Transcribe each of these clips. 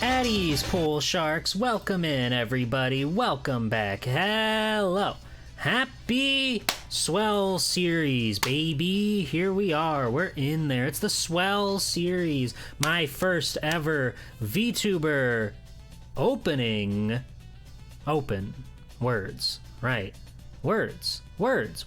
Addie's Pool Sharks, welcome in everybody, welcome back, hello, happy SWELL series, baby, here we are, we're in there, it's the SWELL series, my first ever Vtuber open, words, right, words,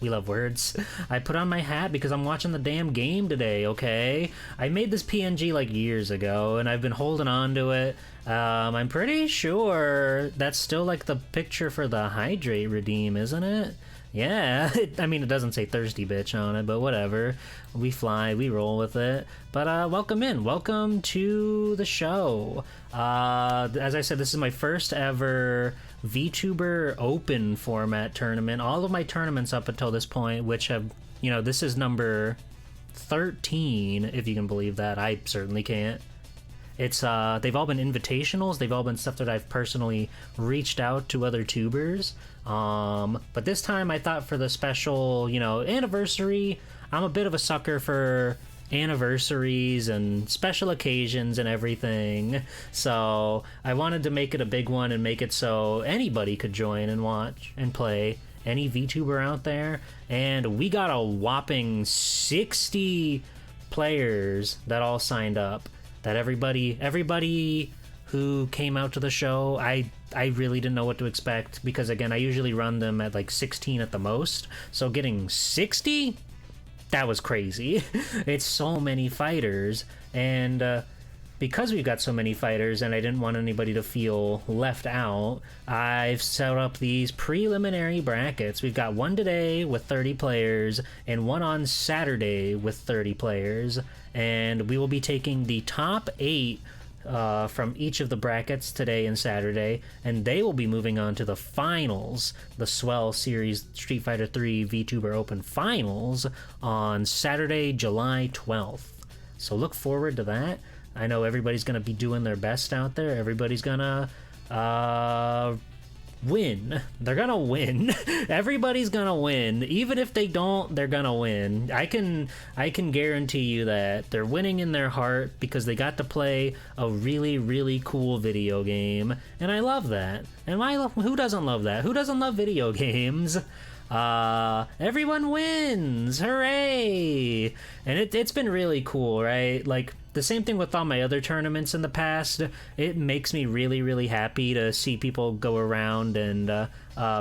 we love words. I put on my hat because I'm watching the damn game today, okay? I made this PNG like years ago and I've been holding on to it. I'm pretty sure that's still like the picture for the hydrate redeem, isn't it? Yeah, I mean, it doesn't say thirsty bitch on it, but whatever. We fly, we roll with it. But welcome in, welcome to the show. As I said, this is my first ever Vtuber open format tournament. All of my tournaments up until this point, which have, you know, this is number 13, if you can believe that. I certainly can't. It's they've all been invitationals. They've all been stuff that I've personally reached out to other tubers. But this time I thought for the special, you know, anniversary, I'm a bit of a sucker for anniversaries and special occasions and everything. So I wanted to make it a big one and make it so anybody could join and watch and play, any VTuber out there. And we got a whopping 60 players that all signed up. That everybody who came out to the show, I really didn't know what to expect, because again, I usually run them at like 16 at the most, so getting 60, that was crazy. It's so many fighters, and because we've got so many fighters and I didn't want anybody to feel left out, I've set up these preliminary brackets. We've got one today with 30 players and one on Saturday with 30 players, and we will be taking the top 8 from each of the brackets today and Saturday, and they will be moving on to the finals, the SWELL Series Street Fighter 3 VTuber Open Finals on Saturday, July 12th. So look forward to that. I know everybody's going to be doing their best out there. Everybody's going to win. They're going to win. Everybody's going to win. Even if they don't, they're going to win. I can guarantee you that they're winning in their heart because they got to play a really, really cool video game. And I love that. And who doesn't love that? Who doesn't love video games? Everyone wins. Hooray. And it's been really cool, right? Like, the same thing with all my other tournaments in the past. It makes me really, really happy to see people go around and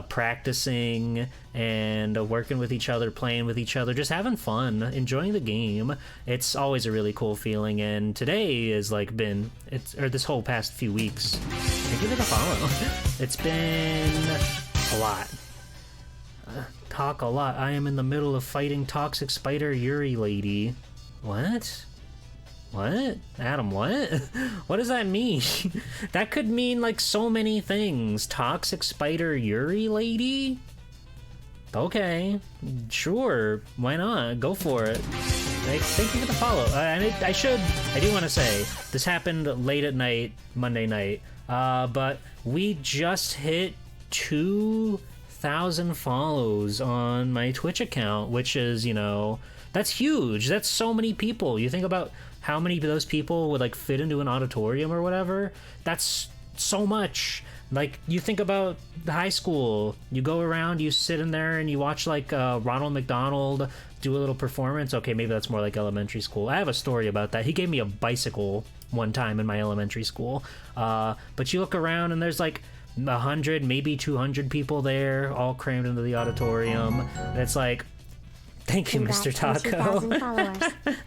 practicing and working with each other, playing with each other, just having fun, enjoying the game. It's always a really cool feeling, and today has like been, or this whole past few weeks, thank you for the follow. It's been a lot. Talk a lot. I am in the middle of fighting toxic spider Yuri lady. What? What? Adam, what? What does that mean? That could mean like so many things. Toxic spider Yuri lady? Okay, sure, why not? Go for it. Thank you for the follow. And I do want to say, this happened late at night, Monday night, but we just hit 2,000 follows on my Twitch account, which is, you know, that's huge. That's so many people. You think about how many of those people would like fit into an auditorium or whatever. That's so much. Like, you think about the high school, you go around, you sit in there and you watch like Ronald McDonald do a little performance. Okay, maybe that's more like elementary school. I have a story about that. He gave me a bicycle one time in my elementary school. But you look around and there's like 100, maybe 200 people there, all crammed into the auditorium. And it's like, thank you, Mr. Taco.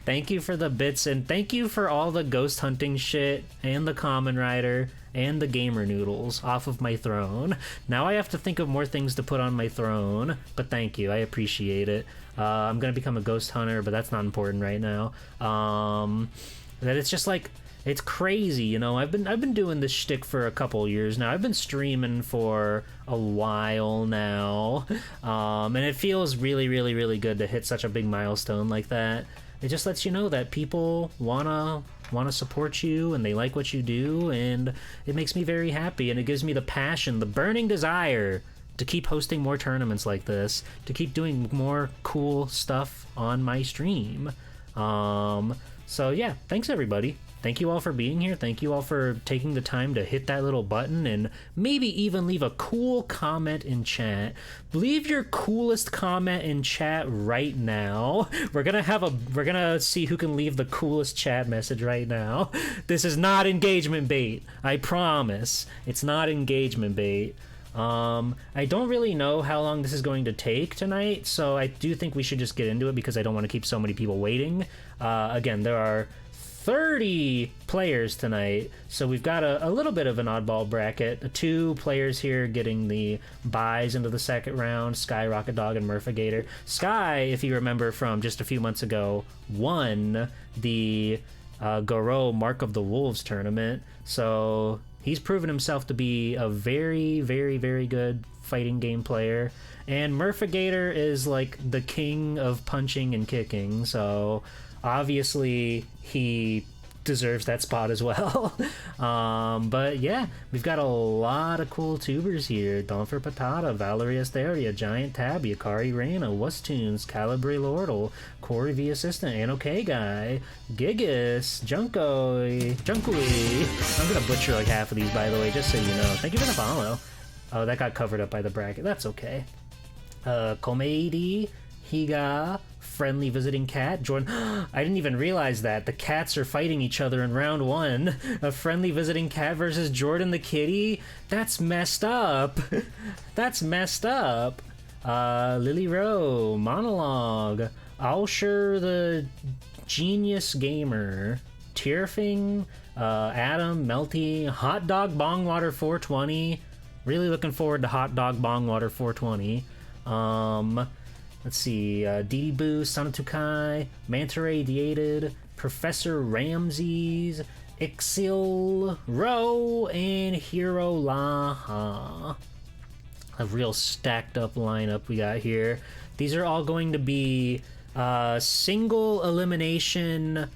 Thank you for the bits, and thank you for all the ghost hunting shit, and the Common Rider, and the gamer noodles off of my throne. Now I have to think of more things to put on my throne, but thank you, I appreciate it. I'm gonna become a ghost hunter, but that's not important right now. That it's just like, it's crazy, you know. I've been doing this shtick for a couple years now. I've been streaming for a while now, and it feels really, really, really good to hit such a big milestone like that. It just lets you know that people wanna support you and they like what you do, and it makes me very happy, and it gives me the passion, the burning desire to keep hosting more tournaments like this, to keep doing more cool stuff on my stream. So yeah, thanks everybody Thank you all for being here. Thank you all for taking the time to hit that little button and maybe even leave a cool comment in chat. Leave your coolest comment in chat right now. We're gonna see who can leave the coolest chat message right now. This is not engagement bait. I promise. It's not engagement bait. I don't really know how long this is going to take tonight, so I do think we should just get into it because I don't want to keep so many people waiting. Again, there are 30 players tonight, so we've got a little bit of an oddball bracket. 2 players here getting the buys into the second round, Sky, Rocket Dog, and Murphigator. Sky, if you remember from just a few months ago, won the Goro Mark of the Wolves tournament, so he's proven himself to be a very, very, very good fighting game player. And Murphigator is like the king of punching and kicking, so obviously he deserves that spot as well. But yeah, we've got a lot of cool tubers here. Donfer Patata, Valerie Asteria, Giant Tabby, Akari Reina, Wustunes, Calibre Lordle, Corey V Assistant, Anok Guy, Gigas, Junkoi. I'm gonna butcher like half of these, by the way, just so you know. Thank you for the follow. Oh, that got covered up by the bracket. That's okay. Komedi, Higa, Friendly Visiting Cat, Jordan. I didn't even realize that the cats are fighting each other in round 1. A Friendly Visiting Cat versus Jordan the Kitty. That's messed up. That's messed up. Lily Rowe, Monologue, Alsher the Genius Gamer, Tierfing, Adam, Melty, Hot Dog Bongwater 420. Really looking forward to Hot Dog Bongwater 420. Let's see, Didi Boo, Sanatukai, Manta Ray Deated, Professor Ramses, Ixil, Ro, and Hero Laha. A real stacked up lineup we got here. These are all going to be single elimination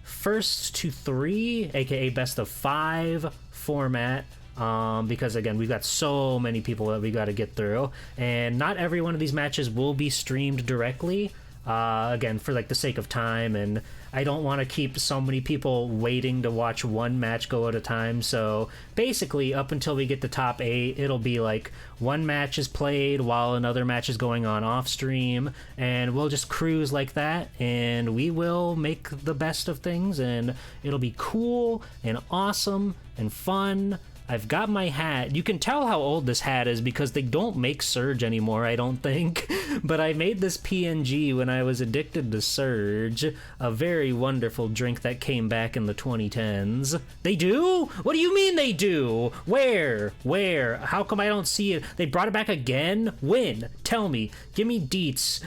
first to 3, aka best of 5 format. Because again, we've got so many people that we got to get through, and not every one of these matches will be streamed directly, again, for like the sake of time, and I don't want to keep so many people waiting to watch one match go at a time. So basically, up until we get to top 8, it'll be like one match is played while another match is going on off stream, and we'll just cruise like that, and we will make the best of things, and it'll be cool and awesome and fun. I've got my hat. You can tell how old this hat is because they don't make Surge anymore, I don't think. But I made this PNG when I was addicted to Surge, a very wonderful drink that came back in the 2010s. They do? What do you mean they do? Where? How come I don't see it? They brought it back again? When? Tell me. Give me deets.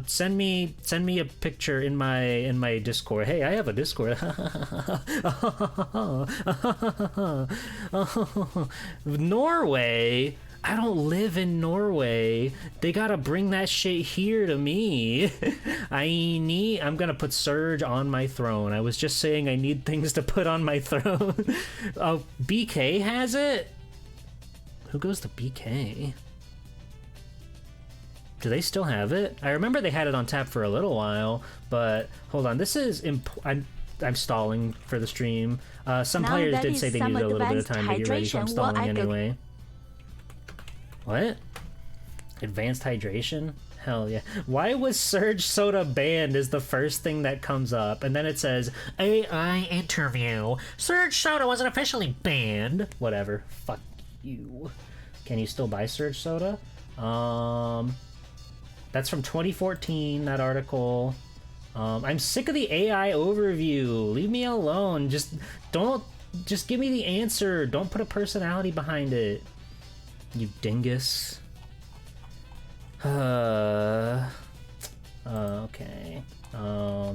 Send me a picture in my Discord. Hey, I have a Discord. Norway? I don't live in Norway. They gotta bring that shit here to me. I'm gonna put Surge on my throne. I was just saying I need things to put on my throne. Oh, BK has it? Who goes to BK? Do they still have it? I remember they had it on tap for a little while, but hold on. This is I'm stalling for the stream. Some players did say they needed a little bit of time to get ready, so I'm stalling anyway. What? Advanced hydration? Hell yeah. Why was Surge Soda banned is the first thing that comes up, and then it says, AI interview. Surge Soda wasn't officially banned. Whatever. Fuck you. Can you still buy Surge Soda? That's from 2014, that article. I'm sick of the AI overview. Leave me alone. Just give me the answer. Don't put a personality behind it. You dingus. Okay.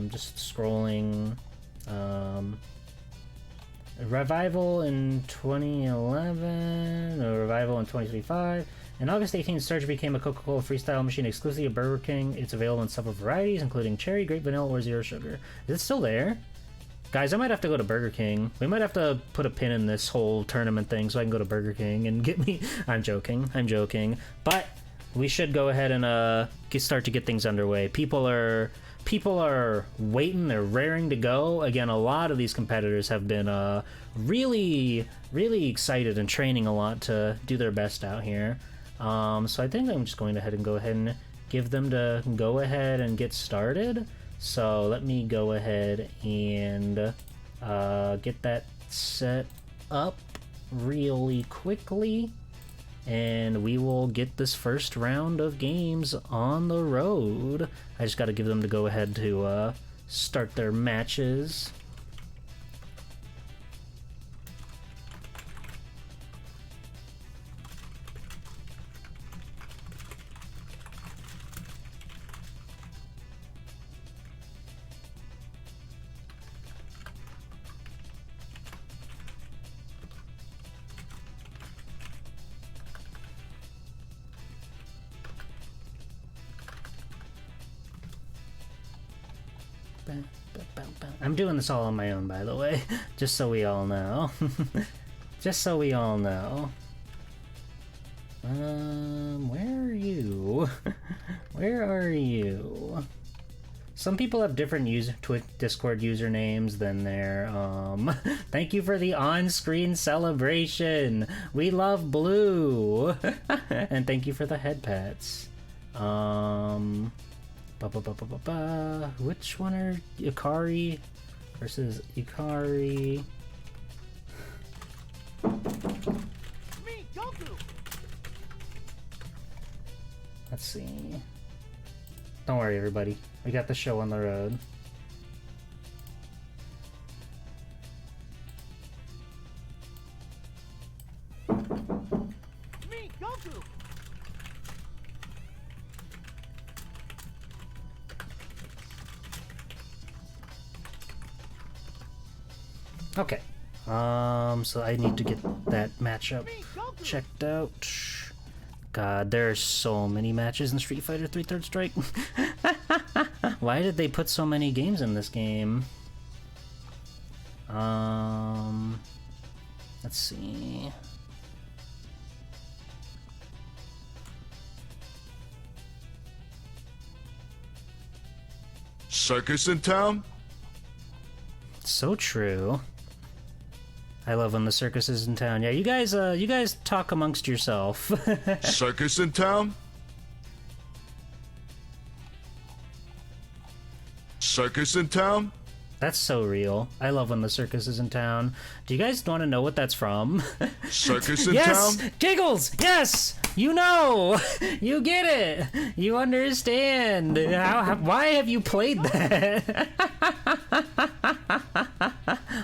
Just scrolling. Revival in 2011, a revival in 2025. In August 18th, Surge became a Coca-Cola Freestyle machine exclusively at Burger King. It's available in several varieties, including cherry, grape, vanilla, or zero sugar. Is it still there? Guys, I might have to go to Burger King. We might have to put a pin in this whole tournament thing so I can go to Burger King and get me... I'm joking. But we should go ahead and start to get things underway. People are people are waiting, they're raring to go. Again, a lot of these competitors have been really excited and training a lot to do their best out here. So I think I'm just going to go ahead and give them to go ahead and get started. So let me go ahead and get that set up really quickly, and we will get this first round of games on the road. I just got to give them to go ahead to start their matches. I'm doing this all on my own, by the way, just so we all know. Just so we all know. Where are you? Where are you? Some people have different Discord usernames than their, Thank you for the on-screen celebration! We love blue! And thank you for the head pats. Which one are Ikari versus Ikari? Me, Goku. Let's see. Don't worry, everybody. We got the show on the road. Me, Goku. Okay. So I need to get that matchup checked out. God, there are so many matches in Street Fighter 3 Third Strike. Why did they put so many games in this game? Let's see. Circus in town? So true. I love when the circus is in town. Yeah, you guys talk amongst yourself. Circus in town? Circus in town? That's so real. I love when the circus is in town. Do you guys want to know what that's from? Circus in yes! town? Giggles! Yes! You know! You get it! You understand! Why have you played that?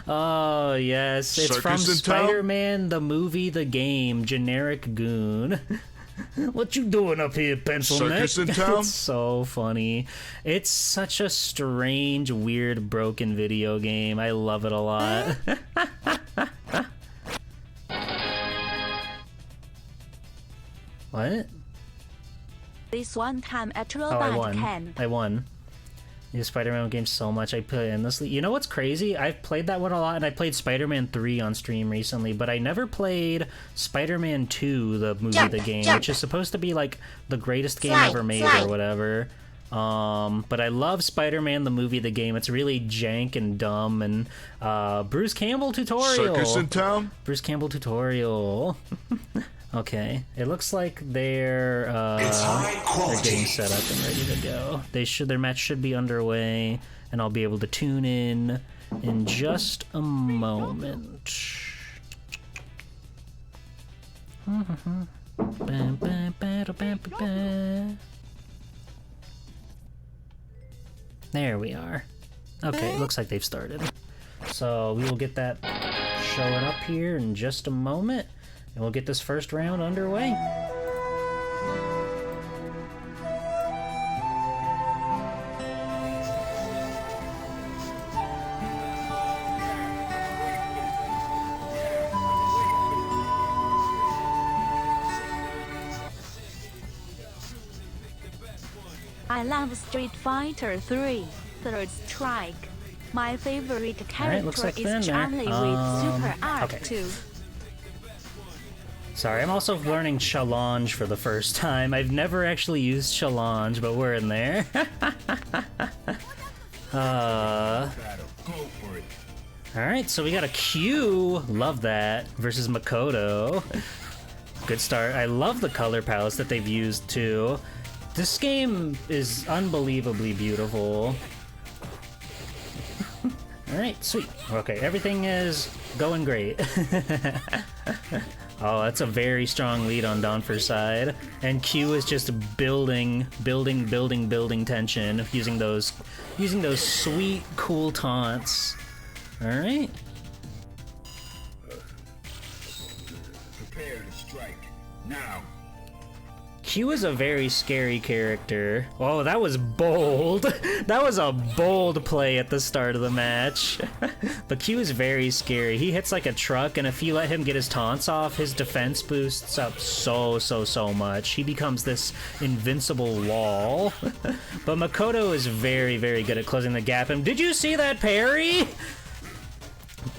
Oh, yes. It's from Circus in town? Spider-Man, the movie, the game, Generic Goon. What you doing up here, pencil neck? Circus in town? It's so funny. It's such a strange, weird, broken video game. I love it a lot. What? This one time at Oh, I Robot won. Camp. I won. The Spider-Man game so much. I put endlessly. You know what's crazy? I've played that one a lot, and I played Spider-Man 3 on stream recently, but I never played Spider-Man 2, the movie, the game, which is supposed to be like the greatest game ever made or whatever. But I love Spider-Man, the movie, the game. It's really jank and dumb, and Bruce Campbell tutorial. Circus in town? Bruce Campbell tutorial. Okay, it looks like they're getting set up and ready to go. Their match should be underway, and I'll be able to tune in just a moment. There we are. Okay, it looks like they've started. So we will get that showing up here in just a moment. And we'll get this first round underway. I love Street Fighter 3 Third Strike. My favorite character looks like is they're in there. Charlie with Super Art okay. 2. Sorry, I'm also learning challenge for the first time. I've never actually used challenge, but we're in there. Alright, so we got a Q, love that, versus Makoto. Good start. I love the color palettes that they've used too. This game is unbelievably beautiful. Alright, sweet. Okay, everything is going great. Oh, that's a very strong lead on Donfer's side. And Q is just building tension using those sweet, cool taunts. Alright. Prepare to strike. Now. Q is a very scary character. Oh, that was bold. That was a bold play at the start of the match. But Q is very scary. He hits like a truck, and if you let him get his taunts off, his defense boosts up so much. He becomes this invincible wall. But Makoto is very good at closing the gap. And did you see that parry?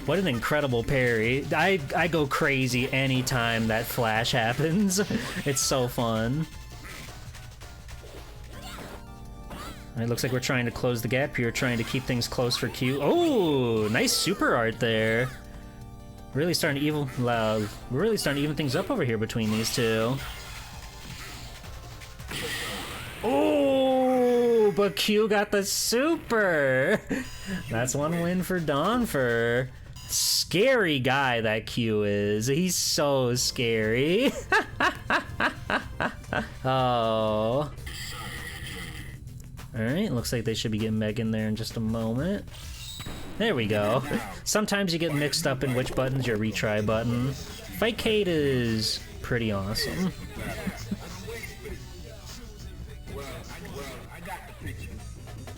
What an incredible parry. I go crazy anytime that flash happens. It's so fun. It looks like we're trying to close the gap here, trying to keep things close for Q. Oh, nice super art there. Really starting to even things up over here between these two. Oh, but Q got the super. That's one win for Donfer. Scary guy that Q is. He's so scary. Oh. Alright, looks like they should be getting Meg in there in just a moment. There we go. Sometimes you get mixed up in which button's your retry button. Fightcade is pretty awesome.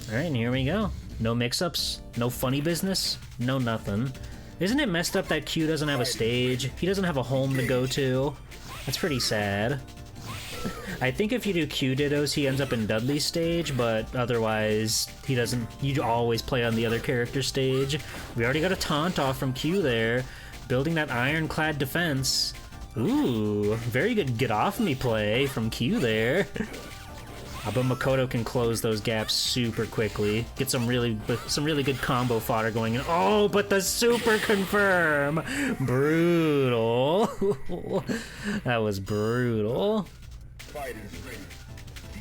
Alright, and here we go. No mix-ups, no funny business, no nothing. Isn't it messed up that Q doesn't have a stage? He doesn't have a home to go to? That's pretty sad. I think if you do Q dittos, he ends up in Dudley's stage, but otherwise, he doesn't. You always play on the other character's stage. We already got a taunt off from Q there, building that ironclad defense. Ooh, very good get off me play from Q there. But Makoto can close those gaps super quickly. Get some really good combo fodder going in. Oh, but the super confirm! Brutal. That was brutal. Fighters ready.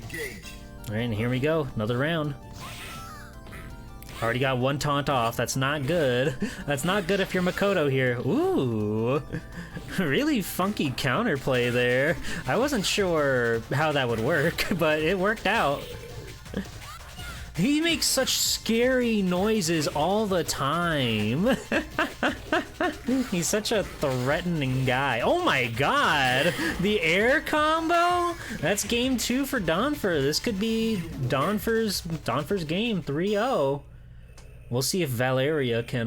Engage. Alright, and here we go. Another round. Already got one taunt off. That's not good. That's not good if you're Makoto here. Ooh. Really funky counterplay there. I wasn't sure how that would work, but it worked out. He makes such scary noises all the time. He's such a threatening guy. Oh my god! The air combo? That's game 2 for Donfer. This could be Donfer's game 3-0. We'll see if Valeria can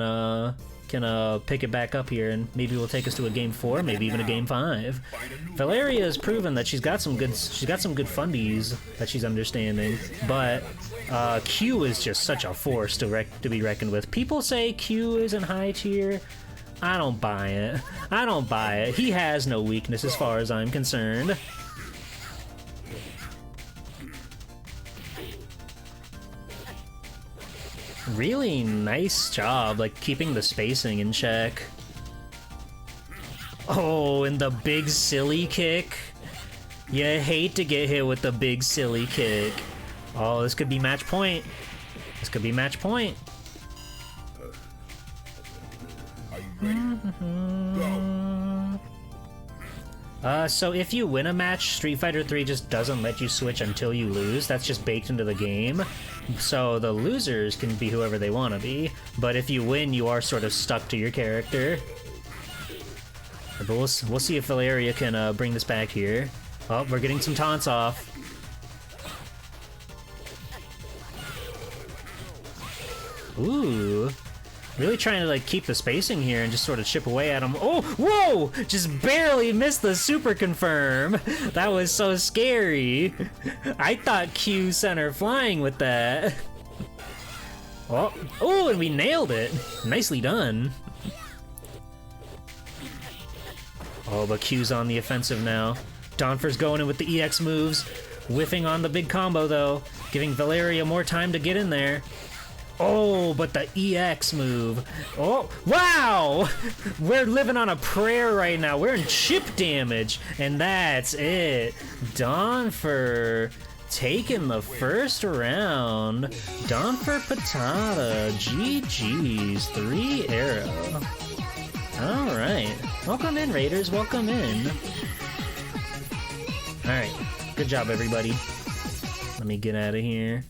pick it back up here, and maybe we'll take us to a game 4, maybe even a game 5. Valeria has proven that she's got some good fundies that she's understanding, but Q is just such a force to be reckoned with. People say Q isn't high tier. I don't buy it. I don't buy it. He has no weakness as far as I'm concerned. Really nice job, like, keeping the spacing in check. Oh, and the big silly kick. You hate to get hit with the big silly kick. Oh, this could be match point. This could be match point. Are you ready? Go. So if you win a match, Street Fighter 3 just doesn't let you switch until you lose. That's just baked into the game. So the losers can be whoever they want to be, but if you win, you are sort of stuck to your character. But we'll see if Valeria can bring this back here. Oh, we're getting some taunts off. Ooh. Really trying to, like, keep the spacing here and just sort of chip away at him. Oh, whoa! Just barely missed the super confirm. That was so scary. I thought Q sent her flying with that. Oh, and we nailed it. Nicely done. Oh, but Q's on the offensive now. Donfer's going in with the EX moves. Whiffing on the big combo, though. Giving Valeria more time to get in there. Oh, but the EX move. Oh, wow! We're living on a prayer right now. We're in chip damage, and that's it. Donfer taking the first round. Donfer Patata. GG's. 3 arrow. Alright. Welcome in, Raiders. Welcome in. Alright. Good job, everybody. Let me get out of here.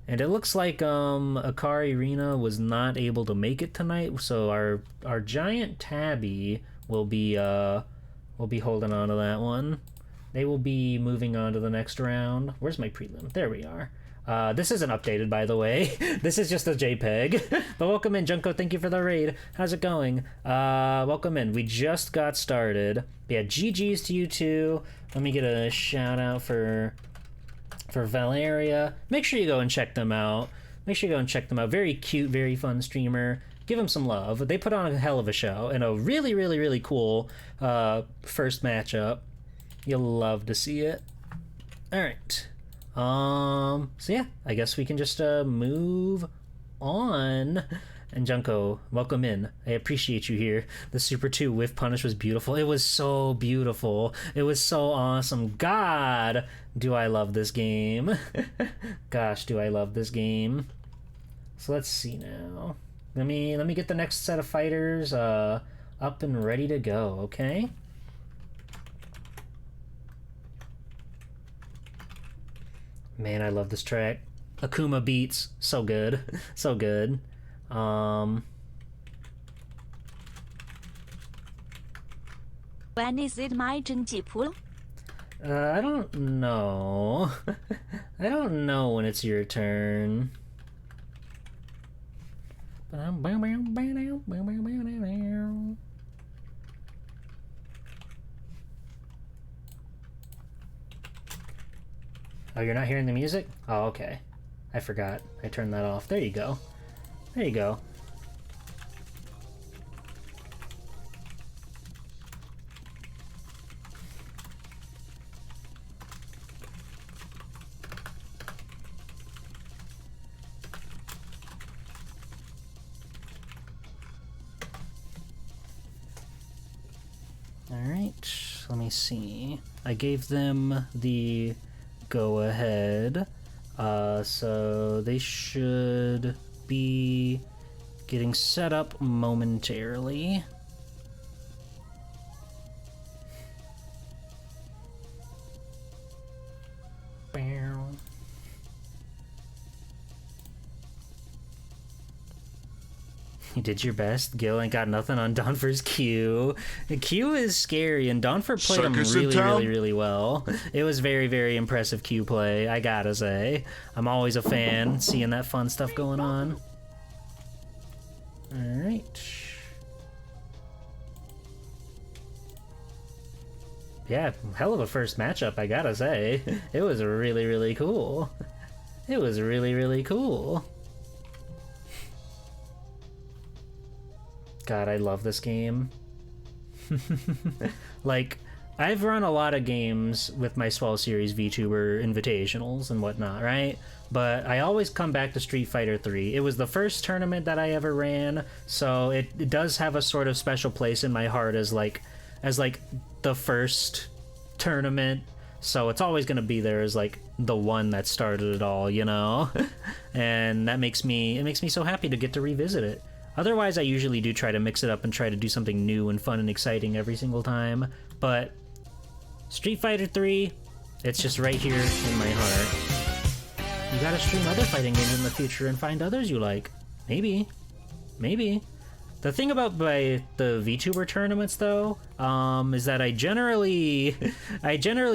And it looks like Akari Rena was not able to make it tonight, so our giant Tabby will be holding on to that one. They will be moving on to the next round. Where's my prelim? There we are. This isn't updated, by the way. This is just a JPEG. But welcome in, Junko. Thank you for the raid. How's it going? Welcome in. We just got started. Yeah, GG's to you too. Let me get a shout out for Valeria. Make sure you go and check them out. Very cute, very fun streamer. Give them some love. They put on a hell of a show and a really, really, really cool first matchup. You'll love to see it. All right. So yeah, I guess we can just move on. And Junko, welcome in. I appreciate you here. The Super 2 whiff punish was beautiful. It was so beautiful. It was so awesome. God, do I love this game. Gosh, do I love this game. So let's see now. Let me get the next set of fighters up and ready to go, okay? Man, I love this track. Akuma beats. So good. So good. When is it my turn to pull? I don't know. I don't know when it's your turn. Oh, you're not hearing the music? Oh, okay. I forgot. I turned that off. There you go. There you go. Alright, let me see. I gave them the go ahead, so they should be getting set up momentarily. You did your best. Gil ain't got nothing on Donfer's Q. The Q is scary, and Donfer played him really well. It was very, very impressive Q play, I gotta say. I'm always a fan, seeing that fun stuff going on. Alright. Yeah, hell of a first matchup, I gotta say. It was really, really cool. It was really, really cool. God, I love this game. Like, I've run a lot of games with my SWELL series VTuber invitationals and whatnot, right? But I always come back to Street Fighter 3. It was the first tournament that I ever ran, so it does have a sort of special place in my heart as like the first tournament. So it's always gonna be there as like the one that started it all, you know? And that makes me so happy to get to revisit it. Otherwise, I usually do try to mix it up and try to do something new and fun and exciting every single time. But Street Fighter 3, it's just right here in my heart. You gotta stream other fighting games in the future and find others you like. Maybe. Maybe. The thing about the VTuber tournaments, though, is that I generally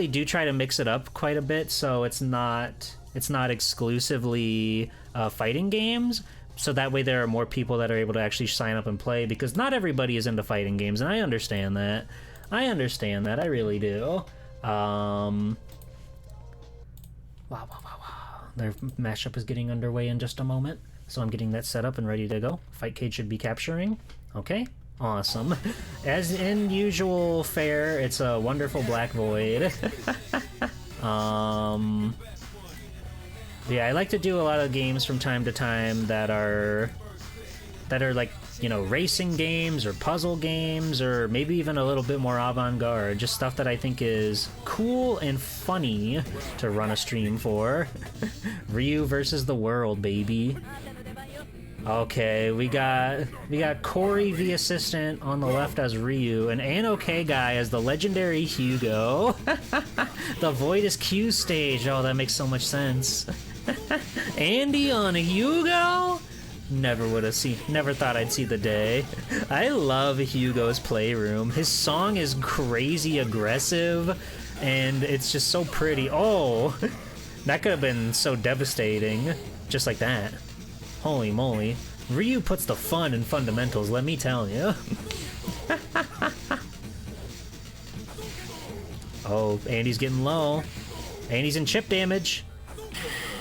do try to mix it up quite a bit, so it's not exclusively fighting games. So that way there are more people that are able to actually sign up and play, because not everybody is into fighting games, and I understand that. I really do. Wow. Their mashup is getting underway in just a moment, so I'm getting that set up and ready to go. Fight cage should be capturing. Okay, awesome. As in usual fare, it's a wonderful black void. Yeah, I like to do a lot of games from time to time that are like, you know, racing games or puzzle games or maybe even a little bit more avant-garde. Just stuff that I think is cool and funny to run a stream for. Ryu versus the world, baby. Okay, we got Corey the assistant on the left as Ryu, and An-OK guy as the legendary Hugo. The Void is Q stage. Oh, that makes so much sense. Andy on Hugo? Never thought I'd see the day. I love Hugo's Playroom. His song is crazy aggressive, and it's just so pretty. Oh, that could have been so devastating. Just like that. Holy moly. Ryu puts the fun in fundamentals, let me tell you. Oh, Andy's getting low. Andy's in chip damage.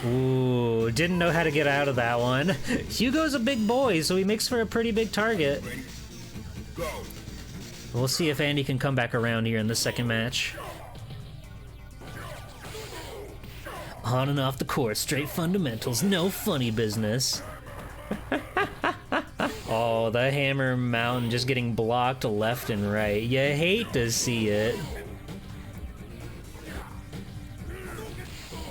Ooh, didn't know how to get out of that one. Hugo's a big boy, so he makes for a pretty big target. We'll see if Andy can come back around here in the second match. On and off the court, straight fundamentals, no funny business. Oh, the Hammer Mountain just getting blocked left and right. You hate to see it.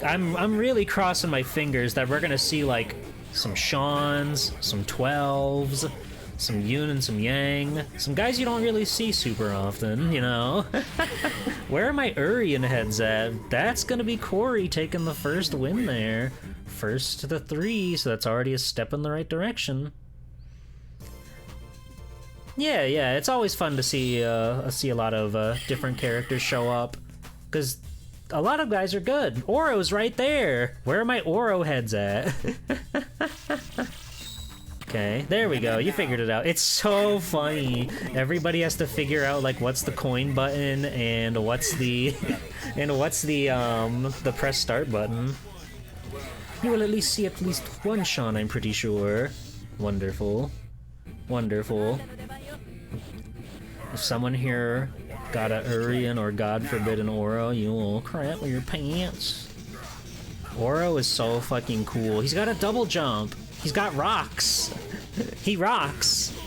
I'm really crossing my fingers that we're gonna see like some Seans, some 12s, some Yun and some Yang, some guys you don't really see super often, you know? Where are my Urian heads at? That's gonna be Corey taking the first win there. First to the 3, so that's already a step in the right direction. Yeah, it's always fun to see a lot of different characters show up, because a lot of guys are good. Oro's right there. Where are my Oro heads at? Okay, there we go. You figured it out. It's so funny. Everybody has to figure out like what's the coin button and what's the the press start button. You will at least see at least one Sean, I'm pretty sure. Wonderful. Wonderful. If someone here got a Urian or God forbid an Oro, you will crap your pants. Oro is so fucking cool. He's got a double jump. He's got rocks. He rocks.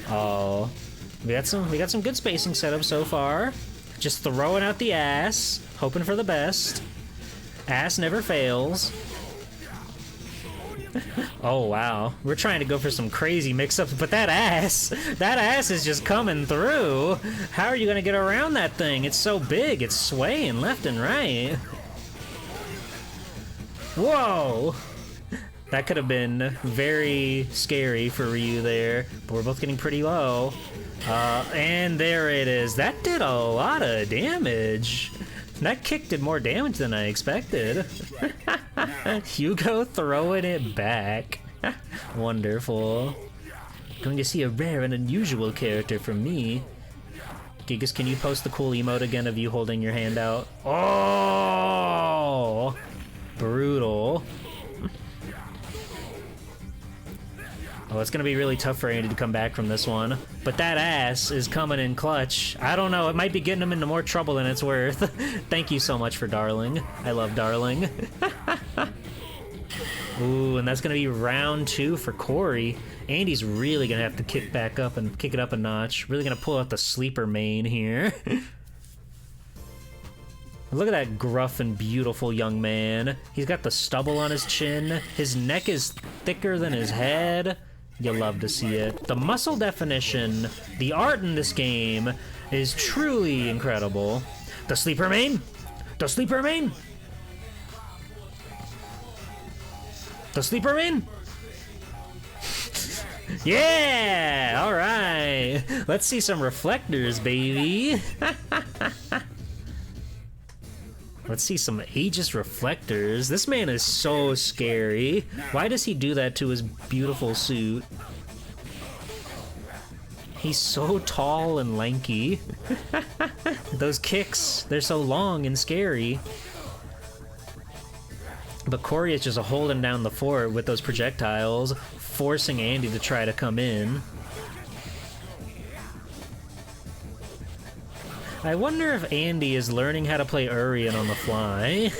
Oh, we got some good spacing setup so far. Just throwing out the ass, hoping for the best. Ass never fails. Oh wow, we're trying to go for some crazy mix-ups, but that ass is just coming through. How are you gonna get around that thing? It's so big, it's swaying left and right. Whoa! That could have been very scary for Ryu there, but we're both getting pretty low. And there it is. That did a lot of damage. That kick did more damage than I expected. Hugo throwing it back. Wonderful. Going to see a rare and unusual character from me. Gigas, can you post the cool emote again of you holding your hand out? Oh! Brutal. Oh, it's gonna be really tough for Andy to come back from this one. But that ass is coming in clutch. I don't know, it might be getting him into more trouble than it's worth. Thank you so much for Darling. I love Darling. Ooh, and that's gonna be round 2 for Corey. Andy's really gonna have to kick back up and kick it up a notch. Really gonna pull out the sleeper main here. Look at that gruff and beautiful young man. He's got the stubble on his chin. His neck is thicker than his head. You'll love to see it. The muscle definition, the art in this game is truly incredible. The sleeper main! The sleeper main! The sleeper main! Yeah! Alright! Let's see some reflectors, baby! Let's see some Aegis reflectors. This man is so scary. Why does he do that to his beautiful suit? He's so tall and lanky. Those kicks, they're so long and scary. But Corey is just holding down the fort with those projectiles, forcing Andy to try to come in. I wonder if Andy is learning how to play Urian on the fly.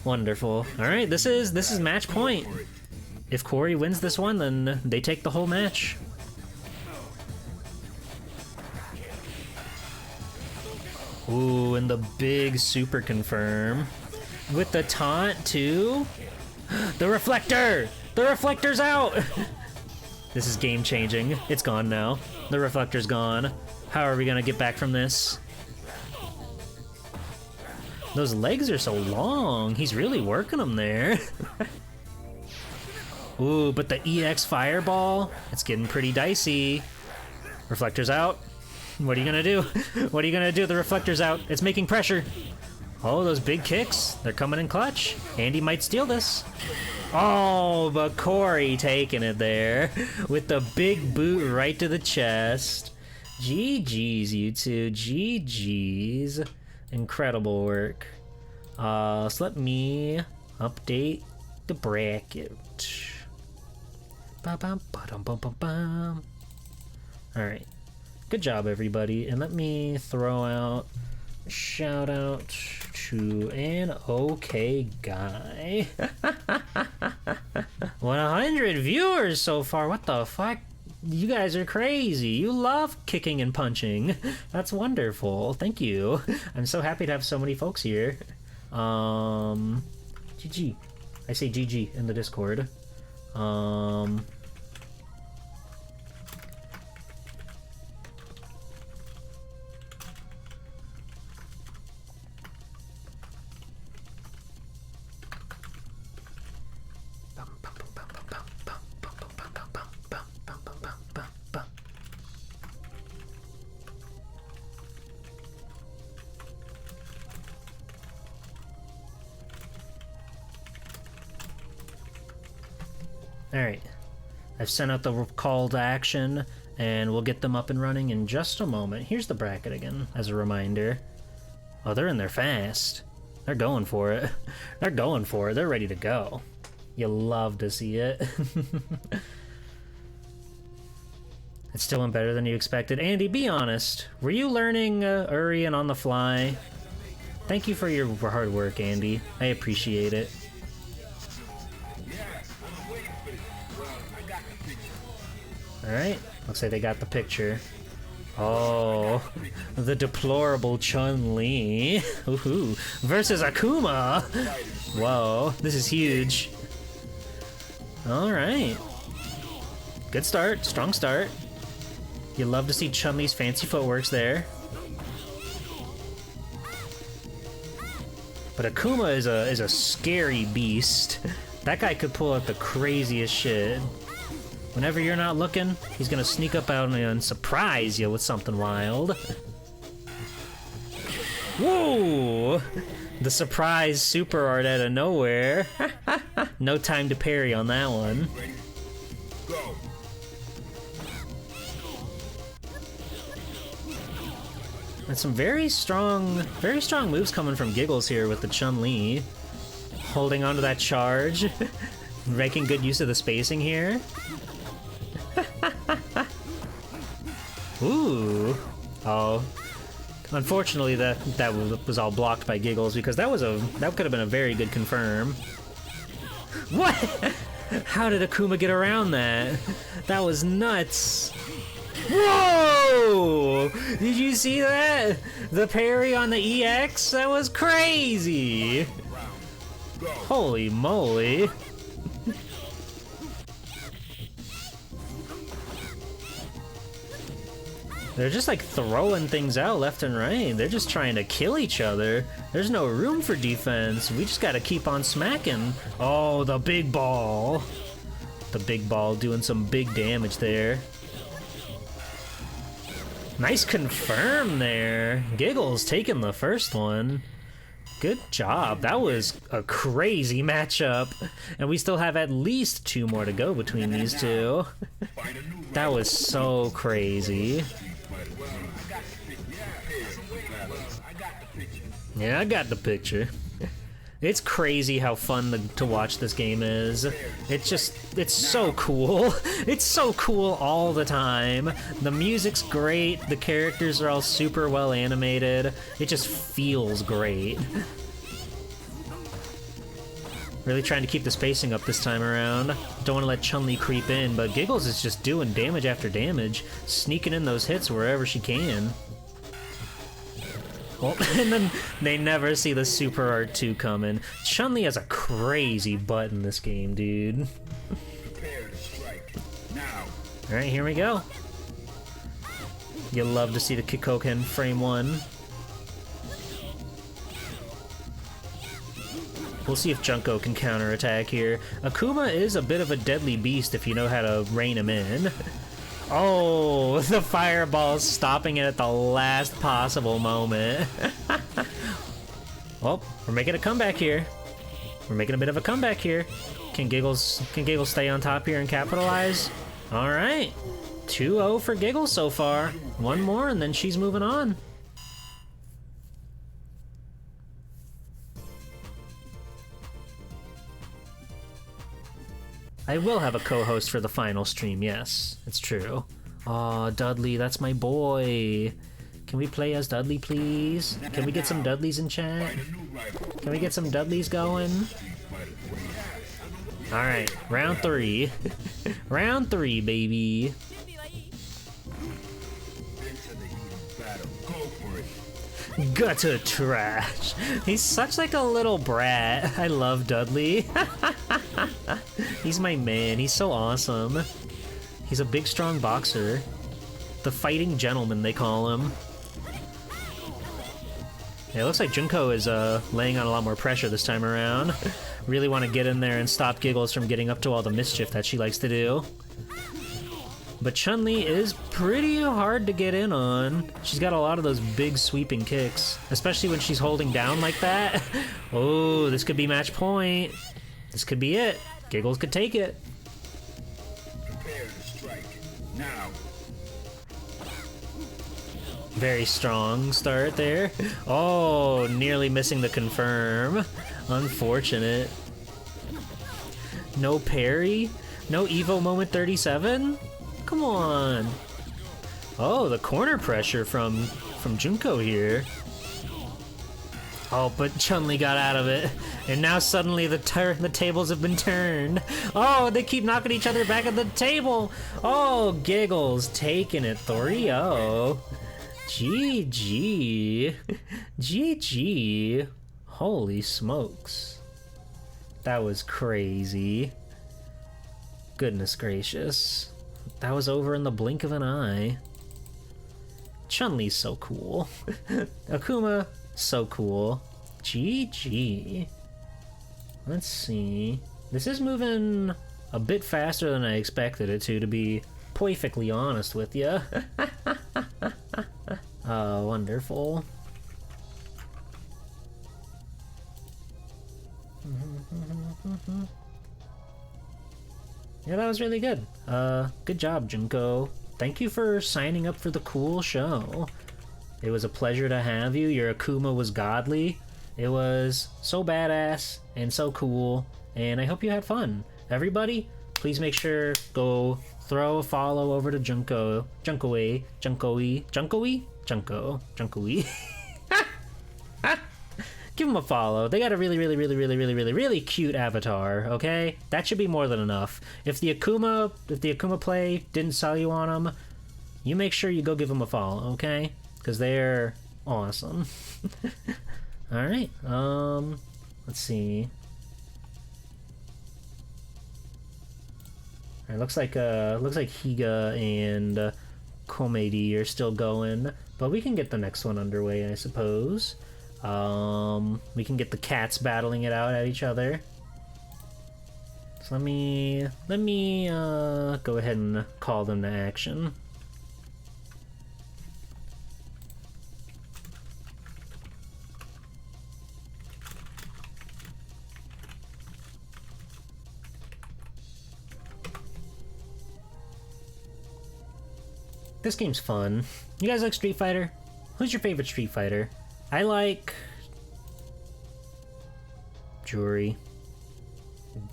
Wonderful. All right, this is match point. If Corey wins this one, then they take the whole match. Ooh, and the big super confirm. With the taunt, too. The reflector! The reflector's out! This is game-changing. It's gone now. The reflector's gone. How are we gonna get back from this? Those legs are so long. He's really working them there. Ooh, but the EX fireball, it's getting pretty dicey. Reflector's out. What are you gonna do? What are you gonna do? The reflector's out. It's making pressure. Oh, those big kicks. They're coming in clutch. Andy might steal this. Oh, but Corey taking it there with the big boot right to the chest. GG's, you two. GG's. Incredible work. So let me update the bracket. Alright. Good job, everybody. And let me throw out a shout out to an okay guy. 100 viewers so far. What the fuck? You guys are crazy. You love kicking and punching. That's wonderful. Thank you. I'm so happy to have so many folks here. GG. I say GG in the Discord. Alright, I've sent out the call to action, and we'll get them up and running in just a moment. Here's the bracket again, as a reminder. Oh, they're in there fast. They're going for it. They're going for it. They're ready to go. You love to see it. It still went better than you expected. Andy, be honest. Were you learning Urian on the fly? Thank you for your hard work, Andy. I appreciate it. Alright, looks like they got the picture. Oh, the deplorable Chun-Li. Woohoo. Versus Akuma! Whoa, this is huge. Alright. Good start, strong start. You love to see Chun-Li's fancy footworks there. But Akuma is a scary beast. That guy could pull out the craziest shit. Whenever you're not looking, he's gonna sneak up out and surprise you with something wild. Whoa! The surprise super art out of nowhere. No time to parry on that one. Go. And some very strong moves coming from Giggles here with the Chun-Li. Holding onto that charge. Making good use of the spacing here. Ooh. Oh. Unfortunately, that was all blocked by Giggles because that could have been a very good confirm. What? How did Akuma get around that? That was nuts. Whoa! Did you see that? The parry on the EX? That was crazy. Holy moly. They're just like throwing things out left and right. They're just trying to kill each other. There's no room for defense. We just gotta keep on smacking. Oh, the big ball. The big ball doing some big damage there. Nice confirm there. Giggles taking the first one. Good job. That was a crazy matchup. And we still have at least 2 more to go between these two. That was so crazy. Yeah, I got the picture. It's crazy how fun to watch this game is. It's so cool. It's so cool all the time. The music's great, the characters are all super well animated. It just feels great. Really trying to keep the spacing up this time around. Don't want to let Chun-Li creep in, but Giggles is just doing damage after damage, sneaking in those hits wherever she can. Oh, and then they never see the Super Art 2 coming. Chun-Li has a crazy butt in this game, dude. Prepare to strike. Now. Alright, here we go. You'll love to see the Kikoken frame 1. We'll see if Junko can counterattack here. Akuma is a bit of a deadly beast if you know how to rein him in. Oh, the fireball's stopping it at the last possible moment. Well, we're making a comeback here. We're making a bit of a comeback here. Can Giggles stay on top here and capitalize? All right. 2-0 for Giggles so far. One more and then she's moving on. I will have a co-host for the final stream, yes. It's true. Aw, Dudley, that's my boy. Can we play as Dudley, please? Can we get some Dudleys in chat? Can we get some Dudleys going? Alright, round 3. Round 3, baby. Into the heat of battle. Go for it. Gutter trash. He's such like a little brat. I love Dudley. He's my man. He's so awesome. He's a big, strong boxer. The fighting gentleman, they call him. Yeah, it looks like Junko is laying on a lot more pressure this time around. Really want to get in there and stop Giggles from getting up to all the mischief that she likes to do. But Chun-Li is pretty hard to get in on. She's got a lot of those big sweeping kicks, especially when she's holding down like that. Oh, this could be match point. This could be it. Giggles could take it. Prepare to strike. Now. Very strong start there. Oh, nearly missing the confirm. Unfortunate. No parry? No Evo moment 37? Come on. Oh, the corner pressure from Junko here. Oh, but Chun-Li got out of it. And now suddenly the tables have been turned. Oh, they keep knocking each other back at the table. Oh, Giggles taking it 3-0. GG. GG. Holy smokes. That was crazy. Goodness gracious. That was over in the blink of an eye. Chun-Li's so cool. Akuma, so cool. GG. Let's see. This is moving a bit faster than I expected it to be perfectly honest with you. Oh, wonderful. Yeah, that was really good. Good job, Junko. Thank you for signing up for the cool show. It was a pleasure to have you. Your Akuma was godly. It was so badass and so cool, and I hope you had fun. Everybody, please make sure go throw a follow over to Junko. Junko. Give him a follow. They got a really cute avatar, okay? That should be more than enough. If the Akuma play didn't sell you on them, you make sure you go give them a follow, okay? Because they're awesome. Alright, let's see. Alright, looks like Higa and Komedi are still going, but we can get the next one underway, I suppose. We can get the cats battling it out at each other. So let me go ahead and call them to action. This game's fun. You guys like Street Fighter? Who's your favorite Street Fighter? I like Jury.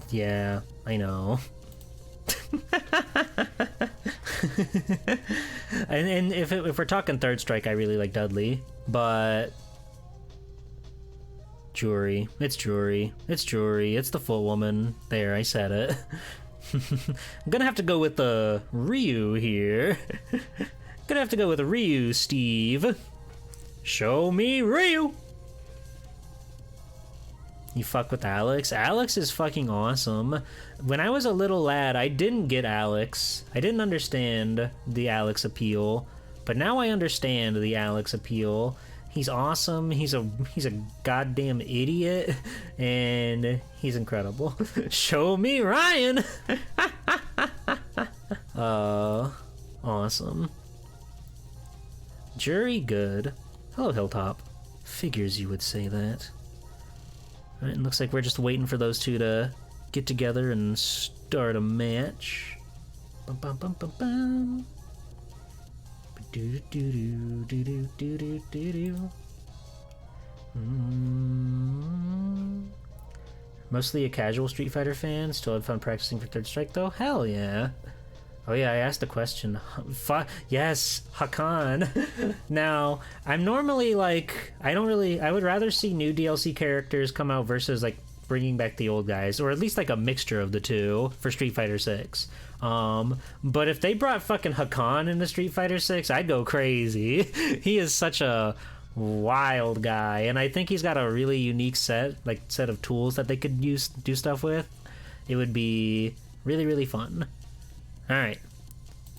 Yeah, I know. and if we're talking third strike, I really like Dudley, but Jury. It's Jury. It's Jury. It's the full woman. There, I said it. I'm gonna have to go with the Ryu here. Gonna have to go with Ryu, Steve. Show me Ryu! You fuck with Alex? Alex is fucking awesome. When I was a little lad, I didn't get Alex. I didn't understand the Alex appeal, but now I understand the Alex appeal. He's awesome. He's a goddamn idiot, and he's incredible. Show me Ryan. Awesome. Jury good. Hello, Hilltop. Figures you would say that. Alright, it looks like we're just waiting for those two to get together and start a match. Bum bum bum bum bum. Do do do do do do do do do. Mostly a casual Street Fighter fan. Still had fun practicing for Third Strike though. Hell yeah. Oh yeah, I asked a question. Yes, Hakan. Now, I'm normally like, I would rather see new DLC characters come out versus like bringing back the old guys, or at least like a mixture of the two for Street Fighter 6. But if they brought fucking Hakan into Street Fighter 6, I'd go crazy. He is such a wild guy, and I think he's got a really unique set of tools that they could do stuff with. It would be really, really fun. All right,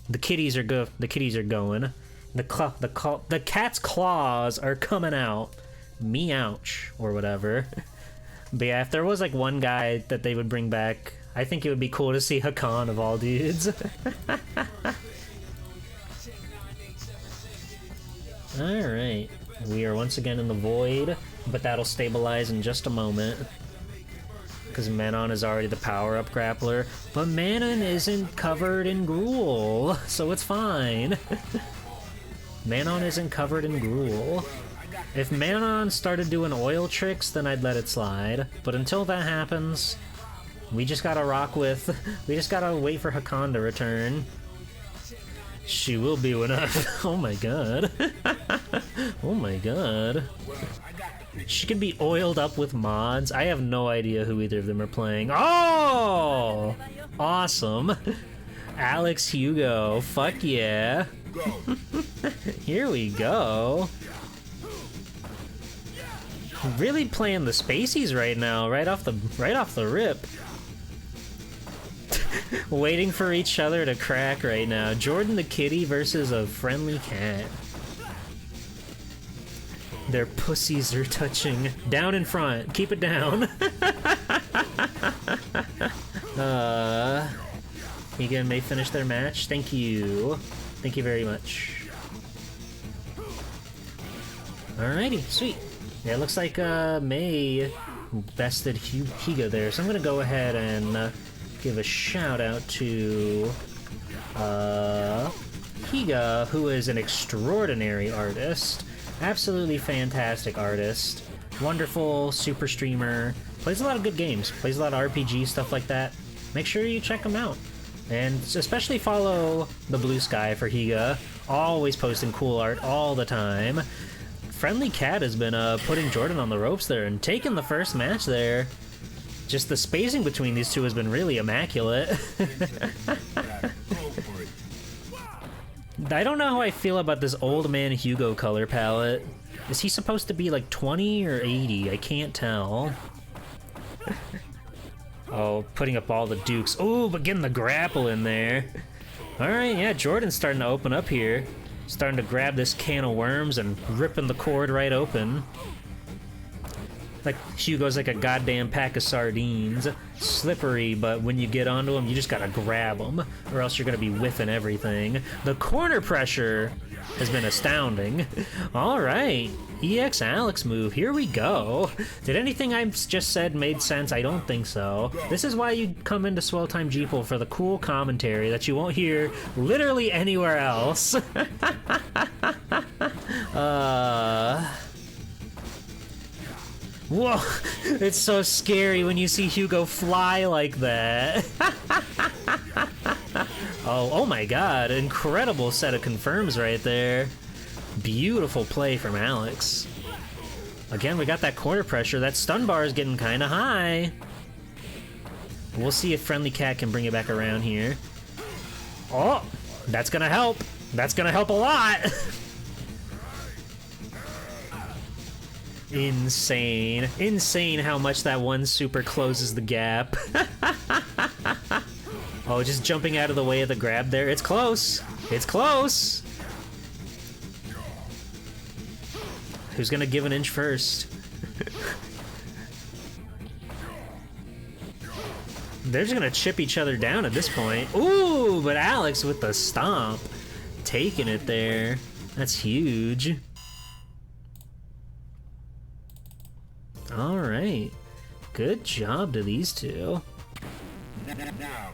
the kitties are go. The kitties are going. The cat's claws are coming out. Meouch or whatever. But yeah, if there was like one guy that they would bring back, I think it would be cool to see Hakan of all dudes. All right, we are once again in the void, but that'll stabilize in just a moment. Because Manon is already the power-up grappler, but Manon isn't covered in gruel, so it's fine. Manon isn't covered in gruel. If Manon started doing oil tricks, then I'd let it slide. But until that happens, we just gotta we just gotta wait for Hakan to return. She will be one up. Oh my god. Oh my god. She could be oiled up with mods. I have no idea who either of them are playing. Oh! Awesome. Alex Hugo. Fuck yeah. Here we go. Really playing the spaceys right now, right off the rip. Waiting for each other to crack right now. Jordan the kitty versus a friendly cat. Their pussies are touching. Down in front. Keep it down. Higa may finish their match. Thank you. Thank you very much. Alrighty, sweet. Yeah, it looks like May bested Higa there, so I'm gonna go ahead and give a shout out to Higa, who is an extraordinary artist. Absolutely fantastic artist. Wonderful super streamer. Plays a lot of good games. Plays a lot of RPG, stuff like that. Make sure you check him out. And especially follow the Blue Sky for Higa. Always posting cool art all the time. Friendly Cat has been putting Jordan on the ropes there and taking the first match there. Just the spacing between these two has been really immaculate. I don't know how I feel about this old man Hugo color palette. Is he supposed to be like 20 or 80? I can't tell. Oh, putting up all the dukes. Oh, but getting the grapple in there. Alright, yeah, Jordan's starting to open up here. Starting to grab this can of worms and ripping the cord right open. Like, Hugo's like a goddamn pack of sardines. Slippery, but when you get onto him, you just gotta grab him, or else you're gonna be whiffing everything. The corner pressure has been astounding. Alright, EX Alex move, here we go. Did anything I've just said made sense? I don't think so. This is why you come into Swell Time Jeeple, for the cool commentary that you won't hear literally anywhere else. Whoa! It's so scary when you see Hugo fly like that. Oh my god. Incredible set of confirms right there. Beautiful play from Alex. Again, we got that corner pressure. That stun bar is getting kind of high. We'll see if Friendly Cat can bring it back around here. Oh! That's gonna help. That's gonna help a lot. Insane. Insane how much that one super closes the gap. Oh, just jumping out of the way of the grab there. It's close. It's close. Who's gonna give an inch first? They're just gonna chip each other down at this point. Ooh, but Alex with the stomp. Taking it there. That's huge. Alright. Good job to these two. Now,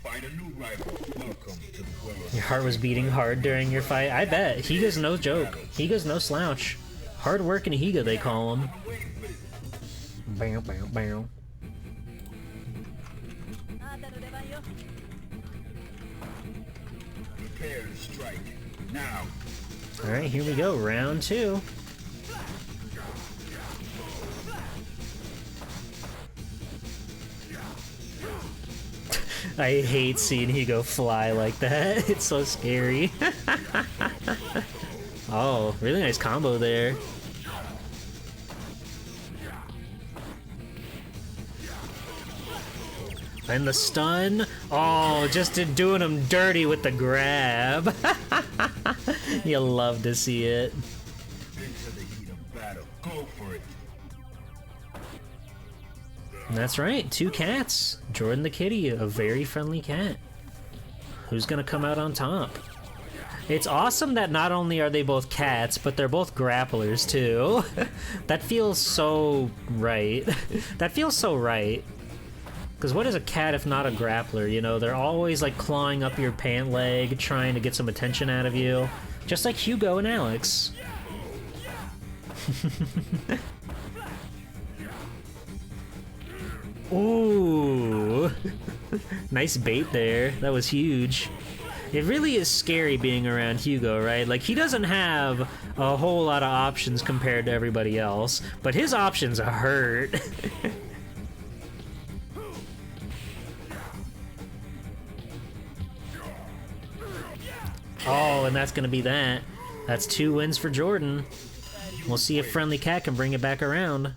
find a new rival. Welcome to the world. Your heart was beating hard during your fight? I bet. Higa's no joke. Higa's no slouch. Hard working Higa, they call him. Bam, bam, bam. Prepare to strike. Now. Alright, here we go. Round two. I hate seeing Higo fly like that. It's so scary. Oh, really nice combo there. And the stun. Oh, just doing him dirty with the grab. You love to see it. Into the heat of battle. Go for it. That's right, two cats. Jordan the kitty, a very friendly cat. Who's gonna come out on top? It's awesome that not only are they both cats, but they're both grapplers too. That feels so right. That feels so right. Because what is a cat if not a grappler, you know? They're always like clawing up your pant leg, trying to get some attention out of you. Just like Hugo and Alex. Ooh. Nice bait there. That was huge. It really is scary being around Hugo, right? Like, he doesn't have a whole lot of options compared to everybody else, but his options hurt. Oh, and that's gonna be that. That's 2 wins for Jordan. We'll see if Friendly Cat can bring it back around.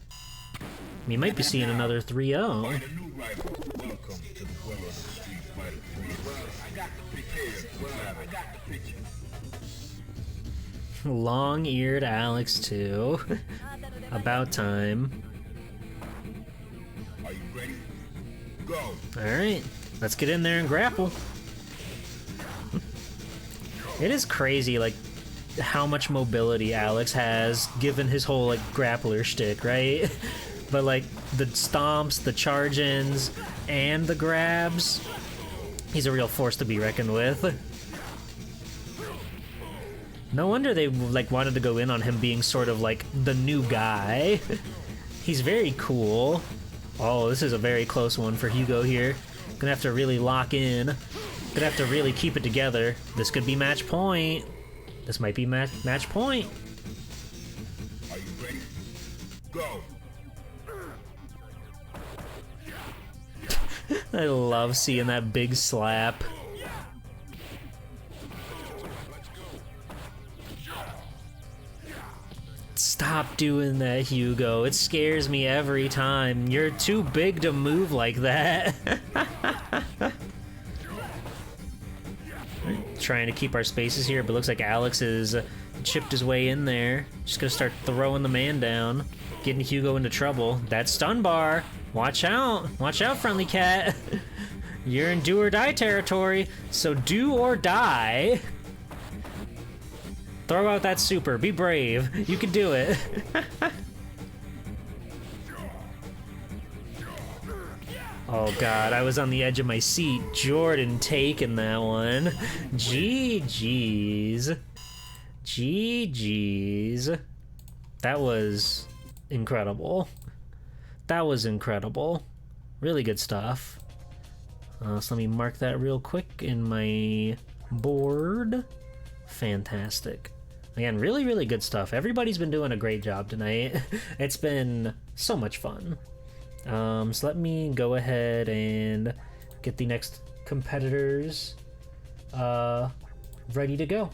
We might be seeing another 3-0. Find a new rival. Welcome to the world of Street Fighter 3. Well, I got the picture. Well, I got the picture. Long-eared Alex too. About time. Are you ready? Go. Alright, let's get in there and grapple. It is crazy, like, how much mobility Alex has, given his whole, like, grappler shtick, right? But, like, the stomps, the charge-ins, and the grabs, he's a real force to be reckoned with. No wonder they, like, wanted to go in on him being sort of, like, the new guy. He's very cool. Oh, this is a very close one for Hugo here. Gonna have to really lock in. Gonna have to really keep it together. This could be match point. This might be match point. Are you ready? Go. I love seeing that big slap. Stop doing that, Hugo. It scares me every time. You're too big to move like that. Trying to keep our spaces here, but looks like Alex has chipped his way in there. Just gonna start throwing the man down, getting Hugo into trouble. That stun bar. Watch out. Watch out, Friendly Cat. You're in do or die territory, so do or die. Throw out that super. Be brave. You can do it. Oh god, I was on the edge of my seat. Jordan taking that one. GG's. GG's. That was incredible. That was incredible. Really good stuff. So let me mark that real quick in my board. Fantastic. Again, really, really good stuff. Everybody's been doing a great job tonight. It's been so much fun. So let me go ahead and get the next competitors ready to go.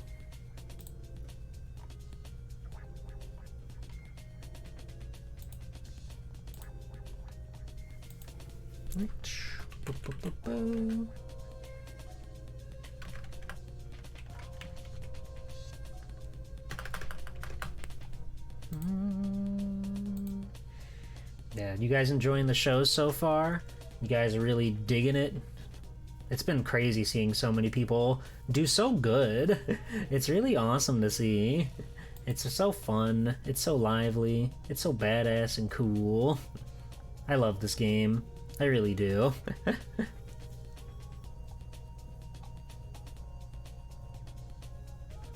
Yeah, you guys enjoying the show so far? You guys are really digging it? It's been crazy seeing so many people do so good. It's really awesome to see. It's so fun. It's so lively. It's so badass and cool. I love this game. I really do.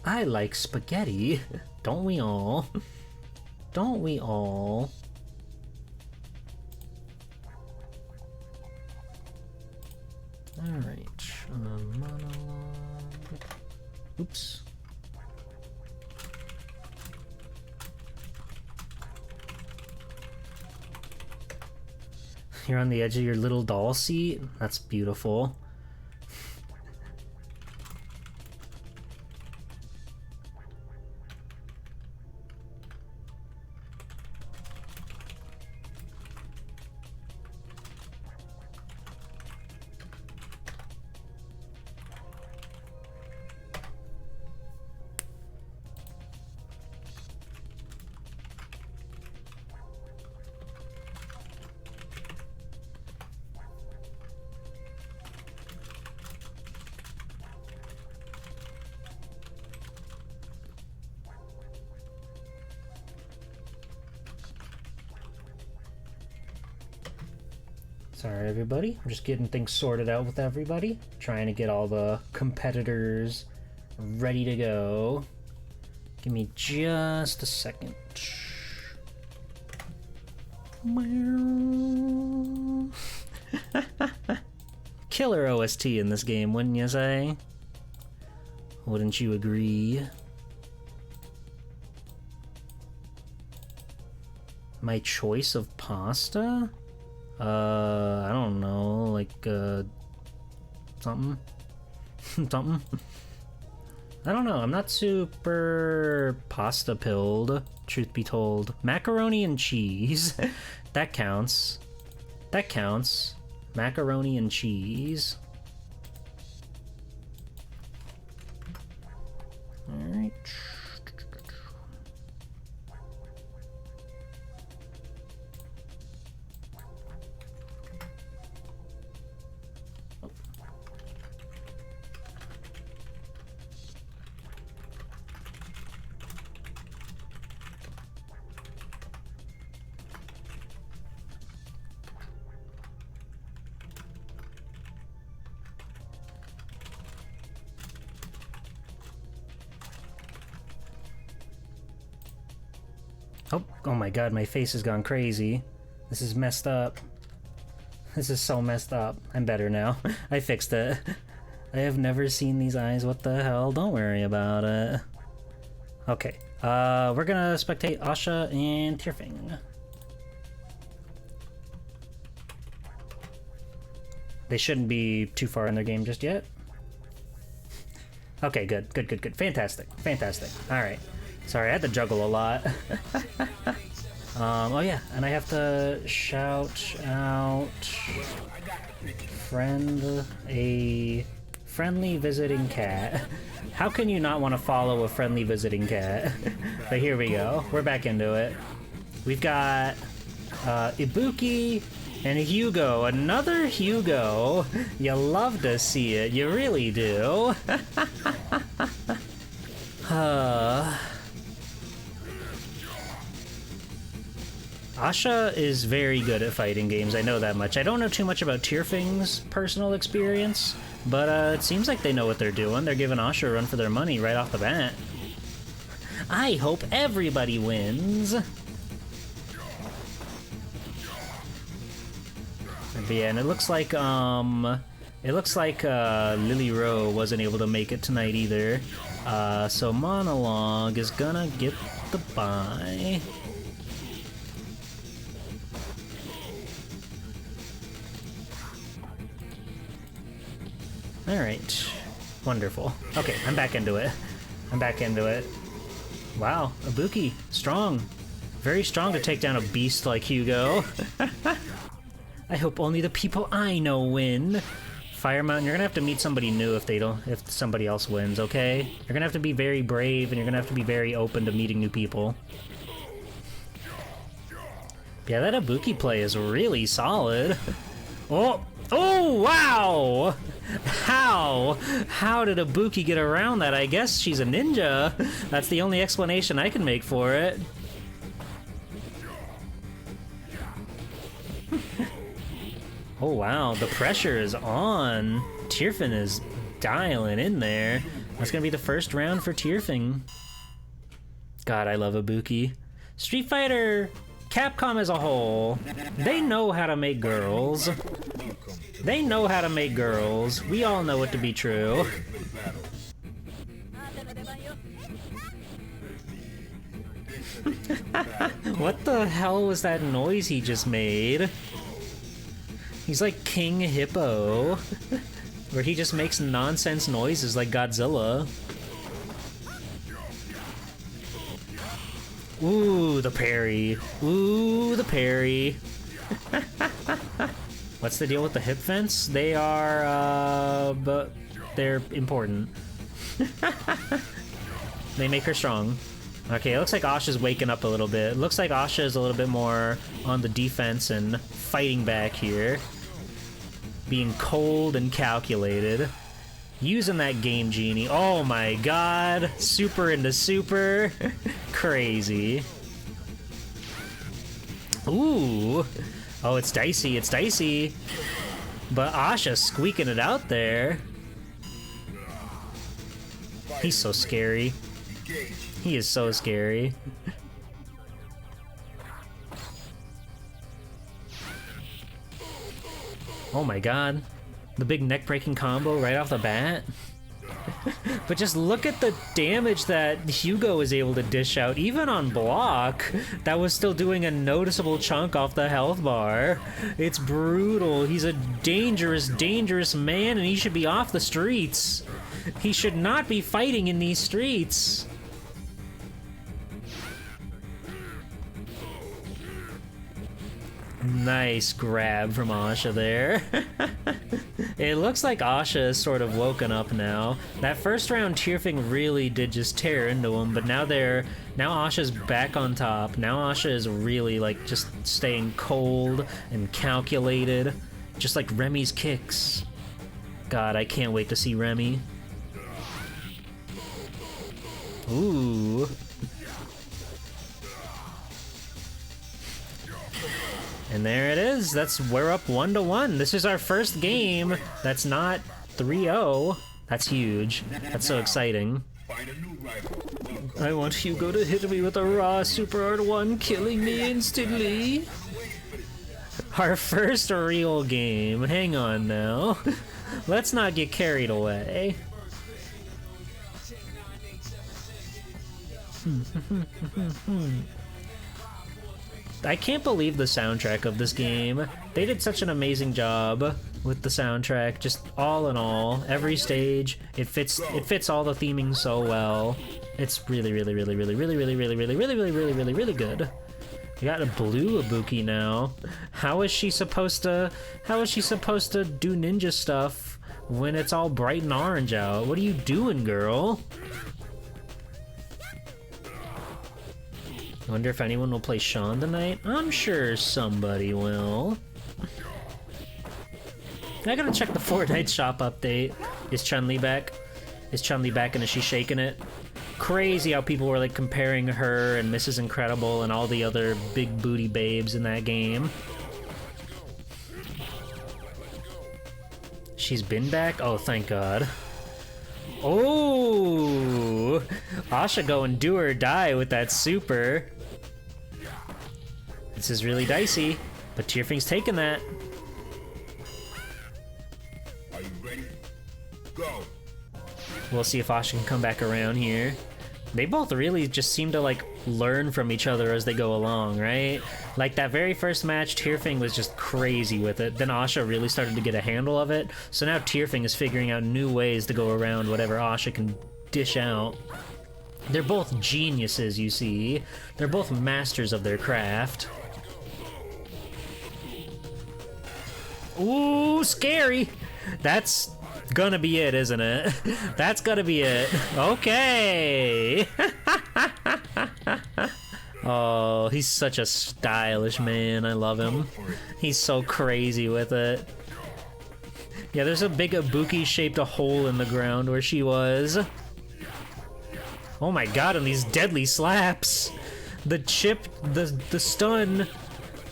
I like spaghetti. Don't we all? Don't we all? Alright. Monologue. Oops. You're on the edge of your little doll seat? That's beautiful. Sorry, everybody. I'm just getting things sorted out with everybody. Trying to get all the competitors ready to go. Give me just a second. Killer OST in this game, wouldn't you say? Wouldn't you agree? My choice of pasta? I don't know, like, something? Something? I don't know, I'm not super pasta-pilled, truth be told. Macaroni and cheese. That counts. That counts. Macaroni and cheese. Alright. Oh my god, my face has gone crazy. This is messed up. This is so messed up. I'm better now. I fixed it. I have never seen these eyes. What the hell? Don't worry about it. Okay. We're gonna spectate Asha and Tierfing. They shouldn't be too far in their game just yet. Okay, good. Good, good, good. Fantastic. Fantastic. Alright. Sorry, I had to juggle a lot. Oh yeah, and I have to shout out a friendly visiting cat. How can you not want to follow a friendly visiting cat? But here we go. We're back into it. We've got Ibuki and Hugo. Another Hugo. You love to see it. You really do. Asha is very good at fighting games, I know that much. I don't know too much about Tierfing's personal experience, but it seems like they know what they're doing. They're giving Asha a run for their money right off the bat. I hope everybody wins. But yeah, and it looks like Lily Rowe wasn't able to make it tonight either. So Monologue is gonna get the bye. Alright. Wonderful. Okay, I'm back into it. I'm back into it. Wow, Ibuki. Strong. Very strong to take down a beast like Hugo. I hope only the people I know win. Fire Mountain, you're gonna have to meet somebody new if somebody else wins, okay? You're gonna have to be very brave and you're gonna have to be very open to meeting new people. Yeah, that Ibuki play is really solid. Oh! Oh, wow! How did Ibuki get around that? I guess she's a ninja. That's the only explanation I can make for it. Oh, wow. The pressure is on. Tierfin is dialing in there. That's gonna be the first round for Tierfin. God, I love Ibuki. Street Fighter, Capcom as a whole, they know how to make girls. They know how to make girls. We all know it to be true. What the hell was that noise he just made? He's like King Hippo, where he just makes nonsense noises like Godzilla. Ooh, the parry. Ooh, the parry. What's the deal with the hip fence? They are, but they're important. They make her strong. Okay, it looks like Asha's waking up a little bit. It looks like Asha is a little bit more on the defense and fighting back here. Being cold and calculated. Using that Game Genie. Oh my god! Super into super. Crazy. Ooh! Oh, it's dicey, it's dicey. But Asha squeaking it out there. He's so scary. He is so scary. Oh my god. The big neck-breaking combo right off the bat. But just look at the damage that Hugo is able to dish out, even on block. That was still doing a noticeable chunk off the health bar. It's brutal. He's a dangerous, dangerous man, and he should be off the streets. He should not be fighting in these streets. Nice grab from Asha there. It looks like Asha is sort of woken up now. That first round Tierfing really did just tear into him, but now Asha's back on top. Now Asha is really like just staying cold and calculated, just like Remy's kicks. God, I can't wait to see Remy. Ooh. And there it is. We're up 1-1. This is our first game. That's not 3-0. That's huge. That's so exciting. I want Hugo to hit me with a raw Super R1, killing me instantly. Our first real game. Hang on now. Let's not get carried away. I can't believe the soundtrack of this game. They did such an amazing job with the soundtrack, just all in all. Every stage, it fits all the theming so well. It's really, really, really, really, really, really, really, really, really, really, really, really, really good. We got a blue Ibuki now. How is she supposed to do ninja stuff when it's all bright and orange out? What are you doing, girl? I wonder if anyone will play Sean tonight. I'm sure somebody will. I gotta check the Fortnite shop update. Is Chun-Li back? Is Chun-Li back and is she shaking it? Crazy how people were like comparing her and Mrs. Incredible and all the other big booty babes in that game. She's been back? Oh, thank God. Oh, Asha going do or die with that super. This is really dicey, but Tierfing's taking that. Are you ready? Go. We'll see if Asha can come back around here. They both really just seem to like learn from each other as they go along, right? Like that very first match, Tearfing was just crazy with it. Then Asha really started to get a handle of it. So now Tearfing is figuring out new ways to go around whatever Asha can dish out. They're both geniuses, you see. They're both masters of their craft. Ooh, scary! That's gonna be it, isn't it? That's gonna be it. Okay! Oh, he's such a stylish man. I love him. He's so crazy with it. Yeah, there's a big Ibuki-shaped hole in the ground where she was. Oh my god, and these deadly slaps! The chip, the stun.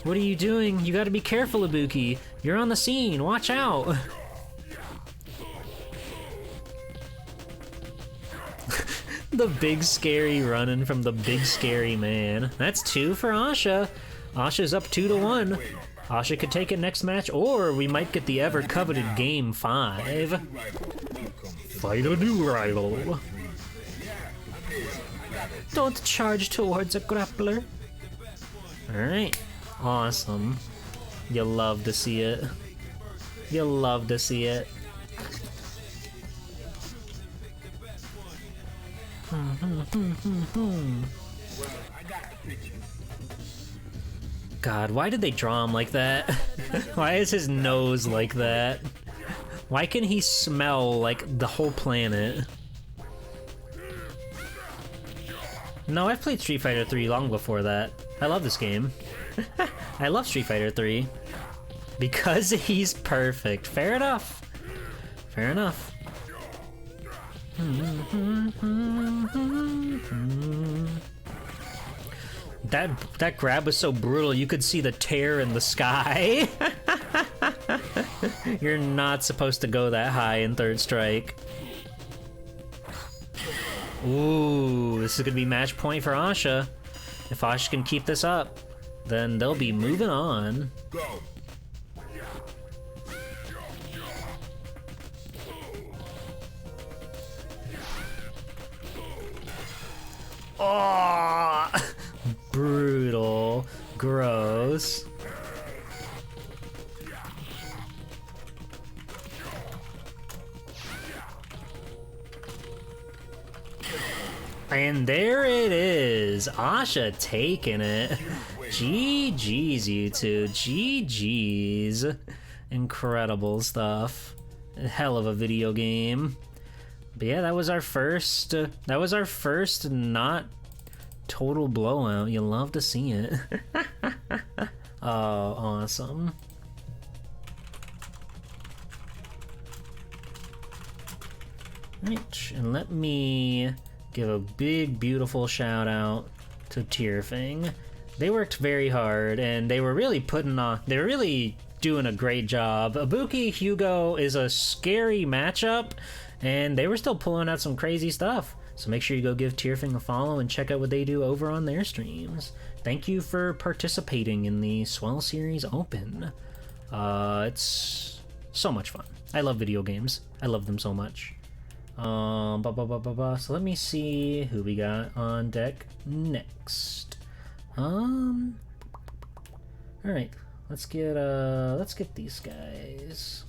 What are you doing? You gotta be careful, Ibuki. You're on the scene. Watch out. The big scary running from the big scary man. That's 2 for Asha. Asha's up 2-1. Asha could take it next match, or we might get the ever coveted Game 5. Fight a new rival. Don't charge towards a grappler. Alright. Awesome. You'll love to see it. You'll love to see it. God, why did they draw him like that? Why is his nose like that? Why can he smell like the whole planet? No, I've played Street Fighter 3 long before that. I love this game. I love Street Fighter 3. Because he's perfect. Fair enough. Fair enough. That grab was so brutal, you could see the tear in the sky. You're not supposed to go that high in Third Strike. Ooh, this is gonna be match point for Asha. If Asha can keep this up, then they'll be moving on. Go. Oh, brutal, gross. And there it is, Asha taking it. GG's, you two, GG's. Incredible stuff. Hell of a video game. But yeah, that was our first not total blowout. You love to see it. Oh, awesome. Right, and let me give a big, beautiful shout out to Tearfing. They worked very hard, and they were really doing a great job. Ibuki Hugo is a scary matchup, and they were still pulling out some crazy stuff. So make sure you go give Tearfing a follow and check out what they do over on their streams. Thank you for participating in the Swell Series Open. It's so much fun. I love video games. I love them so much. So let me see who we got on deck next. All right, let's get these guys.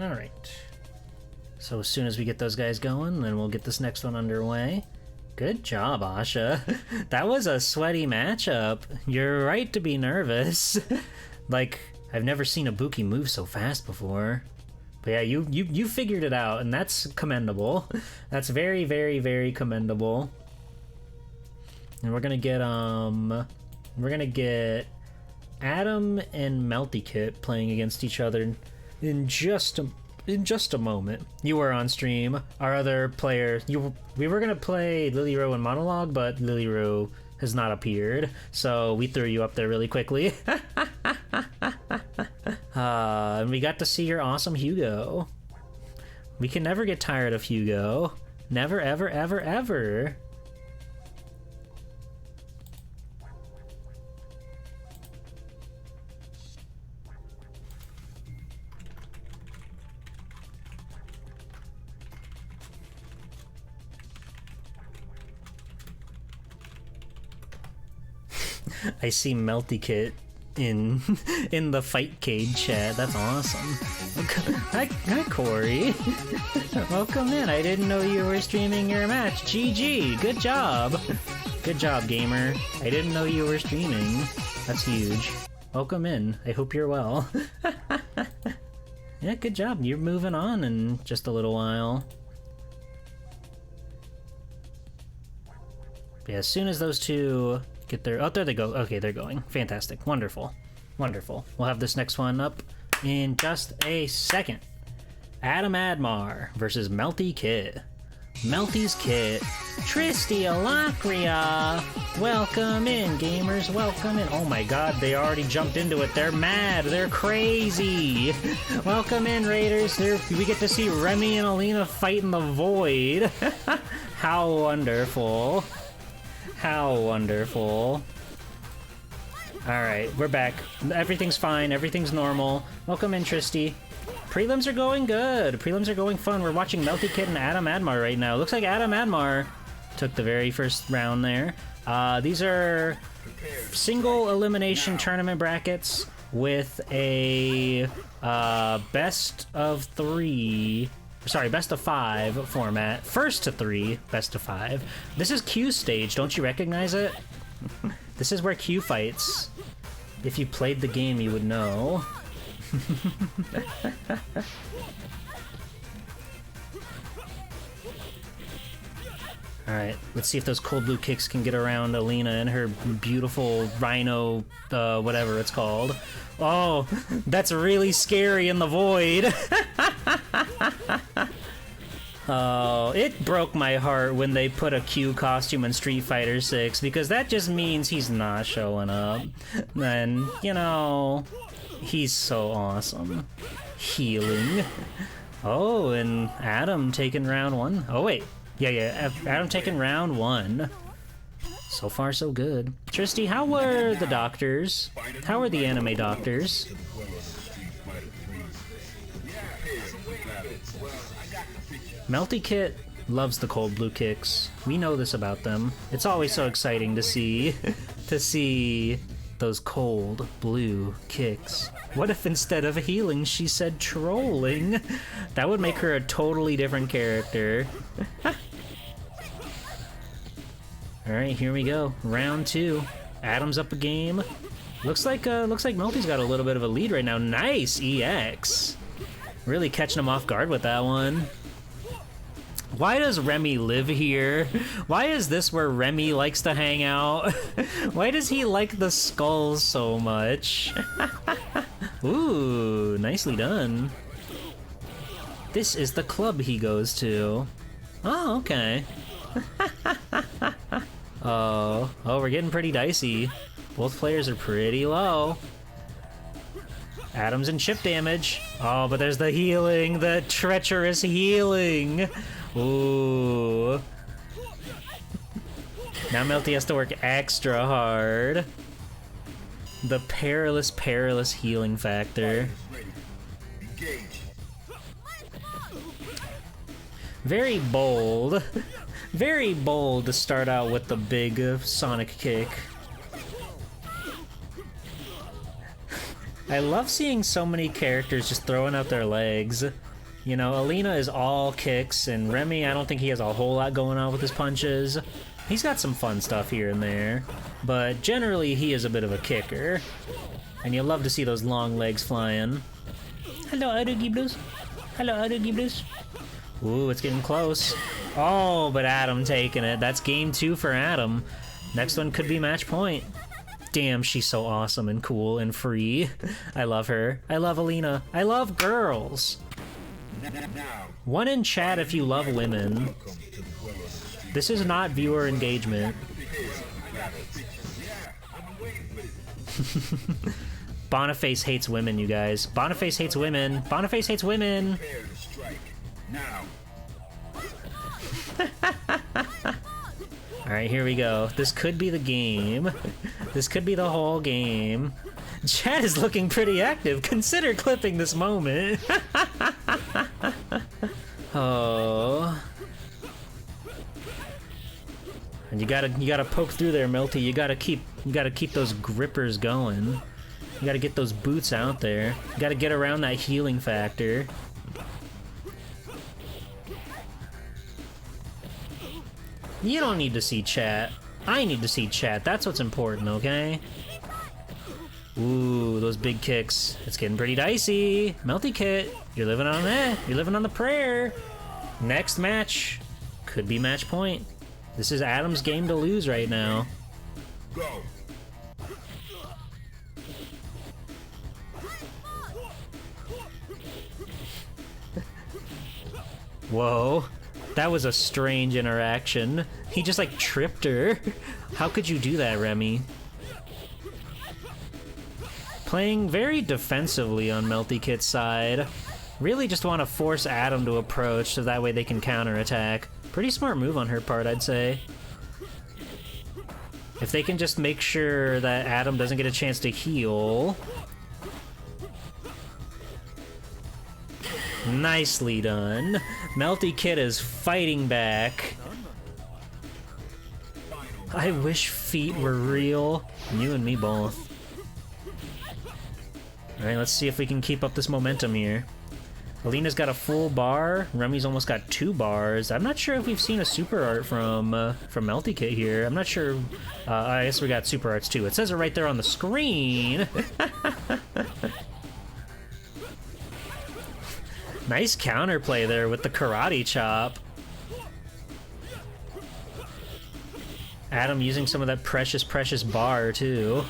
Alright, so as soon as we get those guys going, then we'll get this next one underway. Good job, Asha. That was a sweaty matchup. You're right to be nervous. Like, I've never seen Ibuki move so fast before. But yeah, you figured it out, and that's commendable. That's very, very, very commendable. And we're gonna get Adam and Melty Kit playing against each other in just a moment. You were on stream. Our other player, we were gonna play Lilyro in monologue, but Lilyro has not appeared, so we threw you up there really quickly. And we got to see your awesome Hugo. We can never get tired of Hugo. Never, ever, ever, ever. I see Melty Kit in the Fightcade chat. That's awesome. Hi Corey. Welcome in. I didn't know you were streaming your match. GG. Good job. Good job, gamer. I didn't know you were streaming. That's huge. Welcome in. I hope you're well. Yeah, good job. You're moving on in just a little while. Yeah, as soon as those two get their... Oh, there they go. Okay, they're going. Fantastic. Wonderful. Wonderful. We'll have this next one up in just a second. Adam Admar versus Melty Kit. Melty's Kit. Tristy Alacria. Welcome in, gamers. Welcome in. Oh my god, they already jumped into it. They're mad. They're crazy. Welcome in, Raiders. We get to see Remy and Alina fight in the void. How wonderful. How wonderful. Alright, we're back. Everything's fine. Everything's normal. Welcome in, Tristy. Prelims are going good. Prelims are going fun. We're watching Melty Kit and Adam Admar right now. Looks like Adam Admar took the very first round there. These are single elimination tournament brackets with a best of 5 format. First to 3, best of 5. This is Q stage. Don't you recognize it? This is where Q fights. If you played the game, you would know. Alright, let's see if those cold blue kicks can get around Alina and her beautiful rhino, whatever it's called. Oh, that's really scary in the void. Oh, it broke my heart when they put a Q costume in Street Fighter 6 because that just means he's not showing up. And, you know, he's so awesome. Healing. Oh, and Adam taking round 1. Oh, wait. Yeah, Adam taking round 1. So far, so good. Tristy, how were the doctors? How were the anime doctors? Melty Kit loves the cold blue kicks. We know this about them. It's always so exciting to see those cold blue kicks. What if instead of healing she said trolling? That would make her a totally different character. Alright, here we go. Round 2. Adam's up a game. Looks like Melty's got a little bit of a lead right now. Nice EX. Really catching him off guard with that one. Why does Remy live here? Why is this where Remy likes to hang out? Why does he like the skulls so much? Ooh, nicely done. This is the club he goes to. Oh, okay. Oh, we're getting pretty dicey. Both players are pretty low. Adam's in chip damage. Oh, but there's the healing, the treacherous healing. Ooh. Now Melty has to work extra hard. The perilous, perilous healing factor. Very bold. Very bold to start out with the big Sonic kick. I love seeing so many characters just throwing out their legs. You know, Alina is all kicks, and Remy, I don't think he has a whole lot going on with his punches. He's got some fun stuff here and there, but generally he is a bit of a kicker. And you love to see those long legs flying. Hello, Arugi Blues. Hello, Adam, give this. Ooh, it's getting close. Oh, but Adam taking it. That's game 2 for Adam. Next one could be match point. Damn, she's so awesome and cool and free. I love her. I love Alina. I love girls. One in chat if you love women. This is not viewer engagement. Boniface hates women, you guys. Boniface hates women. Boniface hates women. Alright, here we go. This could be the game. This could be the whole game. Chat is looking pretty active. Consider clipping this moment. Oh. And you gotta poke through there, Melty. You gotta keep those grippers going. You gotta get those boots out there. You gotta get around that healing factor. You don't need to see chat. I need to see chat. That's what's important, okay? Ooh, those big kicks. It's getting pretty dicey. Melty Kit, you're living on that. You're living on the prayer. Next match could be match point. This is Adam's game to lose right now. Go. Whoa. That was a strange interaction. He just like tripped her. How could you do that, Remy? Playing very defensively on Melty Kit's side. Really just want to force Adam to approach so that way they can counterattack. Pretty smart move on her part, I'd say. If they can just make sure that Adam doesn't get a chance to heal. Nicely done. Melty Kit is fighting back. I wish feet were real. You and me both. Alright, let's see if we can keep up this momentum here. Alina's got a full bar. Remy's almost got 2 bars. I'm not sure if we've seen a super art from Melty Kit here. I'm not sure. I guess we got super arts too. It says it right there on the screen. Nice counterplay there with the karate chop. Adam using some of that precious bar too.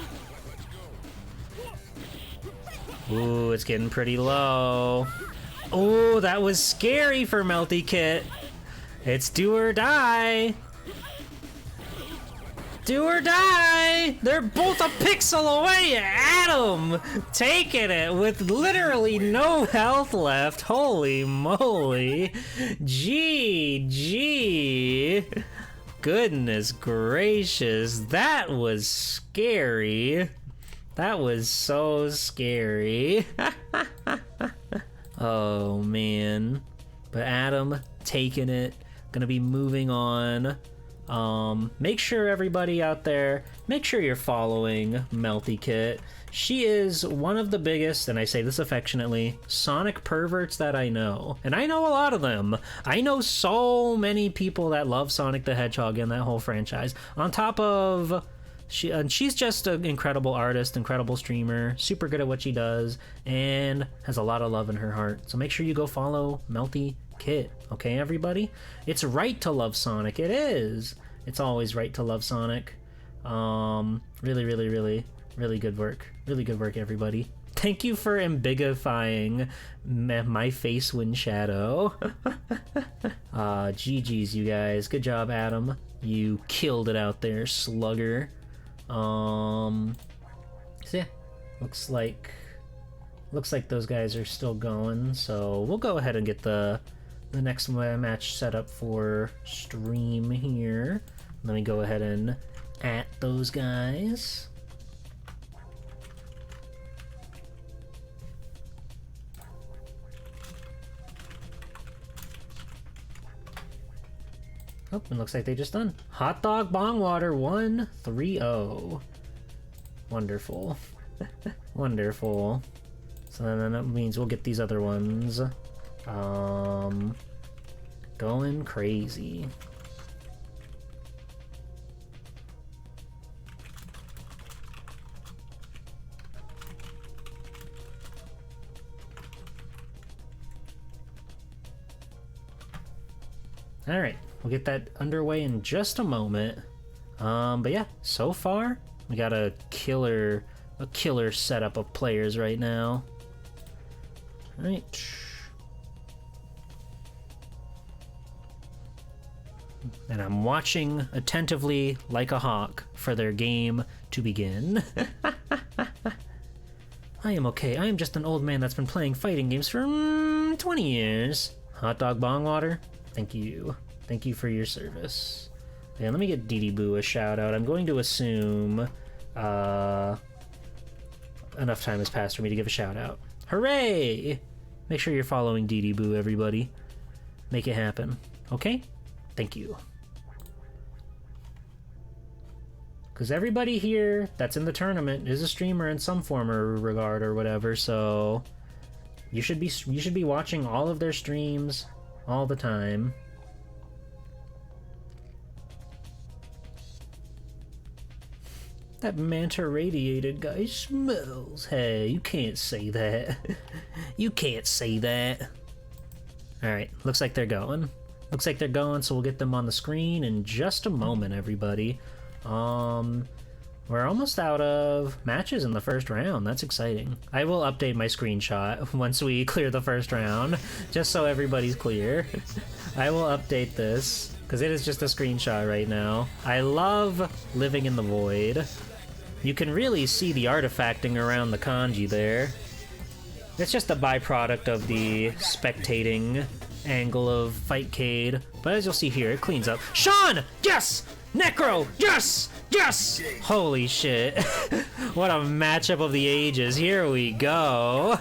Ooh, it's getting pretty low. Oh, that was scary for Melty Kit. It's do or die. Do or die! They're both a pixel away! Adam! Taking it with literally no health left. Holy moly. GG. Goodness gracious. That was scary. That was so scary. Oh, man. But Adam taking it. Gonna be moving on. Make sure everybody out there, make sure you're following Melty Kit. She is one of the biggest, and I say this affectionately, Sonic perverts that I know. And I know a lot of them. I know so many people that love Sonic the Hedgehog and that whole franchise. On top of, she's just an incredible artist, incredible streamer, super good at what she does, and has a lot of love in her heart. So make sure you go follow Melty Kit, okay, everybody? It's right to love Sonic. It is. It's always right to love Sonic. Really good work. Really good work, everybody. Thank you for ambigifying my face when shadow. GG's, you guys. Good job, Adam. You killed it out there, slugger. So yeah, looks like those guys are still going. So we'll go ahead and get the next match set up for stream here. Let me go ahead and at those guys. Oh, it looks like they just done. Hot Dog Bong Water 1-3-0. Wonderful. Wonderful. So then that means we'll get these other ones. Going crazy. All right, we'll get that underway in just a moment. But yeah, so far we got a killer setup of players right now. All right. And I'm watching attentively like a hawk for their game to begin. I am okay. I am just an old man that's been playing fighting games for 20 years. Hot dog bong water? Thank you. Thank you for your service. Yeah, let me get Dee Dee Boo a shout out. I'm going to assume enough time has passed for me to give a shout out. Hooray! Make sure you're following Dee Dee Boo, everybody. Make it happen. Okay? Thank you. Because everybody here that's in the tournament is a streamer in some form or regard or whatever, so you should be watching all of their streams all the time. That manta radiated guy smells. Hey, you can't say that. You can't say that. Alright, looks like they're going. Looks like they're going, so we'll get them on the screen in just a moment, everybody. We're almost out of matches in the first round. That's exciting. I will update my screenshot once we clear the first round, just so everybody's clear. I will update this, because it is just a screenshot right now. I love living in the void. You can really see the artifacting around the kanji there. It's just a byproduct of the spectating angle of Fightcade, but as you'll see here, it cleans up. Sean! Yes! Necro! Yes! Yes! Holy shit. What a matchup of the ages. Here we go.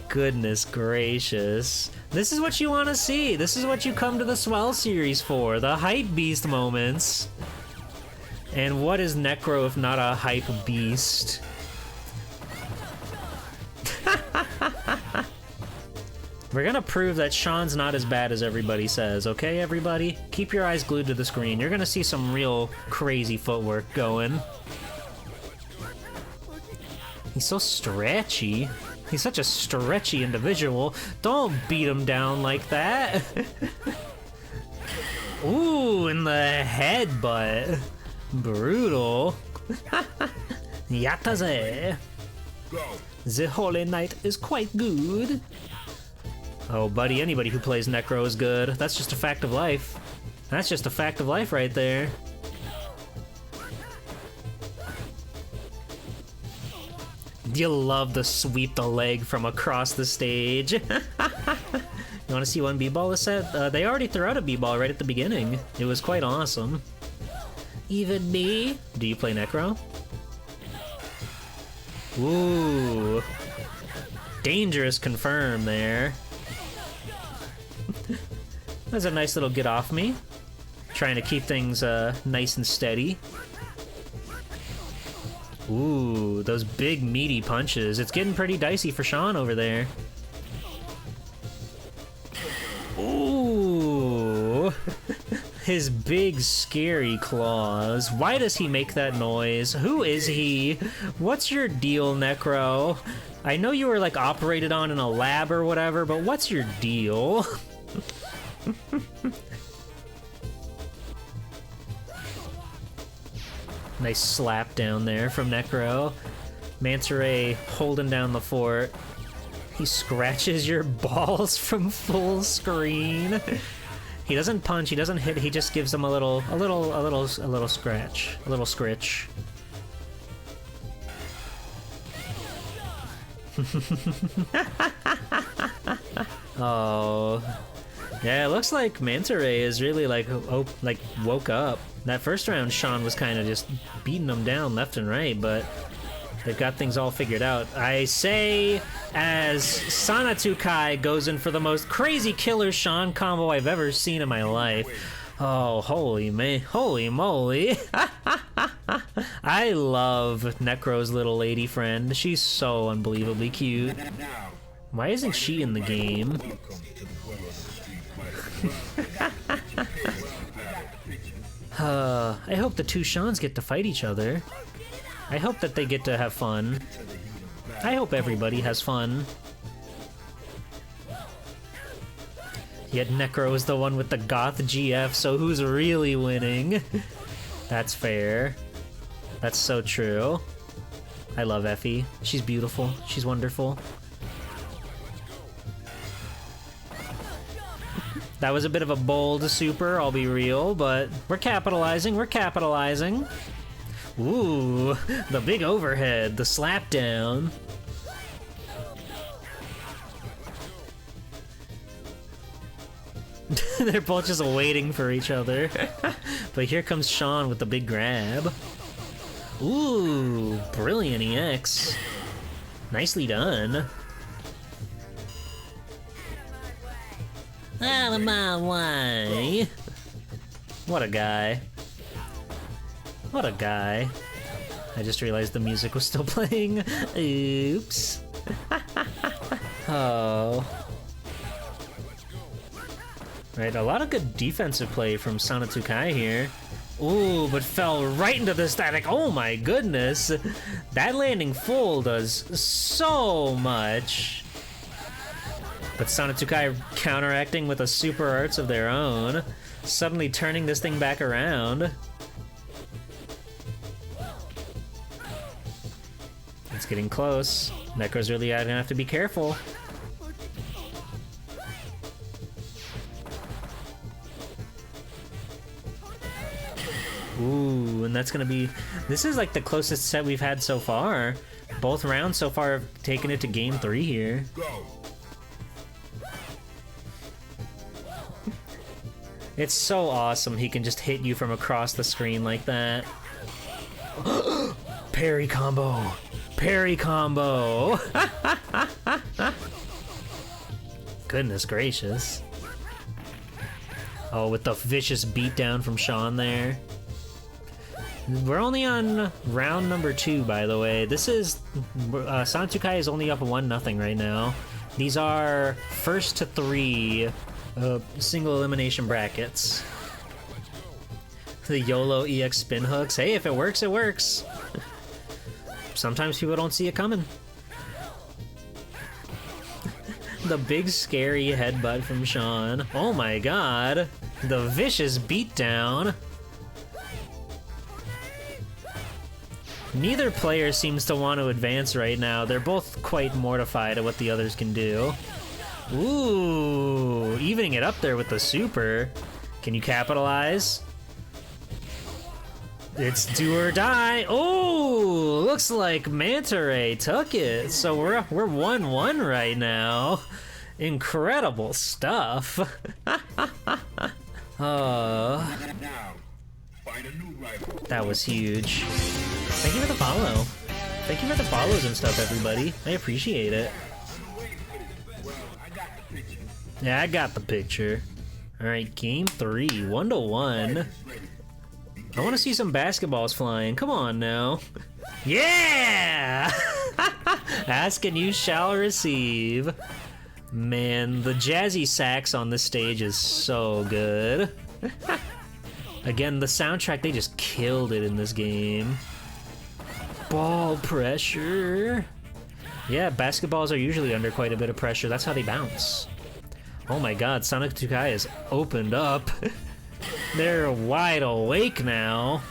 Goodness gracious. This is what you want to see. This is what you come to the Swell series for. The hype beast moments. And what is Necro if not a hype beast? We're gonna prove that Sean's not as bad as everybody says, okay, everybody? Keep your eyes glued to the screen. You're gonna see some real crazy footwork going. He's so stretchy. He's such a stretchy individual. Don't beat him down like that. Ooh, in the headbutt. Brutal. Yataze. The Holy Knight is quite good. Oh, buddy, anybody who plays Necro is good. That's just a fact of life. That's just a fact of life right there. You'll love to sweep the leg from across the stage. You want to see one B-ball is set? They already threw out a B-ball right at the beginning. It was quite awesome. Even me? Do you play Necro? Ooh. Dangerous confirm there. That's a nice little get off me. Trying to keep things nice and steady. Ooh, those big meaty punches. It's getting pretty dicey for Sean over there. Ooh. His big scary claws. Why does he make that noise? Who is he? What's your deal, Necro? I know you were like operated on in a lab or whatever, but what's your deal? Nice slap down there from Necro. Manta Ray holding down the fort. He scratches your balls from full screen. He doesn't punch, he doesn't hit, he just gives them a little scratch, a little scritch. Oh. Yeah, it looks like Manta Ray is really like woke up. That first round, Sean was kind of just beating them down left and right, but they've got things all figured out. I say, as Sanatsu Kai goes in for the most crazy killer Sean combo I've ever seen in my life. Oh, holy moly. I love Necro's little lady friend. She's so unbelievably cute. Why isn't she in the game? I hope the two Seans get to fight each other. I hope that they get to have fun. I hope everybody has fun. Yet Necro is the one with the goth GF, so who's really winning? That's fair. That's so true. I love Effie. She's beautiful. She's wonderful. That was a bit of a bold super, I'll be real, but we're capitalizing, we're capitalizing. Ooh, the big overhead, the slap down. They're both just waiting for each other. But here comes Sean with the big grab. Ooh, brilliant EX. Nicely done. Out of my way. What a guy. What a guy. I just realized the music was still playing. Oops. Oh. Right, a lot of good defensive play from Sanatukai here. Ooh, but fell right into the static. Oh my goodness. That landing full does so much. But Sanatukai counteracting with a super arts of their own. Suddenly turning this thing back around. It's getting close. Necro's really gonna have to be careful. Ooh, and that's gonna be... This is like the closest set we've had so far. Both rounds so far have taken it to game 3 here. It's so awesome he can just hit you from across the screen like that. Parry combo! Parry combo! Goodness gracious. Oh, with the vicious beatdown from Sean there. We're only on round number 2, by the way. This is... Sanatukai is only up 1-0 right now. These are first to 3 single elimination brackets. The YOLO EX spin hooks. Hey, if it works, it works. Sometimes people don't see it coming. The big scary headbutt from Sean. Oh my god. The vicious beatdown. Neither player seems to want to advance right now. They're both quite mortified at what the others can do. Ooh, evening it up there with the super. Can you capitalize? It's do or die. Oh, looks like Manta Ray took it. So we're 1-1 right now. Incredible stuff. Oh, that was huge. Thank you for the follow. Thank you for the follows and stuff, everybody. I appreciate it. Yeah, I got the picture. Alright, game 3, 1-1. I want to see some basketballs flying. Come on now. Yeah! Ask and you shall receive. Man, the jazzy sax on this stage is so good. Again, the soundtrack, they just killed it in this game. Ball pressure. Yeah, basketballs are usually under quite a bit of pressure. That's how they bounce. Oh my god, Sanatukai has opened up. They're wide awake now.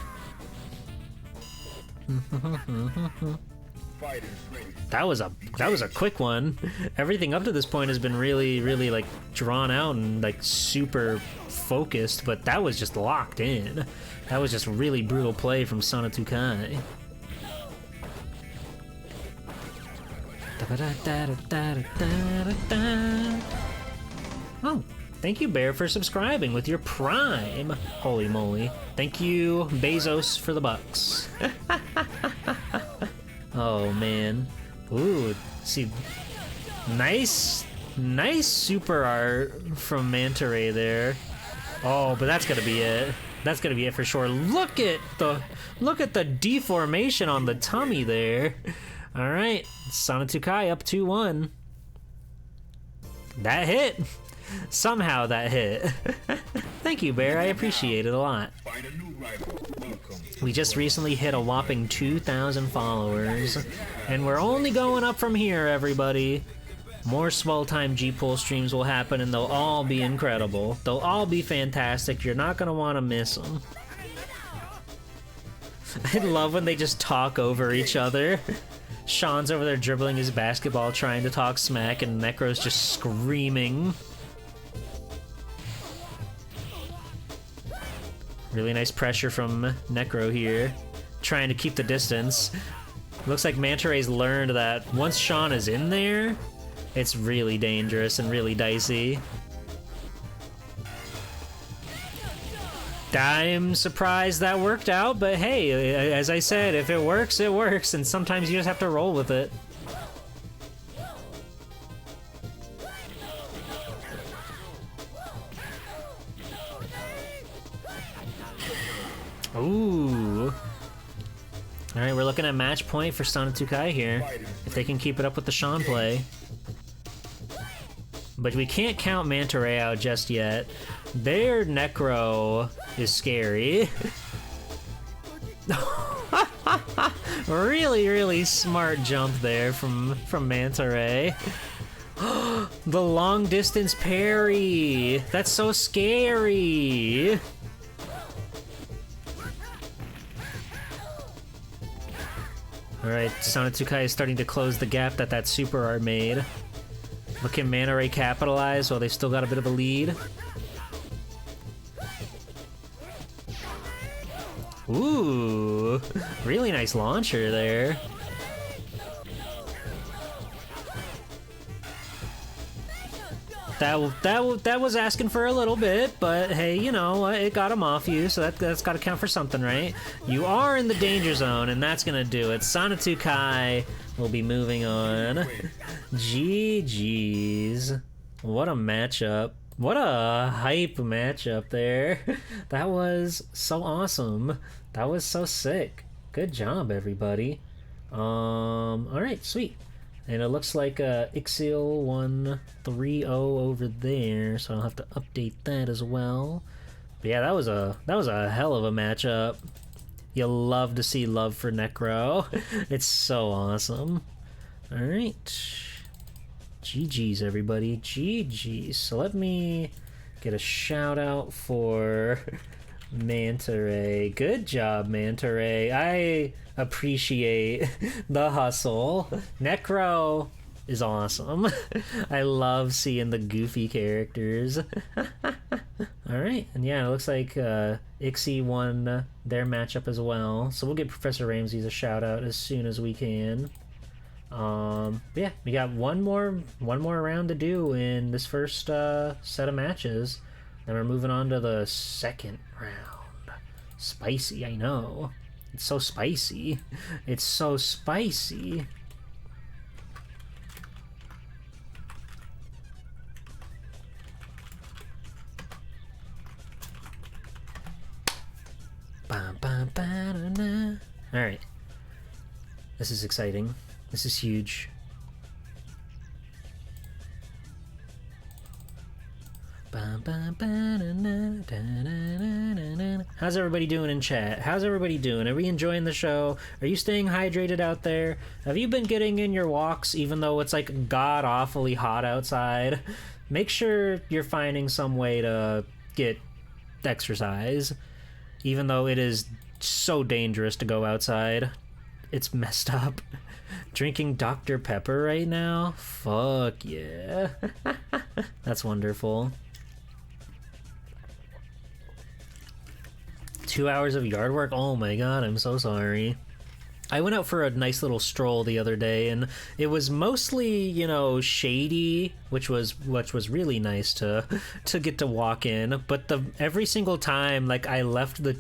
That was a quick one. Everything up to this point has been really like drawn out and like super focused, but that was just locked in. That was just really brutal play from Sanatukai. Oh, thank you, Bear, for subscribing with your Prime. Holy moly. Thank you, Bezos, for the bucks. Oh, man. Ooh, see. Nice super art from Manta Ray there. Oh, but that's gonna be it. That's gonna be it for sure. Look at the deformation on the tummy there. All right, Sanatukai up 2-1. That hit. Somehow that hit. Thank you, Bear. I appreciate it a lot. We just recently hit a whopping 2,000 followers, and we're only going up from here, everybody. More Swell Time G-Pull streams will happen, and they'll all be incredible. They'll all be fantastic. You're not gonna want to miss them. I love when they just talk over each other. Sean's over there dribbling his basketball, trying to talk smack, and Necro's just screaming. Really nice pressure from Necro here, trying to keep the distance. Looks like Manta Ray's learned that once Sean is in there, it's really dangerous and really dicey. I'm surprised that worked out, but hey, as I said, if it works, it works, and sometimes you just have to roll with it. Ooh. Alright, we're looking at match point for Sanatukai here, if they can keep it up with the Sean play. But we can't count Manta Ray out just yet. Their Necro is scary. Really, really smart jump there from Manta Ray. The long distance parry! That's so scary! Alright, Sanatukai is starting to close the gap that super art made. But can Manta Ray capitalize while they've still got a bit of a lead? Ooh, really nice launcher there. That was asking for a little bit, but hey, you know, it got him off you, so that's got to count for something, right? You are in the danger zone, and that's gonna do it. Sanatukai will be moving on. GG's. What a matchup. What a hype matchup there. That was so awesome. That was so sick. Good job, everybody. Alright, sweet. And it looks like Ixiel130 over there, so I'll have to update that as well. But yeah, that was a hell of a matchup. You'll love to see love for Necro. It's so awesome. Alright. GG's, everybody. GG's. So let me get a shout out for Manta Ray. Good job, Manta Ray. I appreciate the hustle. Necro is awesome. I love seeing the goofy characters. Alright, and yeah, it looks like Ixie won their matchup as well. So we'll give Professor Ramses a shout out as soon as we can. Yeah, we got one more round to do in this first set of matches. Then we're moving on to the second round. Spicy, I know. It's so spicy. It's so spicy. Alright. This is exciting. This is huge. How's everybody doing in chat? How's everybody doing? Are we enjoying the show? Are you staying hydrated out there? Have you been getting in your walks even though it's like god-awfully hot outside? Make sure you're finding some way to get exercise, even though it is so dangerous to go outside. It's messed up. Drinking Dr. Pepper right now? Fuck yeah. That's wonderful. 2 hours of yard work? Oh my god, I'm so sorry. I went out for a nice little stroll the other day, and it was mostly, you know, shady, which was really nice to get to walk in. But every single time, like, I left the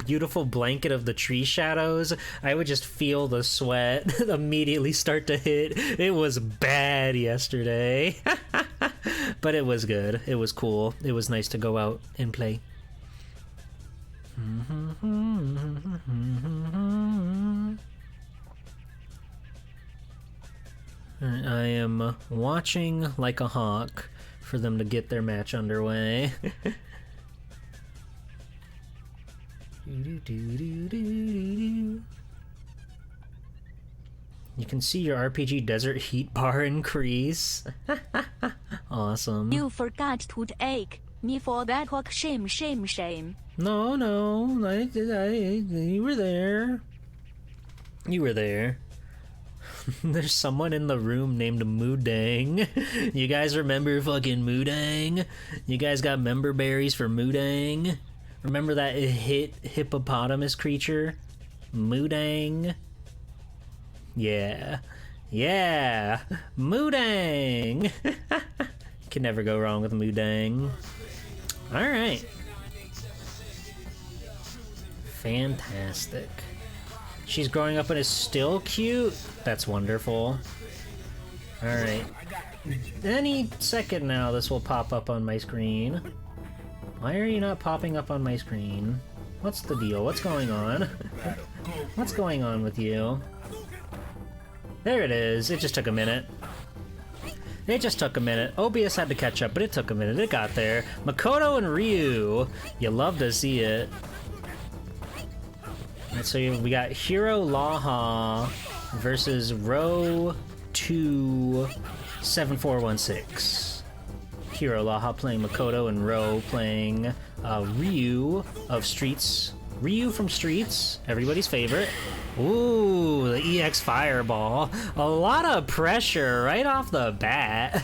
beautiful blanket of the tree shadows, I would just feel the sweat immediately start to hit. It was bad yesterday, but it was good. It was cool. It was nice to go out and play. I am watching like a hawk for them to get their match underway. You can see your RPG desert heat bar increase. Awesome. You forgot to take me for that walk. Shame, shame, shame. No, you were there. You were there. There's someone in the room named Moodang. You guys remember fucking Moodang? You guys got member berries for Moodang? Remember that hippopotamus creature? Moodang? Yeah. Yeah! Moodang! Can never go wrong with Moodang. Alright. Fantastic. She's growing up and is still cute? That's wonderful. Alright. Any second now this will pop up on my screen. Why are you not popping up on my screen? What's the deal? What's going on? What's going on with you? There it is. It just took a minute. It just took a minute. OBS had to catch up, but it took a minute. It got there. Makoto and Ryu. You love to see it. Alright, so we got Hiro Laha versus Ro 27416. Hiro Laha playing Makoto and Ro playing Ryu of Streets. Ryu from Streets, everybody's favorite. Ooh, the EX Fireball. A lot of pressure right off the bat.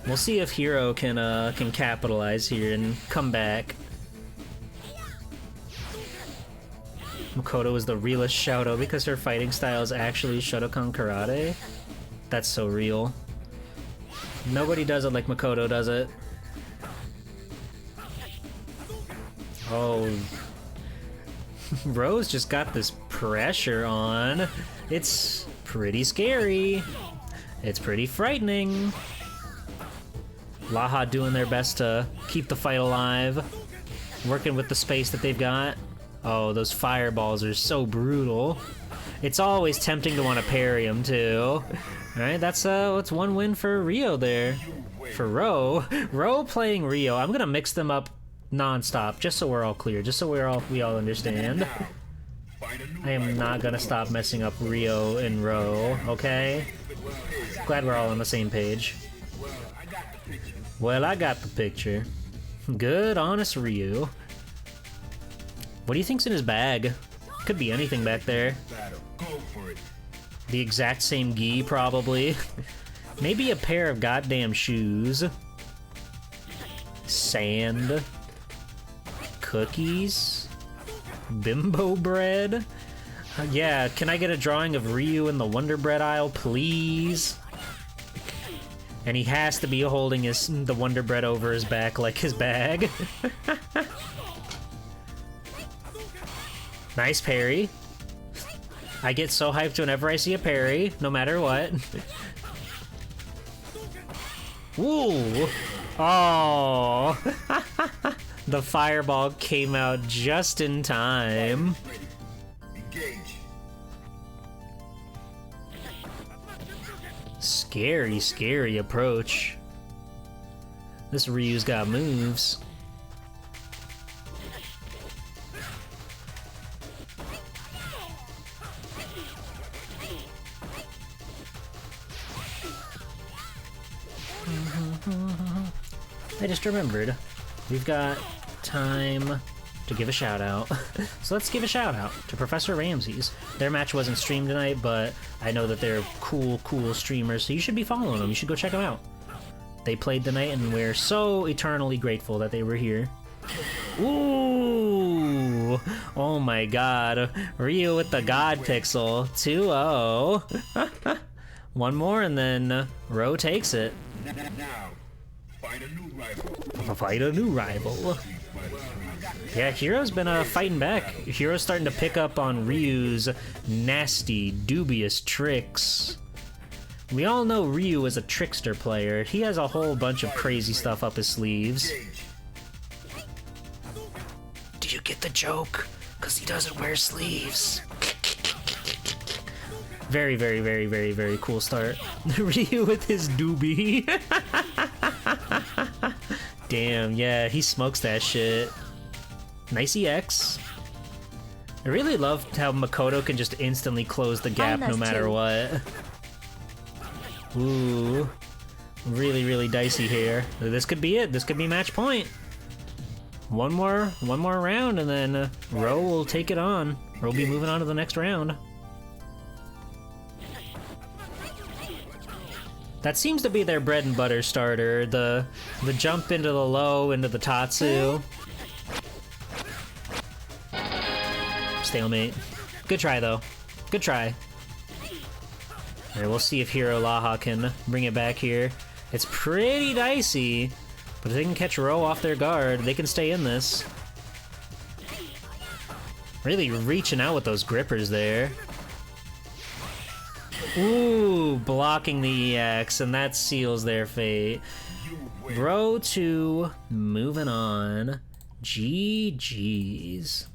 We'll see if Hiro can capitalize here and come back. Makoto is the realest Shouto because her fighting style is actually Shotokan Karate. That's so real. Nobody does it like Makoto does it. Oh. Rose just got this pressure on. It's pretty scary. It's pretty frightening. Laha doing their best to keep the fight alive. Working with the space that they've got. Oh, those fireballs are so brutal. It's always tempting to want to parry them too. Alright, that's one win for Rio there. For Ro. Ro playing Rio. I'm gonna mix them up non-stop, just so we're all clear, just so we all understand. I am not gonna stop messing up Rio and Ro, okay? Glad we're all on the same page. Well, I got the picture. Good, honest Ryu. What do you think's in his bag? Could be anything back there. The exact same gi, probably. Maybe a pair of goddamn shoes. Sand. Cookies. Bimbo bread. Yeah, can I get a drawing of Ryu in the Wonder Bread aisle, please? And he has to be holding the Wonder Bread over his back like his bag. Nice parry. I get so hyped whenever I see a parry, no matter what. Woo! Oh! The fireball came out just in time. Scary, scary approach. This Ryu's got moves. I just remembered. We've got time to give a shout out. So let's give a shout out to Professor Ramses. Their match wasn't streamed tonight, but I know that they're cool streamers, so you should be following them. You should go check them out. They played tonight, and we're so eternally grateful that they were here. Ooh! Oh my god. Ryu with the God Pixel. 2-0. One more, and then Ro takes it. Now, find a new rival. Fight a new rival. Yeah, Hiro's been fighting back. Hiro's starting to pick up on Ryu's nasty, dubious tricks. We all know Ryu is a trickster player. He has a whole bunch of crazy stuff up his sleeves. Do you get the joke? Because he doesn't wear sleeves. Very, very, very, very, very cool start. Ryu with his doobie. Damn, yeah, he smokes that shit. Nice EX. I really love how Makoto can just instantly close the gap no matter what. Ooh. Really, really dicey here. This could be it. This could be match point. One more round, and then Ro will take it on. Ro will be moving on to the next round. That seems to be their bread and butter starter. The jump into the low, into the Tatsu. Stalemate. Good try, though. Good try. Alright, we'll see if Hiro Laha can bring it back here. It's pretty dicey, but if they can catch Ro off their guard, they can stay in this. Really reaching out with those grippers there. Ooh, blocking the EX, and that seals their fate. Ro 2, moving on. GG's.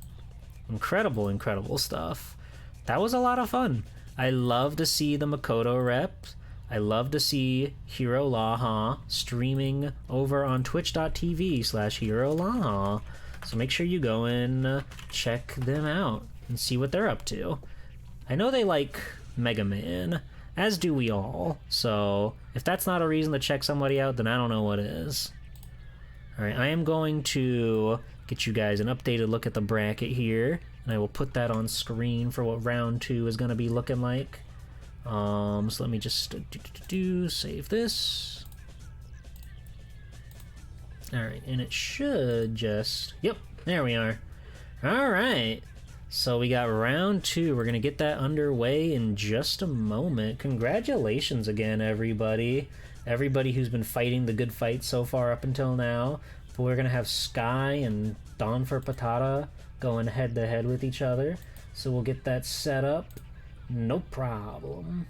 Incredible, incredible stuff. That was a lot of fun. I love to see the Makoto reps. I love to see Hiro Laha streaming over on twitch.tv/Hiro Laha. So make sure you go and check them out and see what they're up to. I know they like Mega Man, as do we all. So if that's not a reason to check somebody out, then I don't know what is. Alright, I am going to get you guys an updated look at the bracket here, and I will put that on screen for what round 2 is going to be looking like. So let me just save this. Alright, and it should just... Yep, there we are. Alright, so we got round 2. We're going to get that underway in just a moment. Congratulations again, everybody. Everybody who's been fighting the good fight so far up until now. But we're going to have Sky and Dawn for Patata going head-to-head with each other. So we'll get that set up. No problem.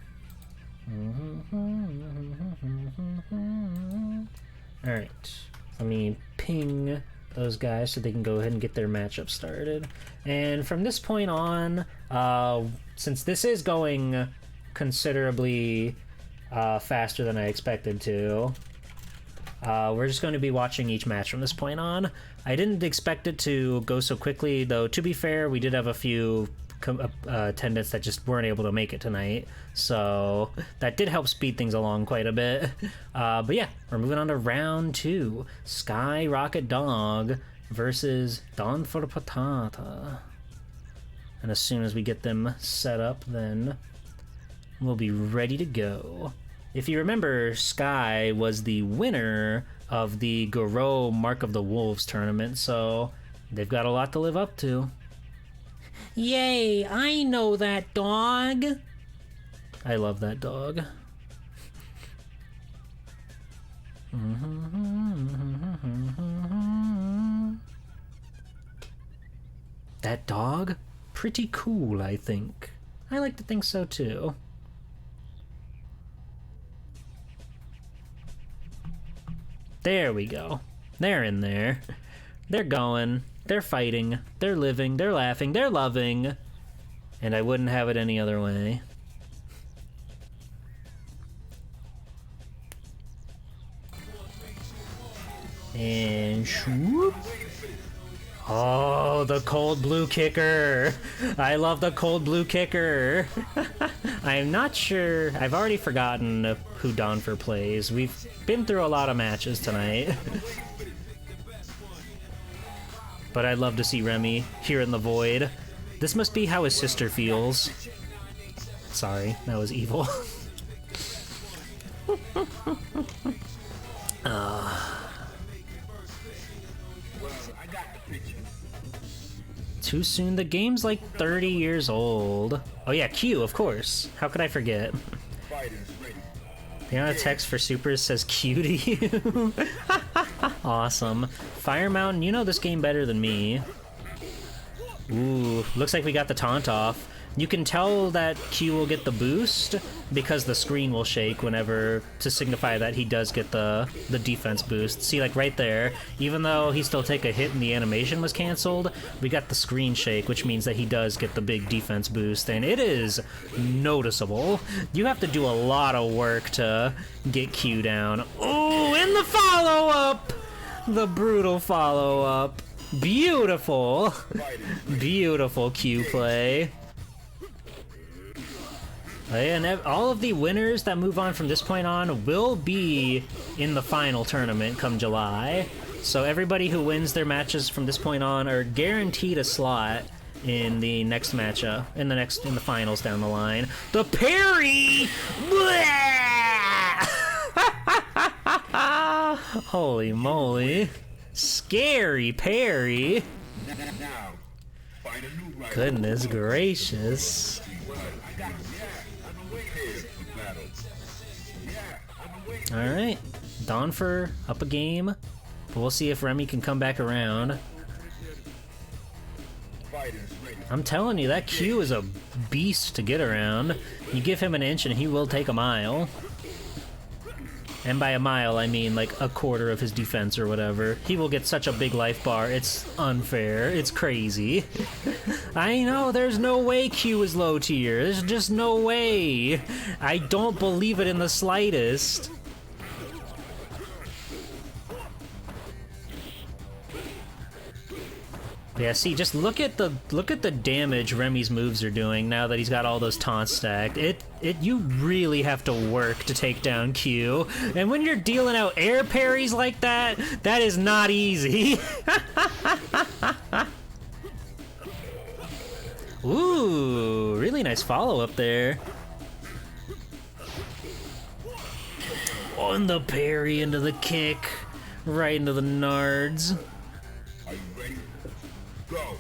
Alright, let me ping those guys so they can go ahead and get their matchup started. And from this point on, since this is going considerably faster than I expected to, we're just going to be watching each match from this point on. I didn't expect it to go so quickly, though to be fair, we did have a few attendants that just weren't able to make it tonight, so that did help speed things along quite a bit. But yeah, we're moving on to round 2. Sky Rocket Dog versus Dawn for Patata. And as soon as we get them set up, then we'll be ready to go. If you remember, Sky was the winner of the Goro Mark of the Wolves tournament, so they've got a lot to live up to. Yay, I know that dog. I love that dog. That dog? Pretty cool, I think. I like to think so too. There we go. They're in there. They're going. They're fighting, they're living, they're laughing, they're loving, and I wouldn't have it any other way. And swoop. Oh, the cold blue kicker. I love the cold blue kicker. I'm not sure, I've already forgotten who Donfer plays. We've been through a lot of matches tonight. But I'd love to see Remy here in the void. This must be how his sister feels. Sorry, that was evil. Too soon? The game's like 30 years old. Oh yeah, Q, of course. How could I forget? The amount of text for supers says Q to you. Awesome. Fire Mountain, you know this game better than me. Ooh, looks like we got the taunt off. You can tell that Q will get the boost because the screen will shake whenever, to signify that he does get the defense boost. See, like right there, even though he still take a hit and the animation was canceled, we got the screen shake, which means that he does get the big defense boost, and it is noticeable. You have to do a lot of work to get Q down. Ooh, and the follow-up! The brutal follow-up. Beautiful. Beautiful Q play. And all of the winners that move on from this point on will be in the final tournament come July. So everybody who wins their matches from this point on are guaranteed a slot in the next matchup, in the finals down the line. The parry! Holy moly. Scary parry. Goodness gracious. Alright, Donfer up a game, but we'll see if Remy can come back around. I'm telling you, that Q is a beast to get around. You give him an inch and he will take a mile. And by a mile, I mean like a quarter of his defense or whatever. He will get such a big life bar, it's unfair, it's crazy. I know, there's no way Q is low tier, there's just no way. I don't believe it in the slightest. Yeah, see, just look at the damage Remy's moves are doing now that he's got all those taunts stacked. You really have to work to take down Q, and when you're dealing out air parries like that, that is not easy. Ooh, really nice follow-up there. On the parry into the kick, right into the nards. Are you ready? Go.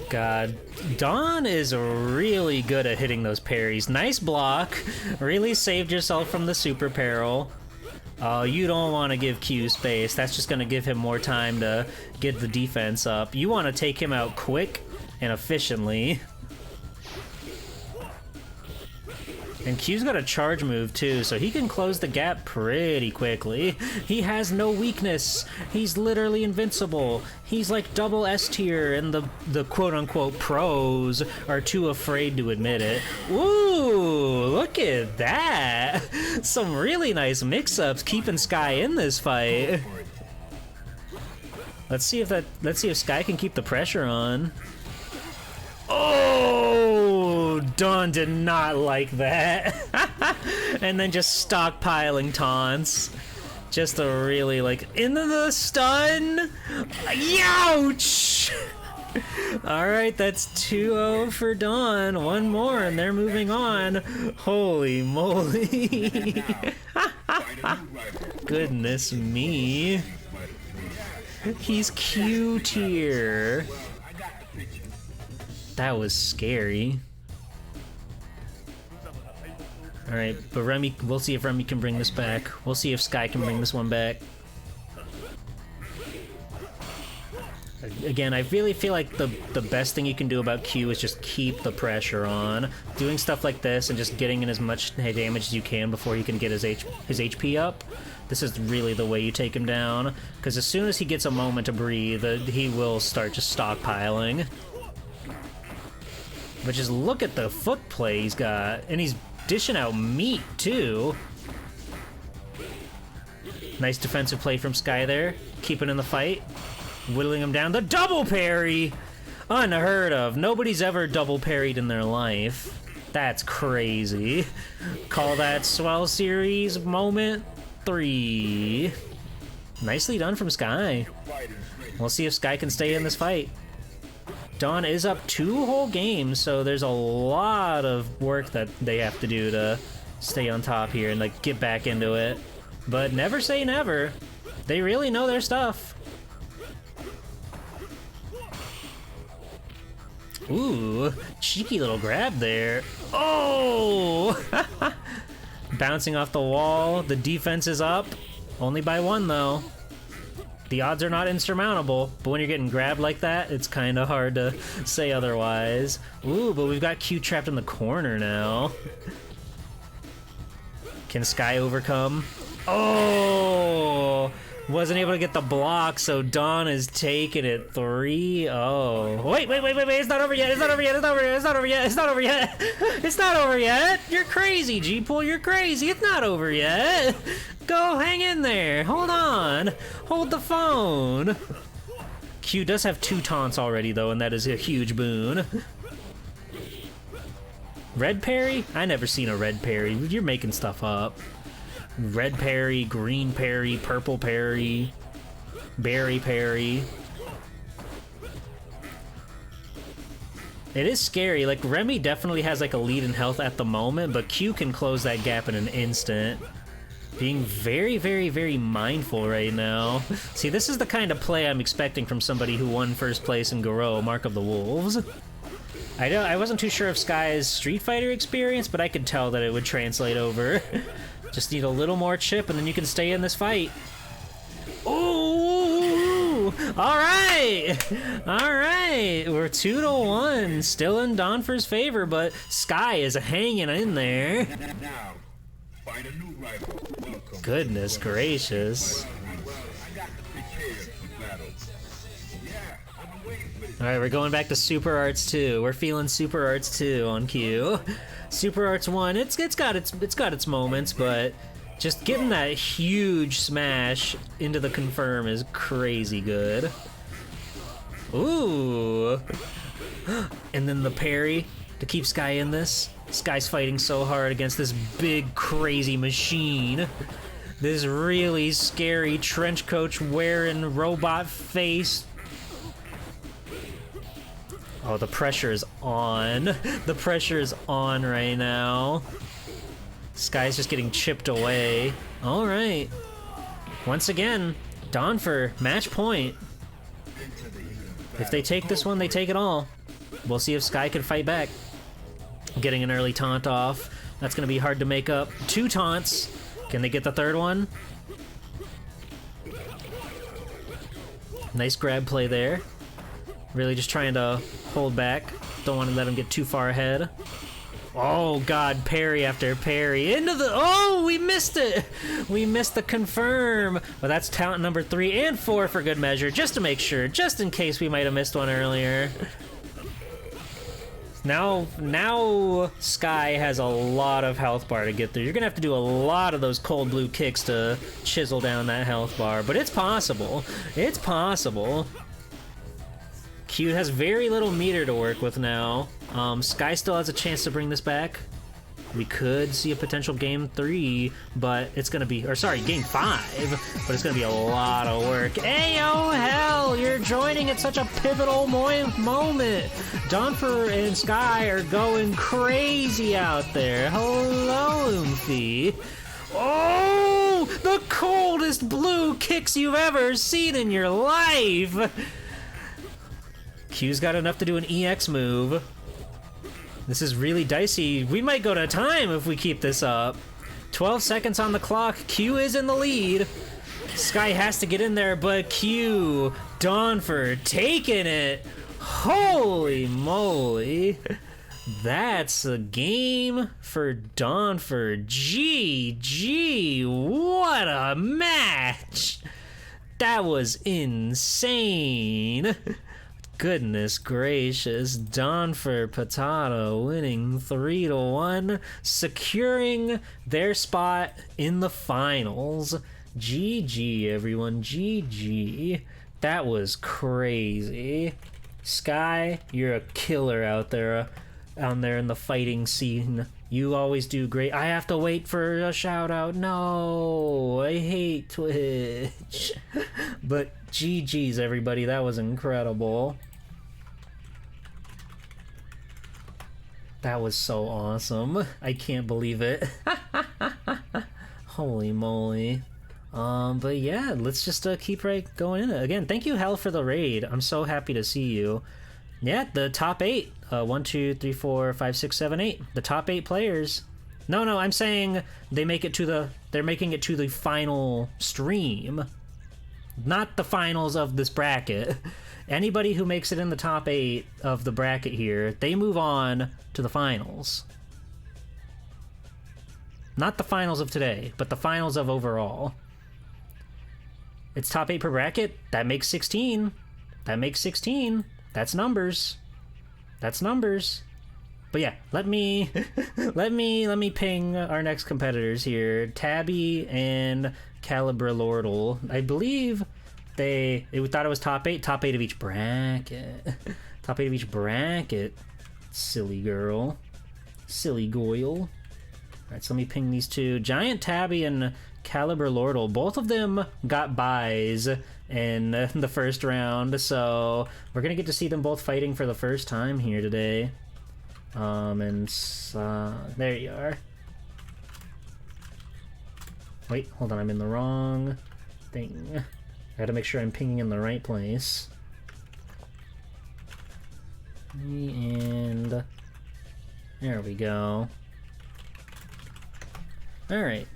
God, Dawn is really good at hitting those parries. Nice block. Really saved yourself from the super peril. Oh, you don't want to give Q space. That's just going to give him more time to get the defense up. You want to take him out quick and efficiently. And Q's got a charge move too, so he can close the gap pretty quickly. He has no weakness. He's literally invincible. He's like double S tier, and the quote-unquote pros are too afraid to admit it. Ooh, look at that. Some really nice mix-ups keeping Sky in this fight. Let's see if Sky can keep the pressure on. Oh, Dawn did not like that. And then just stockpiling taunts. Just a really, like, into the stun. Youch! Alright, that's 2-0 for Dawn. One more and they're moving on. Holy moly. Goodness me. He's Q tier. That was scary. Alright, but Remy, we'll see if Remy can bring this back. We'll see if Sky can bring this one back. Again, I really feel like the best thing you can do about Q is just keep the pressure on. Doing stuff like this and just getting in as much damage as you can before he can get his HP up. This is really the way you take him down. Because as soon as he gets a moment to breathe, he will start just stockpiling. But just look at the foot play he's got. And he's dishing out meat, too. Nice defensive play from Sky there. Keeping in the fight. Whittling him down. The double parry! Unheard of. Nobody's ever double parried in their life. That's crazy. Call that SWELL Series moment 3. Nicely done from Sky. We'll see if Sky can stay in this fight. Dawn is up 2 whole games, so there's a lot of work that they have to do to stay on top here and like get back into it. But never say never. They really know their stuff. Ooh, cheeky little grab there. Oh! Bouncing off the wall. The defense is up. Only by 1, though. The odds are not insurmountable, but when you're getting grabbed like that, it's kind of hard to say otherwise. Ooh, but we've got Q trapped in the corner now. Can Sky overcome? Oh! Wasn't able to get the block, so Dawn is taking it 3-0. Wait, it's not over yet, it's not over yet, it's not over yet, it's not over yet, it's not over yet. It's not over yet. You're crazy, G-Pool, you're crazy. It's not over yet. Go hang in there. Hold on. Hold the phone. Q does have 2 taunts already, though, and that is a huge boon. Red parry? I never seen a red parry. You're making stuff up. Red parry, green parry, purple parry, berry parry. It is scary. Like, Remy definitely has like a lead in health at the moment, but Q can close that gap in an instant. Being very, very, very mindful right now. See, this is the kind of play I'm expecting from somebody who won first place in Garou, Mark of the Wolves. I wasn't too sure of Sky's Street Fighter experience, but I could tell that it would translate over. Just need a little more chip, and then you can stay in this fight. Ooh! Alright! Alright! We're 2-1. Still in Donfer's favor, but Sky is hanging in there. Now, find a new rival. Welcome. Goodness gracious. I got to prepare for battle. Yeah, I've been waiting for this. Alright, we're going back to Super Arts 2. We're feeling Super Arts 2 on Q. Super Arts 1, it's got its moments, but just getting that huge smash into the confirm is crazy good. Ooh. And then the parry to keep Sky in this. Sky's fighting so hard against this big crazy machine. This really scary trench coat wearing robot face. Oh, the pressure is on. The pressure is on right now. Sky's just getting chipped away. All right. Once again, Donfer, match point. If they take this one, they take it all. We'll see if Sky can fight back. Getting an early taunt off. That's going to be hard to make up. 2 taunts. Can they get the 3rd one? Nice grab play there. Really just trying to hold back. Don't want to let him get too far ahead. Oh god, parry after parry. Into the... Oh, we missed it! We missed the confirm. But that's talent number 3 and 4 for good measure, just to make sure, just in case we might have missed one earlier. Now Sky has a lot of health bar to get through. You're gonna have to do a lot of those cold blue kicks to chisel down that health bar, but it's possible. It's possible. Q has very little meter to work with now. Sky still has a chance to bring this back. We could see a potential game 3, but it's gonna be, or sorry, game 5, but it's gonna be a lot of work. Ayo, hell, you're joining at such a pivotal moment. Donfer and Sky are going crazy out there. Hello, Oomphy. Oh, the coldest blue kicks you've ever seen in your life. Q's got enough to do an EX move. This is really dicey. We might go to time if we keep this up. 12 seconds on the clock. Q is in the lead. Sky has to get in there, but Q, Donfer taking it. Holy moly. That's a game for Donfer. GG. What a match. That was insane. Goodness gracious, Donfer Potato winning 3-1, securing their spot in the finals. GG, everyone, GG. That was crazy. Sky, you're a killer out there in the fighting scene. You always do great. I have to wait for a shout out. No, I hate Twitch. But GG's, everybody. That was incredible. That was so awesome. I can't believe it. Holy moly. But yeah, let's just keep right going in it. Again, thank you, Hell, for the raid. I'm so happy to see you. Yeah, the top 8. 1, 2, 3, 4, 5, 6, 7, 8. The top 8 players. No, I'm saying they're making it to the final stream. Not the finals of this bracket. Anybody who makes it in the top 8 of the bracket here, they move on to the finals. Not the finals of today, but the finals of overall. It's top 8 per bracket. That makes 16. That makes 16. That's numbers. That's numbers. But yeah, let me ping our next competitors here. Tabby and Calibralordle. I believe they thought it was top 8 of each bracket. Top 8 of each bracket. Silly girl. Silly Goyle. Alright, so let me ping these two. Giant Tabby and Calibralordle. Both of them got buys in the first round, so we're gonna get to see them both fighting for the first time here today. There you are. Wait, hold on, I'm in the wrong thing. I gotta make sure I'm pinging in the right place. And there we go. Alright.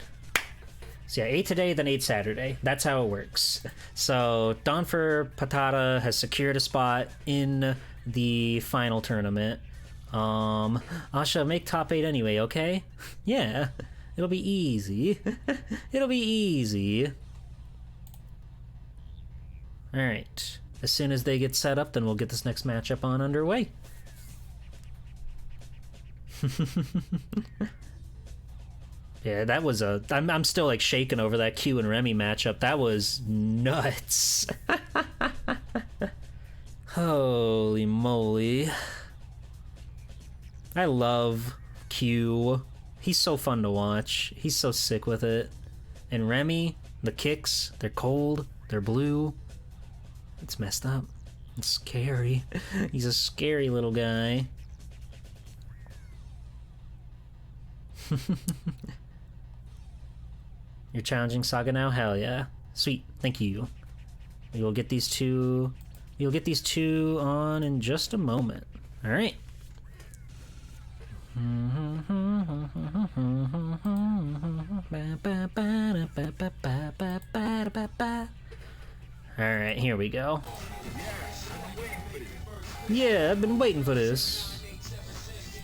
So yeah, 8 today, then 8 Saturday. That's how it works. So Donfer Patata has secured a spot in the final tournament. Asha, make top 8 anyway, okay? Yeah, it'll be easy. It'll be easy. Alright. As soon as they get set up, then we'll get this next matchup on underway. Yeah, that was I'm still like shaking over that Q and Remy matchup. That was nuts. Holy moly. I love Q. He's so fun to watch. He's so sick with it. And Remy, the kicks, they're cold, they're blue. It's messed up. It's scary. He's a scary little guy. You're challenging Saga now? Hell yeah. Sweet. Thank you. You'll get these two on in just a moment. Alright. Alright, here we go. Yeah, I've been waiting for this.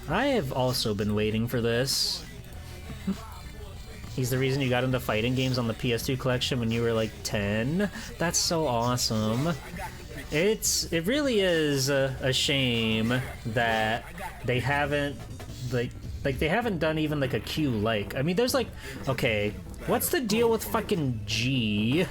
I have also been waiting for this. He's the reason you got into fighting games on the PS2 collection when you were like 10. That's so awesome. It really is a shame that they haven't like they haven't done even like a Q like. I mean, there's like, okay, what's the deal with fucking G?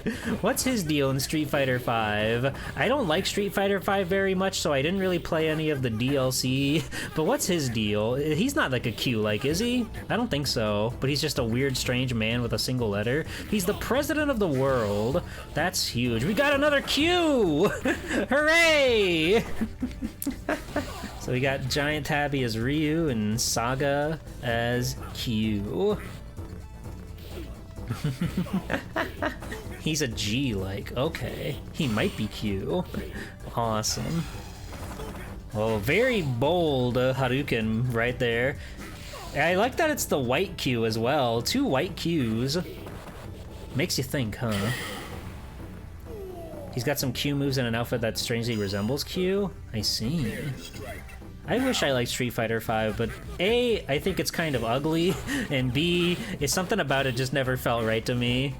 What's his deal in Street Fighter V? I don't like Street Fighter V very much, so I didn't really play any of the DLC. But what's his deal? He's not like a Q like, is he? I don't think so. But he's just a weird, strange man with a single letter. He's the president of the world. That's huge. We got another Q! Hooray! So we got Giant Tabby as Ryu and Saga as Q. He's a G, like, okay. He might be Q. Awesome. Oh, very bold Hadouken right there. I like that it's the white Q as well. 2 white Qs. Makes you think, huh? He's got some Q moves and an outfit that strangely resembles Q. I see. I wish I liked Street Fighter V, but A, I think it's kind of ugly, and B, it's something about it just never felt right to me.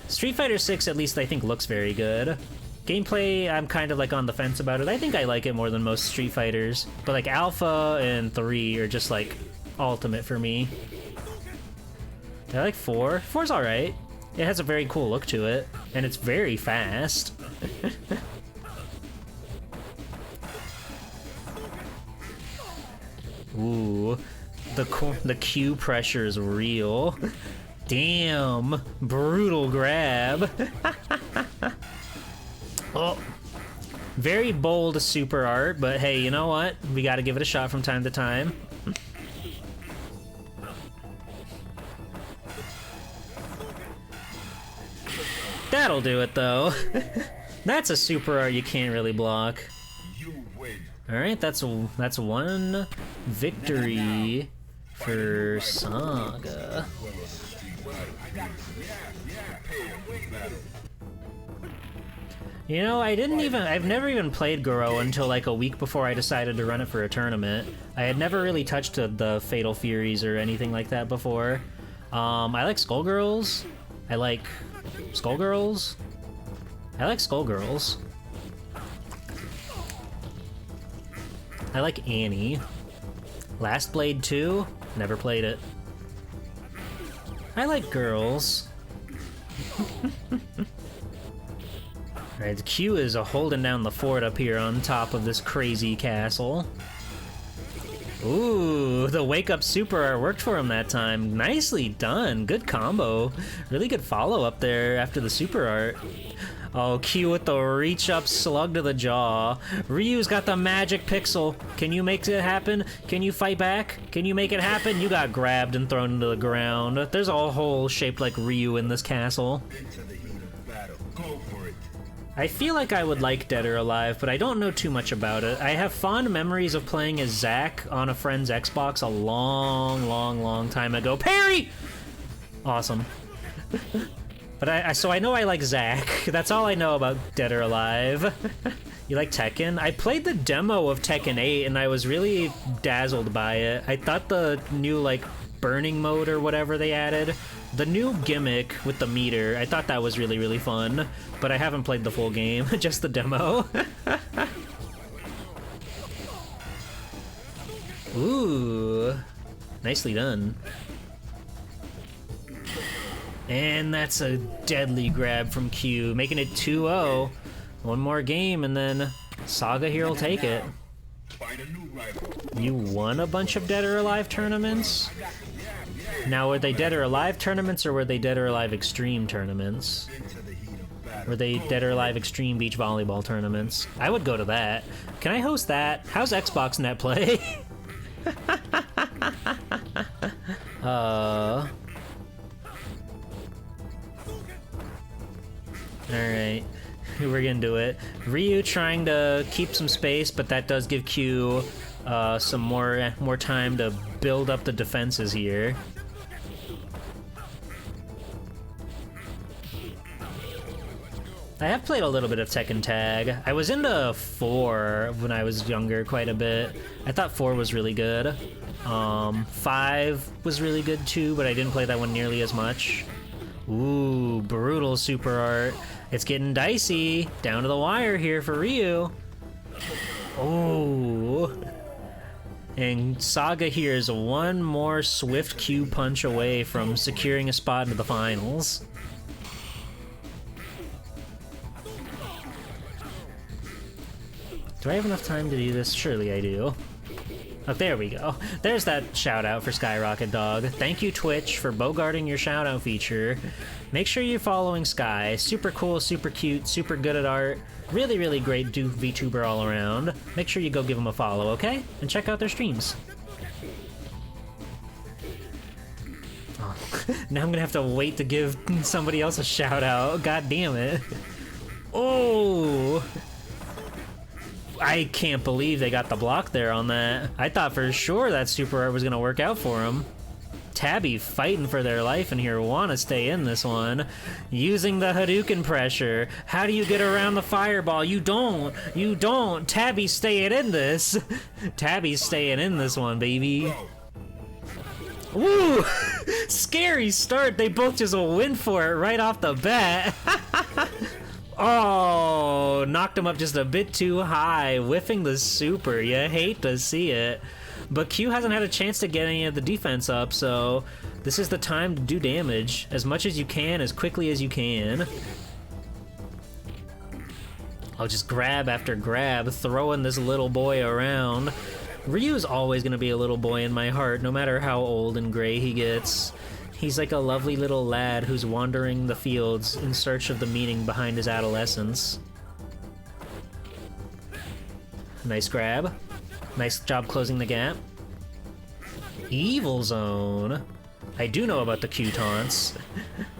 Street Fighter 6 at least I think looks very good. Gameplay, I'm kind of like on the fence about it. I think I like it more than most Street Fighters, but like Alpha and 3 are just like ultimate for me. I like 4. 4's alright. It has a very cool look to it, and it's very fast. Ooh, the Q pressure is real. Damn, brutal grab. Oh, very bold super art, but hey, you know what? We gotta give it a shot from time to time. That'll do it though. That's a super art you can't really block. Alright, that's one victory for Saga. You know, I've never even played Goro until like a week before I decided to run it for a tournament. I had never really touched the Fatal Furies or anything like that before. I like Skullgirls. I like Skullgirls. I like Skullgirls. I like Annie. Last Blade 2? Never played it. I like girls. Alright, the Q is holding down the fort up here on top of this crazy castle. Ooh, the wake up super art worked for him that time. Nicely done. Good combo. Really good follow up there after the super art. Oh, Q with the reach up slug to the jaw. Ryu's got the magic pixel. Can you make it happen? Can you fight back? Can you make it happen? You got grabbed and thrown into the ground. There's a hole shaped like Ryu in this castle. Into the heat of battle. Go for it. I feel like I would like Dead or Alive, but I don't know too much about it. I have fond memories of playing as Zack on a friend's Xbox a long time ago. Parry! Awesome. But so I know I like Zack. That's all I know about Dead or Alive. You like Tekken? I played the demo of Tekken 8 and I was really dazzled by it. I thought the new, like, burning mode or whatever they added, the new gimmick with the meter, I thought that was really fun, but I haven't played the full game, just the demo. Ooh, nicely done. And that's a deadly grab from Q, making it 2-0. One more game and then Saga here will take it. Find a new rival. You won a bunch of Dead or Alive tournaments? Now, were they Dead or Alive tournaments or were they Dead or Alive Extreme tournaments? Into the heat of battle. Were they Dead or Alive Extreme Beach Volleyball tournaments? I would go to that. Can I host that? How's Xbox Net Play? Alright. We're gonna do it. Ryu trying to keep some space, but that does give Q some more time to build up the defenses here. I have played a little bit of Tekken Tag. I was into 4 when I was younger quite a bit. I thought 4 was really good. 5 was really good too, but I didn't play that one nearly as much. Ooh, brutal super art. It's getting dicey. Down to the wire here for Ryu. Oh. And Saga here is one more swift Q punch away from securing a spot into the finals. Do I have enough time to do this? Surely I do. Oh, there we go. There's that shout out for Skyrocket Dog. Thank you, Twitch, for bogarting your shout out feature. Make sure you're following Sky. Super cool, super cute, super good at art. Really great VTuber all around. Make sure you go give them a follow, okay? And check out their streams. Oh, now I'm gonna have to wait to give somebody else a shout out. God damn it. Oh! I can't believe they got the block there on that. I thought for sure that super art was gonna work out for him. Tabby fighting for their life in here, want to stay in this one. Using the Hadouken pressure. How do you get around the fireball? You don't. You don't. Tabby's staying in this. Tabby's staying in this one, baby. Woo! Scary start. They both just went for it right off the bat. Oh, knocked him up just a bit too high, whiffing the super. You hate to see it. But Q hasn't had a chance to get any of the defense up, so this is the time to do damage as much as you can, as quickly as you can. I'll just grab after grab, throwing this little boy around. Ryu's always gonna be a little boy in my heart, no matter how old and gray he gets. He's like a lovely little lad who's wandering the fields in search of the meaning behind his adolescence. Nice grab. Nice job closing the gap. Evil Zone. I do know about the Q taunts.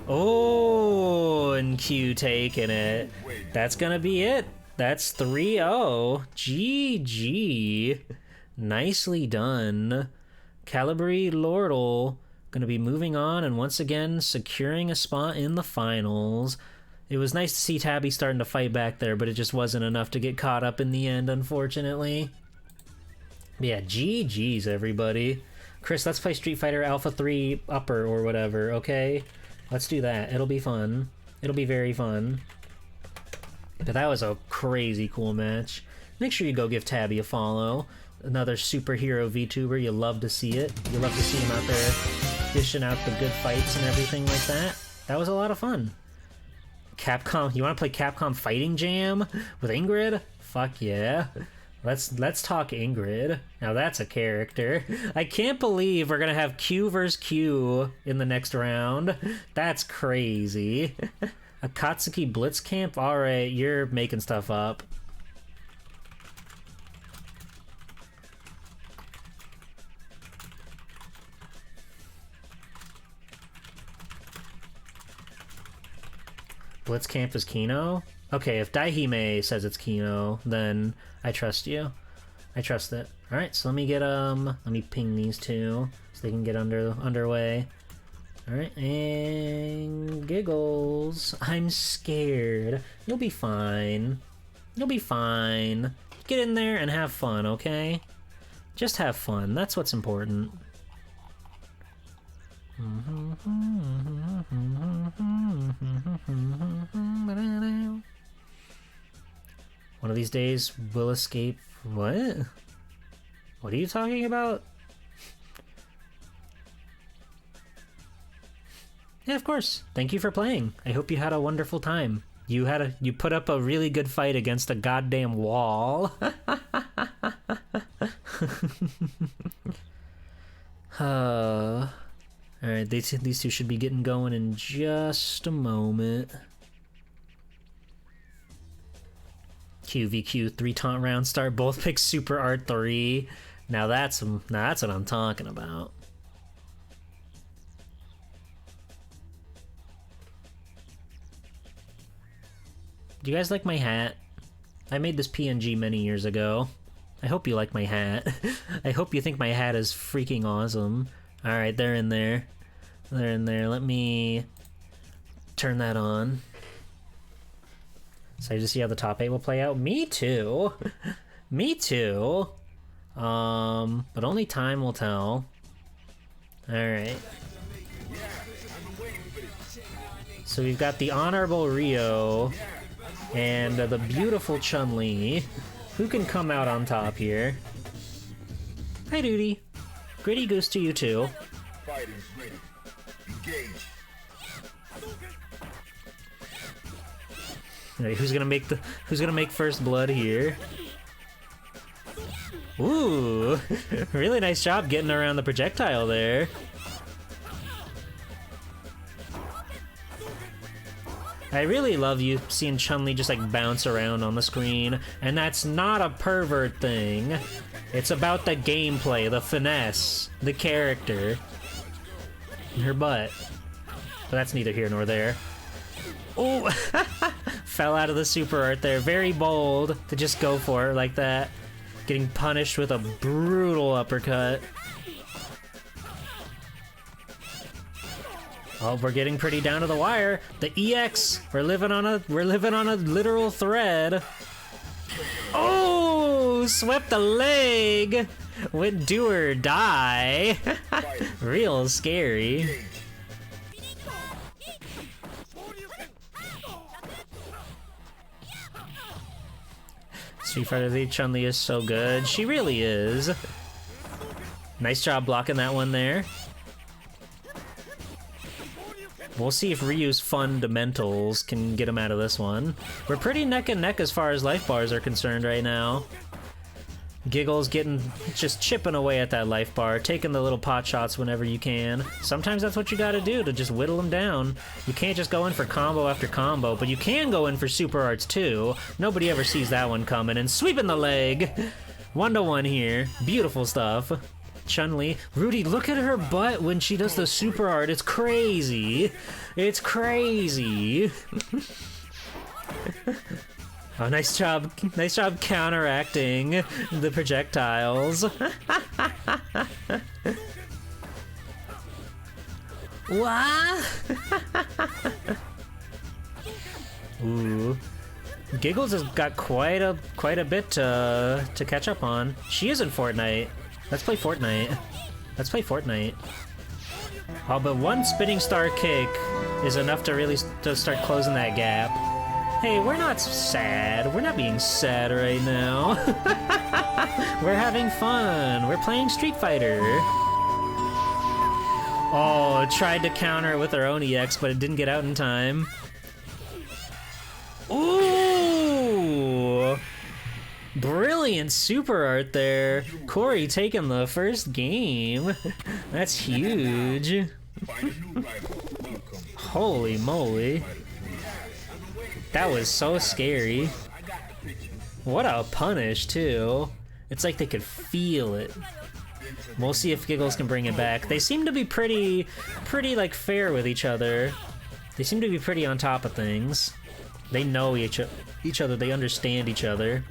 Oh, and Q taking it. That's gonna be it. That's 3-0. GG. Nicely done. Calibri Lordle gonna be moving on and once again securing a spot in the finals. It was nice to see Tabby starting to fight back there, but it just wasn't enough to get caught up in the end, unfortunately. Yeah, GG's, everybody. Chris, let's play Street Fighter Alpha 3 Upper or whatever, okay? Let's do that. It'll be fun. It'll be very fun. But that was a crazy cool match. Make sure you go give Tabby a follow. Another superhero VTuber. You love to see it. You love to see him out there dishing out the good fights and everything like that. That was a lot of fun. Capcom, you want to play Capcom Fighting Jam with Ingrid? Fuck yeah. Let's talk Ingrid. Now that's a character. I can't believe we're gonna have Q versus Q in the next round. That's crazy. Akatsuki Blitzcamp? Alright, you're making stuff up. Blitzcamp is Kino? Okay, if Daihime says it's Kino, then I trust you. I trust it. Alright, so let me get, let me ping these two so they can get underway. Alright, and Giggles. I'm scared. You'll be fine. You'll be fine. Get in there and have fun, okay? Just have fun. That's what's important. One of these days, we'll escape... What? What are you talking about? Yeah, of course. Thank you for playing. I hope you had a wonderful time. You put up a really good fight against a goddamn wall. Alright, these two should be getting going in just a moment. QVQ 3 taunt round start, both pick Super Art 3. Now that's what I'm talking about. Do you guys like my hat? I made this PNG many years ago. I hope you like my hat. I hope you think my hat is freaking awesome. Alright, they're in there. They're in there. Let me turn that on. So I just see how the top 8 will play out. Me too. Me too. But only time will tell. Alright. So we've got the Honorable Rio and the beautiful Chun-Li. Who can come out on top here? Hi, Duty. Gritty goose to you too. Fighting ready. Engage. Alright, who's gonna make first blood here? Ooh, really nice job getting around the projectile there. I really love you seeing Chun-Li just like bounce around on the screen, and that's not a pervert thing. It's about the gameplay, the finesse, the character, and her butt. But that's neither here nor there. Oh, fell out of the super art there. Very bold to just go for it like that. Getting punished with a brutal uppercut. Oh, we're getting pretty down to the wire. The EX, we're living on a literal thread. Oh, swept the leg. Went do or die. Real scary. Street Fighter Z Chun-Li is so good. She really is. Nice job blocking that one there. We'll see if Ryu's fundamentals can get him out of this one. We're pretty neck and neck as far as life bars are concerned right now. Giggles just chipping away at that life bar, taking the little pot shots whenever you can. Sometimes that's what you gotta do to just whittle them down. You can't just go in for combo after combo, but you can go in for super arts too. Nobody ever sees that one coming, and sweeping the leg. 1-1 here. Beautiful stuff. Chun-Li. Rudy, look at her butt when she does the super art. It's crazy. It's crazy. Oh, nice job counteracting the projectiles. What? Ooh. Giggles has got quite a bit to catch up on. She is in Fortnite. Let's play Fortnite. Let's play Fortnite. Oh, but one spinning star kick is enough to really start closing that gap. Hey, we're not sad. We're not being sad right now. We're having fun. We're playing Street Fighter. Oh, tried to counter it with our own EX, but it didn't get out in time. Ooh! Brilliant super art there. Corey taking the first game. That's huge. Holy moly. That was so scary. What a punish, too. It's like they could feel it. We'll see if Giggles can bring it back. They seem to be pretty like fair with each other. They seem to be pretty on top of things. They know each other. They understand each other.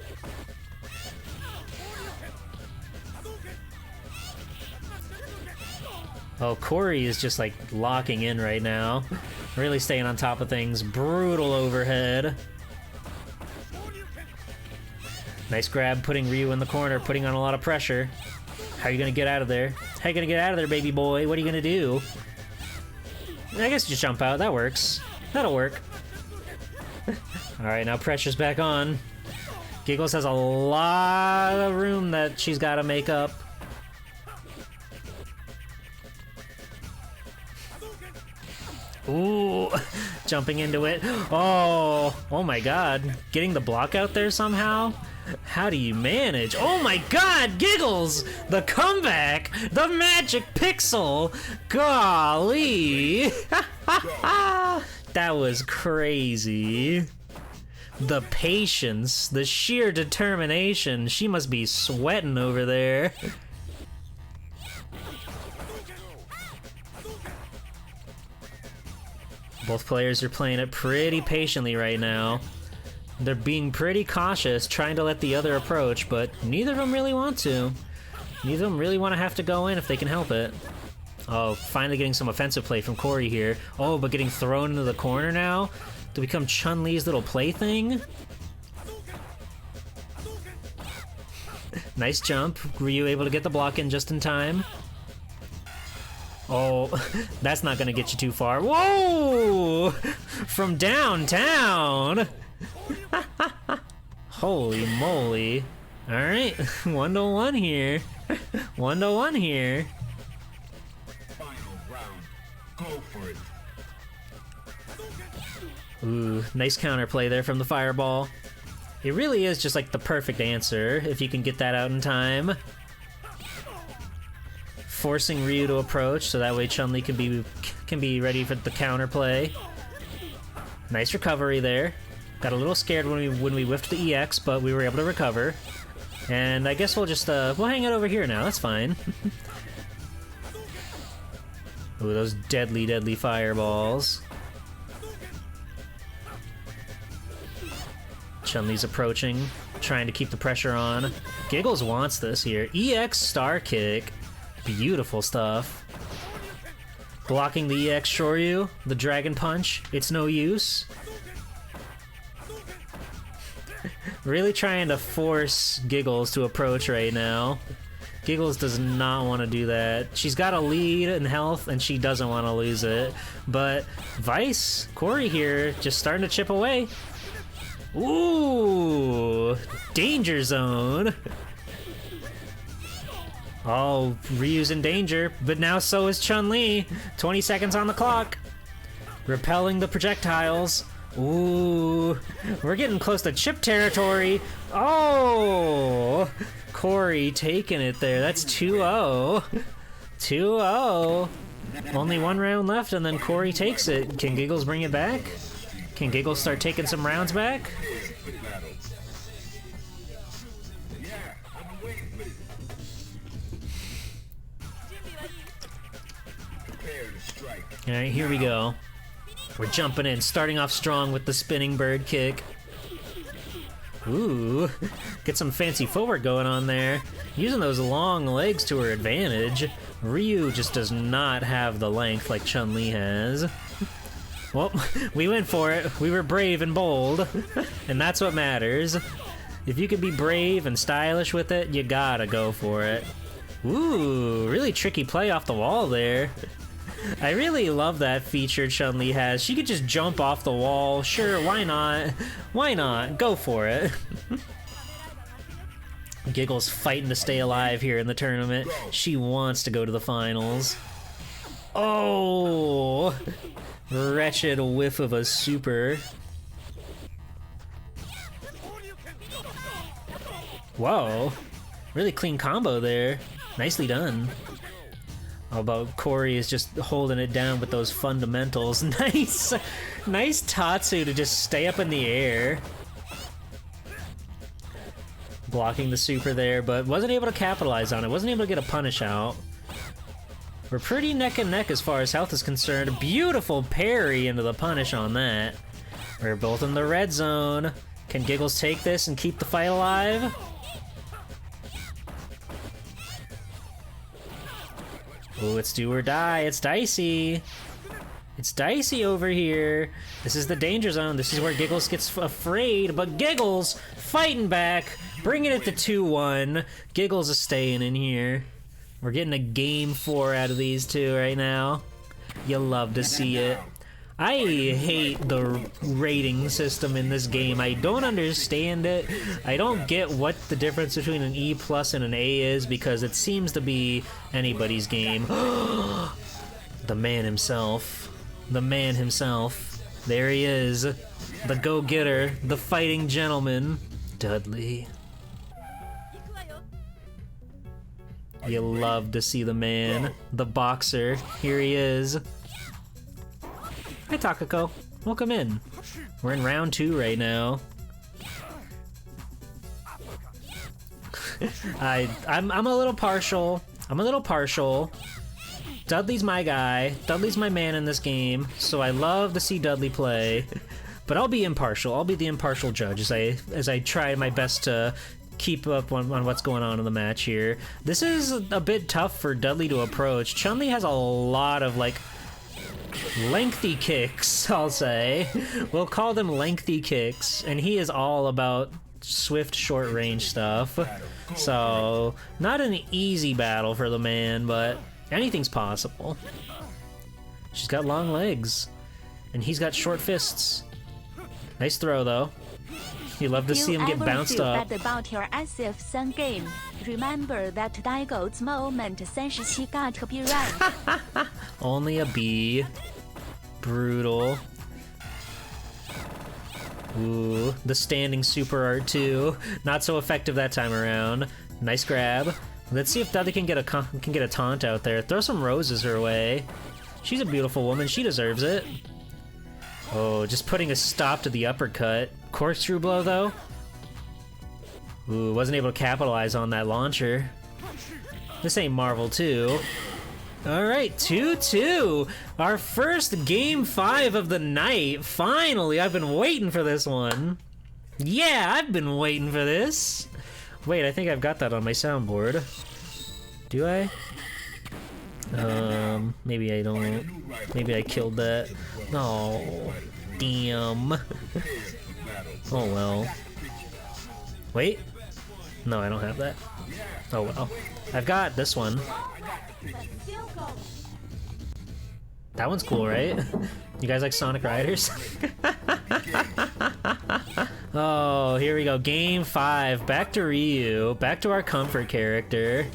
Oh, Corey is just like locking in right now. Really staying on top of things. Brutal overhead. Nice grab, putting Ryu in the corner, putting on a lot of pressure. How are you gonna get out of there? How are you gonna get out of there, baby boy? What are you gonna do? I guess just jump out. That works. That'll work. Alright, now pressure's back on. Giggles has a lot of room that she's gotta make up. Ooh, jumping into it. Oh my god. Getting the block out there somehow? How do you manage? Oh my god, Giggles! The comeback! The magic pixel! Golly! That was crazy. The patience, the sheer determination. She must be sweating over there. Both players are playing it pretty patiently right now. They're being pretty cautious, trying to let the other approach, but neither of them really want to. Neither of them really want to have to go in if they can help it. Oh, finally getting some offensive play from Corey here. Oh, but getting thrown into the corner now to become Chun-Li's little plaything. Nice jump. Ryu able to get the block in just in time. Oh, that's not gonna get you too far. Whoa! From downtown! Holy moly. Alright, 1-1 here. 1-1 here. Final round. Go for it. Ooh, nice counterplay there from the fireball. It really is just like the perfect answer if you can get that out in time. Forcing Ryu to approach so that way Chun-Li can be ready for the counterplay. Nice recovery there. Got a little scared when we whiffed the EX, but we were able to recover. And I guess we'll just we'll hang it over here now. That's fine. Ooh, those deadly fireballs. Chun-Li's approaching, trying to keep the pressure on. Giggles wants this here. EX star kick. Beautiful stuff. Blocking the EX Shoryu, the Dragon Punch. It's no use. Really trying to force Giggles to approach right now. Giggles does not want to do that. She's got a lead in health and she doesn't want to lose it. But Vice, Corey here, just starting to chip away. Ooh, danger zone. Oh, Ryu's in danger, but now so is Chun-Li. 20 seconds on the clock. Repelling the projectiles. Ooh, we're getting close to chip territory. Oh, Corey taking it there. That's 2-0. 2-0. Only one round left and then Corey takes it. Can Giggles bring it back? Can Giggles start taking some rounds back? Alright, here we go. We're jumping in, starting off strong with the spinning bird kick. Ooh, get some fancy footwork going on there. Using those long legs to her advantage. Ryu just does not have the length like Chun-Li has. Well, we went for it. We were brave and bold, and that's what matters. If you can be brave and stylish with it, you gotta go for it. Ooh, really tricky play off the wall there. I really love that feature Chun-Li has. She could just jump off the wall. Sure, why not? Why not? Go for it. Giggle's fighting to stay alive here in the tournament. She wants to go to the finals. Oh! Wretched whiff of a super. Whoa. Really clean combo there. Nicely done. Although Corey is just holding it down with those fundamentals. Nice! Nice Tatsu to just stay up in the air. Blocking the super there, but wasn't able to capitalize on it. Wasn't able to get a punish out. We're pretty neck and neck as far as health is concerned. A beautiful parry into the punish on that. We're both in the red zone. Can Giggles take this and keep the fight alive? Oh, it's do or die. It's dicey. It's dicey over here. This is the danger zone. This is where Giggles gets afraid, but Giggles fighting back, bringing it to 2-1. Giggles is staying in here. We're getting a game 4 out of these two right now. You'll love to see it. I hate the rating system in this game. I don't understand it. I don't get what the difference between an E+ and an A is, because it seems to be anybody's game. The man himself. The man himself. There he is. The go-getter. The fighting gentleman. Dudley. You love to see the man. The boxer. Here he is. Hi, Takako. Welcome in. We're in round 2 right now. I'm a little partial. I'm a little partial. Dudley's my guy. Dudley's my man in this game, so I love to see Dudley play. But I'll be impartial. I'll be the impartial judge as I try my best to keep up on what's going on in the match here. This is a bit tough for Dudley to approach. Chun-Li has a lot of, like, lengthy kicks, I'll say. We'll call them lengthy kicks, and he is all about swift, short-range stuff. So, not an easy battle for the man, but anything's possible. She's got long legs, and he's got short fists. Nice throw, though. You love to see him get bounced up. Bad about your SF3 game. Remember that Daigo's moment 37 got to be right. Only a B. Brutal. Ooh, the standing super art too. Not so effective that time around. Nice grab. Let's see if Dudley can get a taunt out there. Throw some roses her way. She's a beautiful woman. She deserves it. Oh, just putting a stop to the uppercut. Corkscrew blow, though. Ooh, wasn't able to capitalize on that launcher. This ain't Marvel 2. Alright, 2-2. Our first game 5 of the night. Finally, I've been waiting for this one. Yeah, I've been waiting for this. Wait, I think I've got that on my soundboard. Do I? Maybe I don't. Maybe I killed that. No. Damn. Oh well. Wait. No, I don't have that. Oh well. I've got this one. That one's cool, right? You guys like Sonic Riders? Oh, here we go. Game 5. Back to Ryu. Back to our comfort character.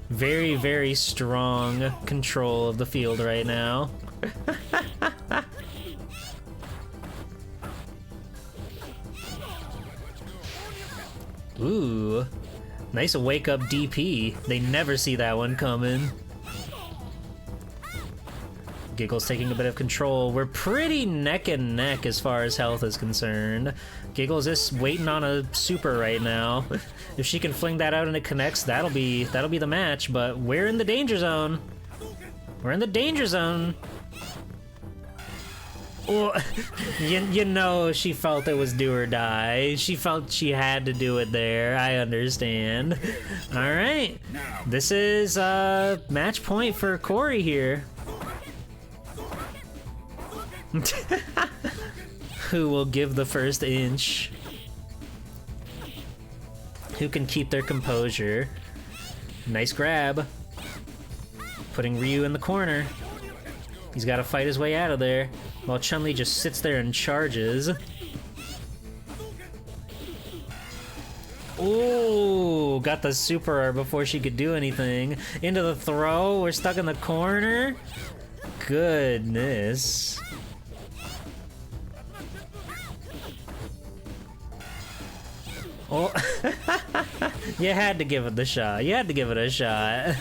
Very, very strong control of the field right now. Ooh, nice wake up DP. They never see that one coming. Giggles taking a bit of control. We're pretty neck and neck as far as health is concerned. Giggles is waiting on a super right now. If she can fling that out and it connects, that'll be the match, but we're in the danger zone. We're in the danger zone. Oh, you know she felt it was do or die. She felt she had to do it there. I understand. Alright. This is match point for Corey here. Who will give the first inch? who can keep their composure. Nice grab. Putting Ryu in the corner. He's got to fight his way out of there, while Chun-Li just sits there and charges. Ooh, got the super art before she could do anything. Into the throw, we're stuck in the corner. Goodness. Oh, you had to give it the shot. You had to give it a shot.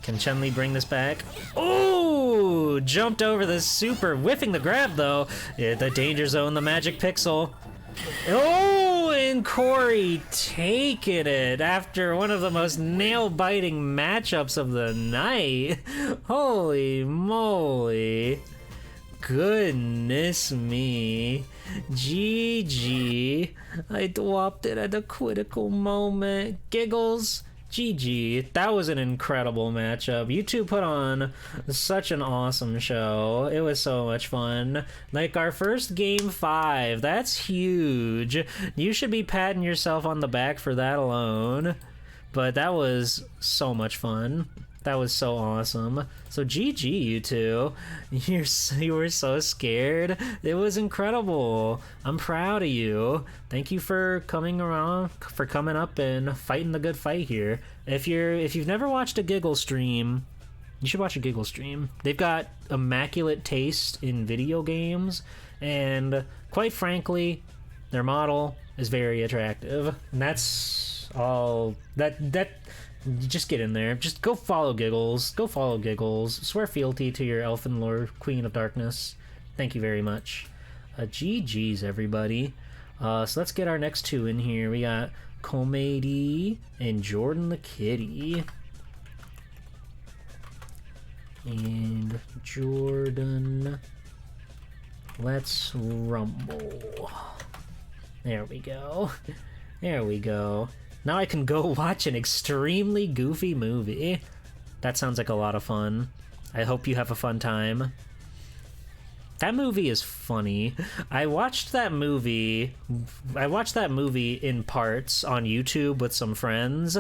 Can Chun-Li bring this back? Ooh, jumped over the super, whiffing the grab though. Yeah, the danger zone, the magic pixel. Oh, and Corey taking it after one of the most nail-biting matchups of the night. Holy moly. Goodness me. GG. I dropped it at a critical moment. Giggles. GG. That was an incredible matchup. You two put on such an awesome show. It was so much fun. Like our first game 5. That's huge. You should be patting yourself on the back for that alone. But that was so much fun. That was so awesome. So GG, you two. You were so scared. It was incredible. I'm proud of you. Thank you for coming around, for coming up and fighting the good fight here. If you've never watched a Giggle stream, you should watch a Giggle stream. They've got immaculate taste in video games, and quite frankly, their model is very attractive. And that's all that. Just get in there. Just go follow Giggles. Go follow Giggles. Swear fealty to your elfin lord, Queen of Darkness. Thank you very much. GG's, everybody. So let's get our next two in here. We got Comedy and Jordan the Kitty. And Jordan. Let's rumble. There we go. There we go. Now I can go watch an extremely goofy movie. That sounds like a lot of fun. I hope you have a fun time. That movie is funny. I watched that movie in parts on YouTube with some friends,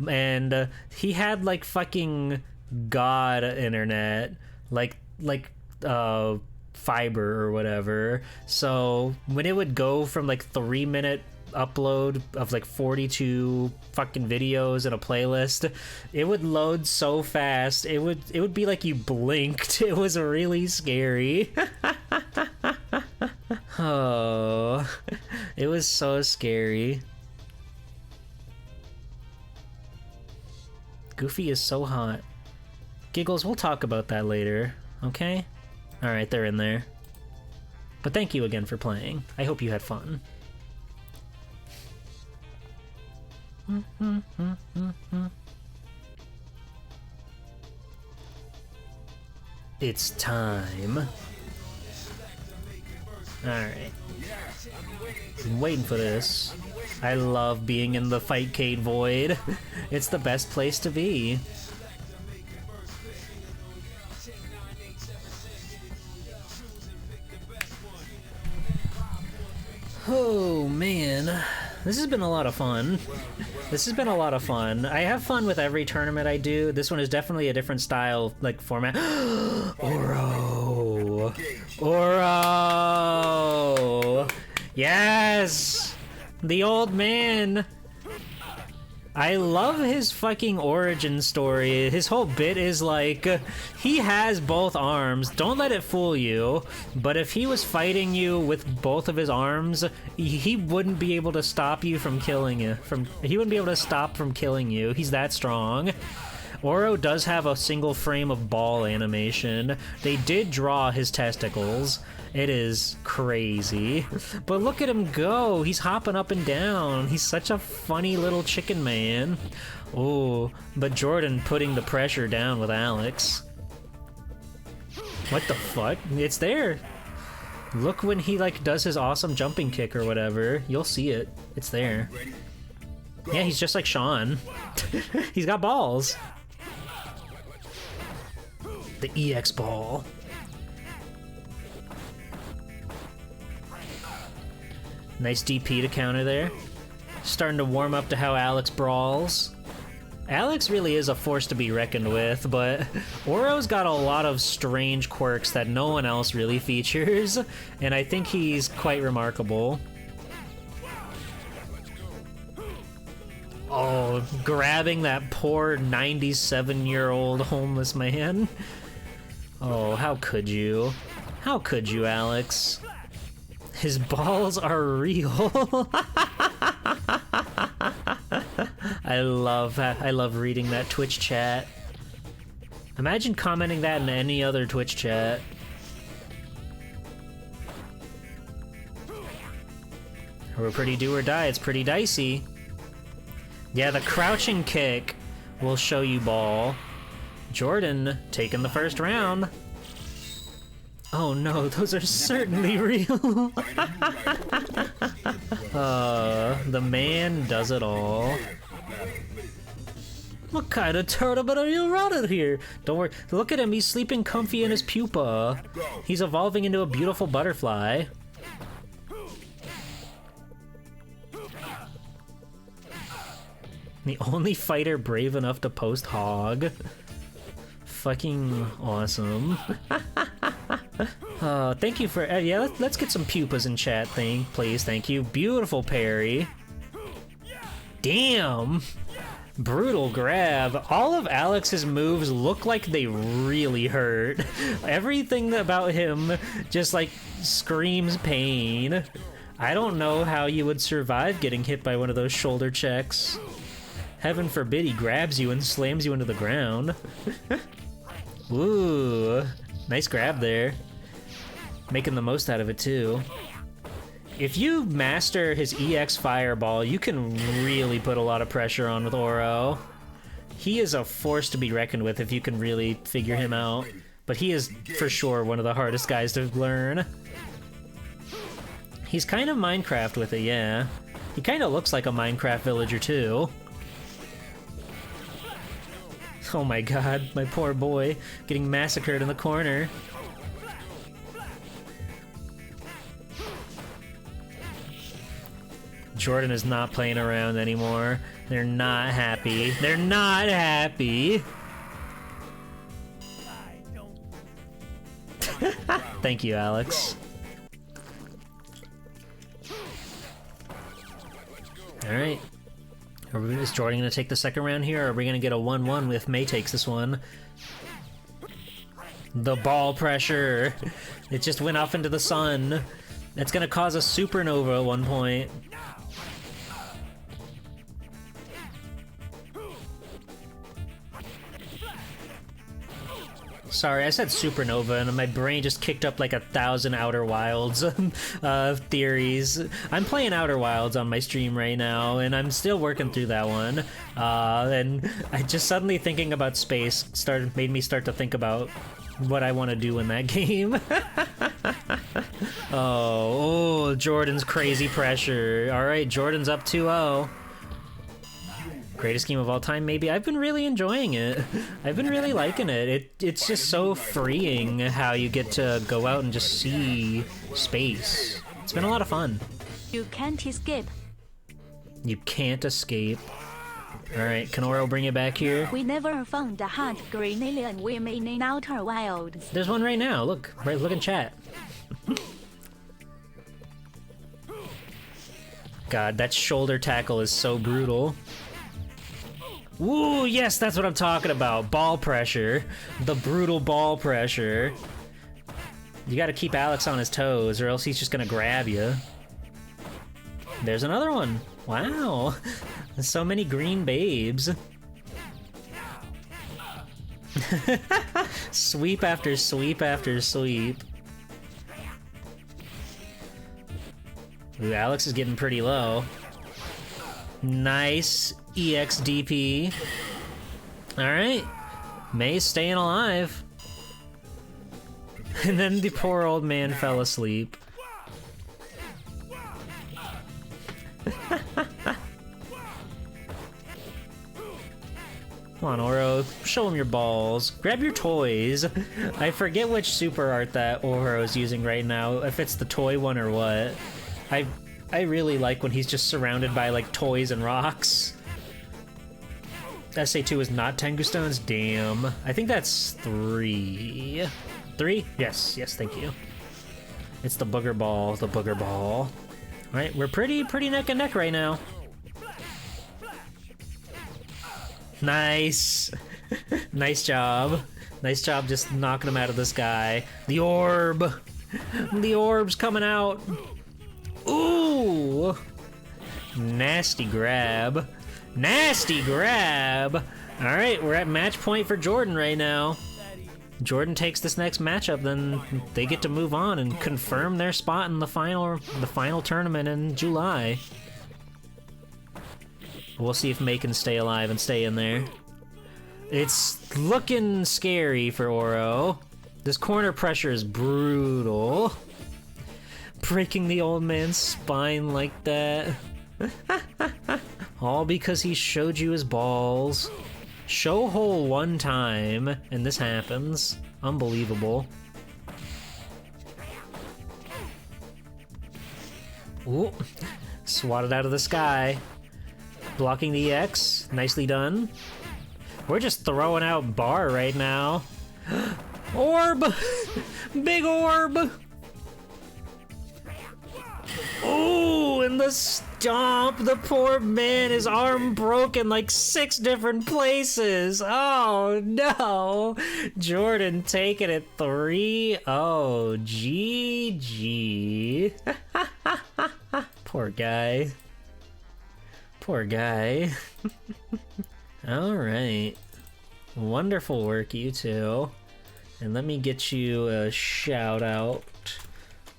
and he had like fucking god internet, like fiber or whatever. So when it would go from like 3-minute upload of like 42 fucking videos in a playlist, it would load so fast, it would be like you blinked. It was really scary. Oh, it was so scary. Goofy is so hot. Giggles, we'll talk about that later, okay? Alright, they're in there. But thank you again for playing. I hope you had fun. It's time. Alright. I'm waiting for this. I love being in the Fightcade Void. It's the best place to be. Oh man, this has been a lot of fun. This has been a lot of fun. I have fun with every tournament I do. This one is definitely a different style, like, format. Oro! Oro! Yes! The old man! I love his fucking origin story. His whole bit is like, he has both arms. Don't let it fool you. But if he was fighting you with both of his arms, he wouldn't be able to stop you from killing you. He wouldn't be able to stop from killing you. He's that strong. Oro does have a single frame of ball animation. They did draw his testicles. It is crazy. But look at him go. He's hopping up and down. He's such a funny little chicken man. Oh, but Jordan putting the pressure down with Alex. What the fuck? It's there. Look when he like does his awesome jumping kick or whatever. You'll see it. It's there. Yeah, he's just like Sean. He's got balls. The EX ball. Nice DP to counter there. Starting to warm up to how Alex brawls. Alex really is a force to be reckoned with, but Oro's got a lot of strange quirks that no one else really features, and I think he's quite remarkable. Oh, grabbing that poor 97-year-old homeless man. Oh, how could you? How could you, Alex? His balls are real. I love reading that Twitch chat. Imagine commenting that in any other Twitch chat. We're pretty do or die, it's pretty dicey. Yeah, the crouching kick will show you ball. Jordan taking the first round. Oh no, those are certainly real. The man does it all. What kind of tournament are you running here? Don't worry, look at him, he's sleeping comfy in his pupa. He's evolving into a beautiful butterfly. The only fighter brave enough to post hog. Fucking awesome. Thank you for, yeah, let's get some pupas in chat, please, thank you. Beautiful parry. Damn! Brutal grab. All of Alex's moves look like they really hurt. Everything about him just like screams pain. I don't know how you would survive getting hit by one of those shoulder checks. Heaven forbid he grabs you and slams you into the ground. Ooh, nice grab there. Making the most out of it too. If you master his EX Fireball, you can really put a lot of pressure on with Oro. He is a force to be reckoned with if you can really figure him out. But he is, for sure, one of the hardest guys to learn. He's kind of Minecraft with it, yeah. He kind of looks like a Minecraft villager, too. Oh my god, my poor boy, getting massacred in the corner. Jordan is not playing around anymore. They're not happy. They're not happy. Thank you, Alex. Alright. Is Jordan gonna take the second round here, or are we gonna get a 1-1 if May takes this one? The ball pressure. It just went off into the sun. That's gonna cause a supernova at one point. Sorry, I said supernova, and my brain just kicked up like 1,000 Outer Wilds theories. I'm playing Outer Wilds on my stream right now, and I'm still working through that one. And I just suddenly thinking about space made me start to think about what I want to do in that game. Oh, Jordan's crazy pressure. All right, Jordan's up 2-0. Greatest game of all time, maybe? I've been really enjoying it. I've been really liking it. It's just so freeing how you get to go out and just see space. It's been a lot of fun. You can't escape. You can't escape. Alright, can Oro bring it back here? We never found a hard green alien women in Outer Wilds. There's one right now. Look, look in chat. God, that shoulder tackle is so brutal. Ooh, yes, that's what I'm talking about. Ball pressure. The brutal ball pressure. You gotta keep Alex on his toes, or else he's just gonna grab you. There's another one. Wow. There's so many green babes. Sweep after sweep after sweep. Ooh, Alex is getting pretty low. Nice EXDP. Alright. May's staying alive. And then the poor old man fell asleep. Come on, Oro. Show him your balls. Grab your toys. I forget which super art that Oro is using right now, if it's the toy one or what. I really like when he's just surrounded by like toys and rocks. SA2 is not Tengu Stones? Damn. I think that's 3. 3? Yes, yes, thank you. It's the booger ball, the booger ball. Alright, we're pretty neck and neck right now. Nice. Nice job. Nice job just knocking him out of the sky. The orb. The orb's coming out. Ooh. Nasty grab. Nasty grab. All right, we're at match point for Jordan right now. Jordan takes this next matchup, then they get to move on and confirm their spot in the final tournament in July. We'll see if May can stay alive and stay in there. It's looking scary for Oro. This corner pressure is brutal. Breaking the old man's spine like that. All because he showed you his balls. Show hole one time, and this happens. Unbelievable. Ooh. Swatted out of the sky. Blocking the X. Nicely done. We're just throwing out bar right now. Orb! Big orb! Ooh, and the stomp! The poor man, his arm broken like 6 different places! Oh no! Jordan taking it 3. Oh, GG. Poor guy. Poor guy. Alright. Wonderful work, you two. And let me get you a shout out.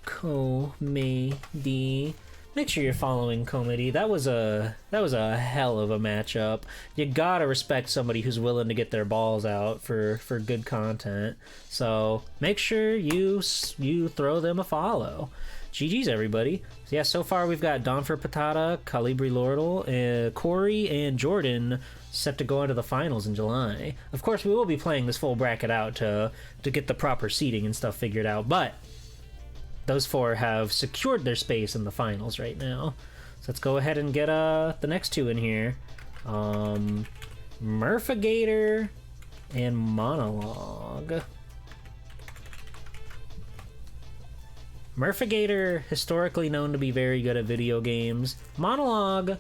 Comedy. Make sure you're following Comedy. That was a hell of a matchup. You gotta respect somebody who's willing to get their balls out for good content. So make sure you throw them a follow. GG's everybody. So yeah, so far we've got Don for Patata, Calibri Lordle, Corey, and Jordan set to go into the finals in July. Of course, we will be playing this full bracket out to get the proper seating and stuff figured out, but those 4 have secured their space in the finals right now. So let's go ahead and get the next 2 in here. Murphigator and Monologue. Murphigator, historically known to be very good at video games. Monologue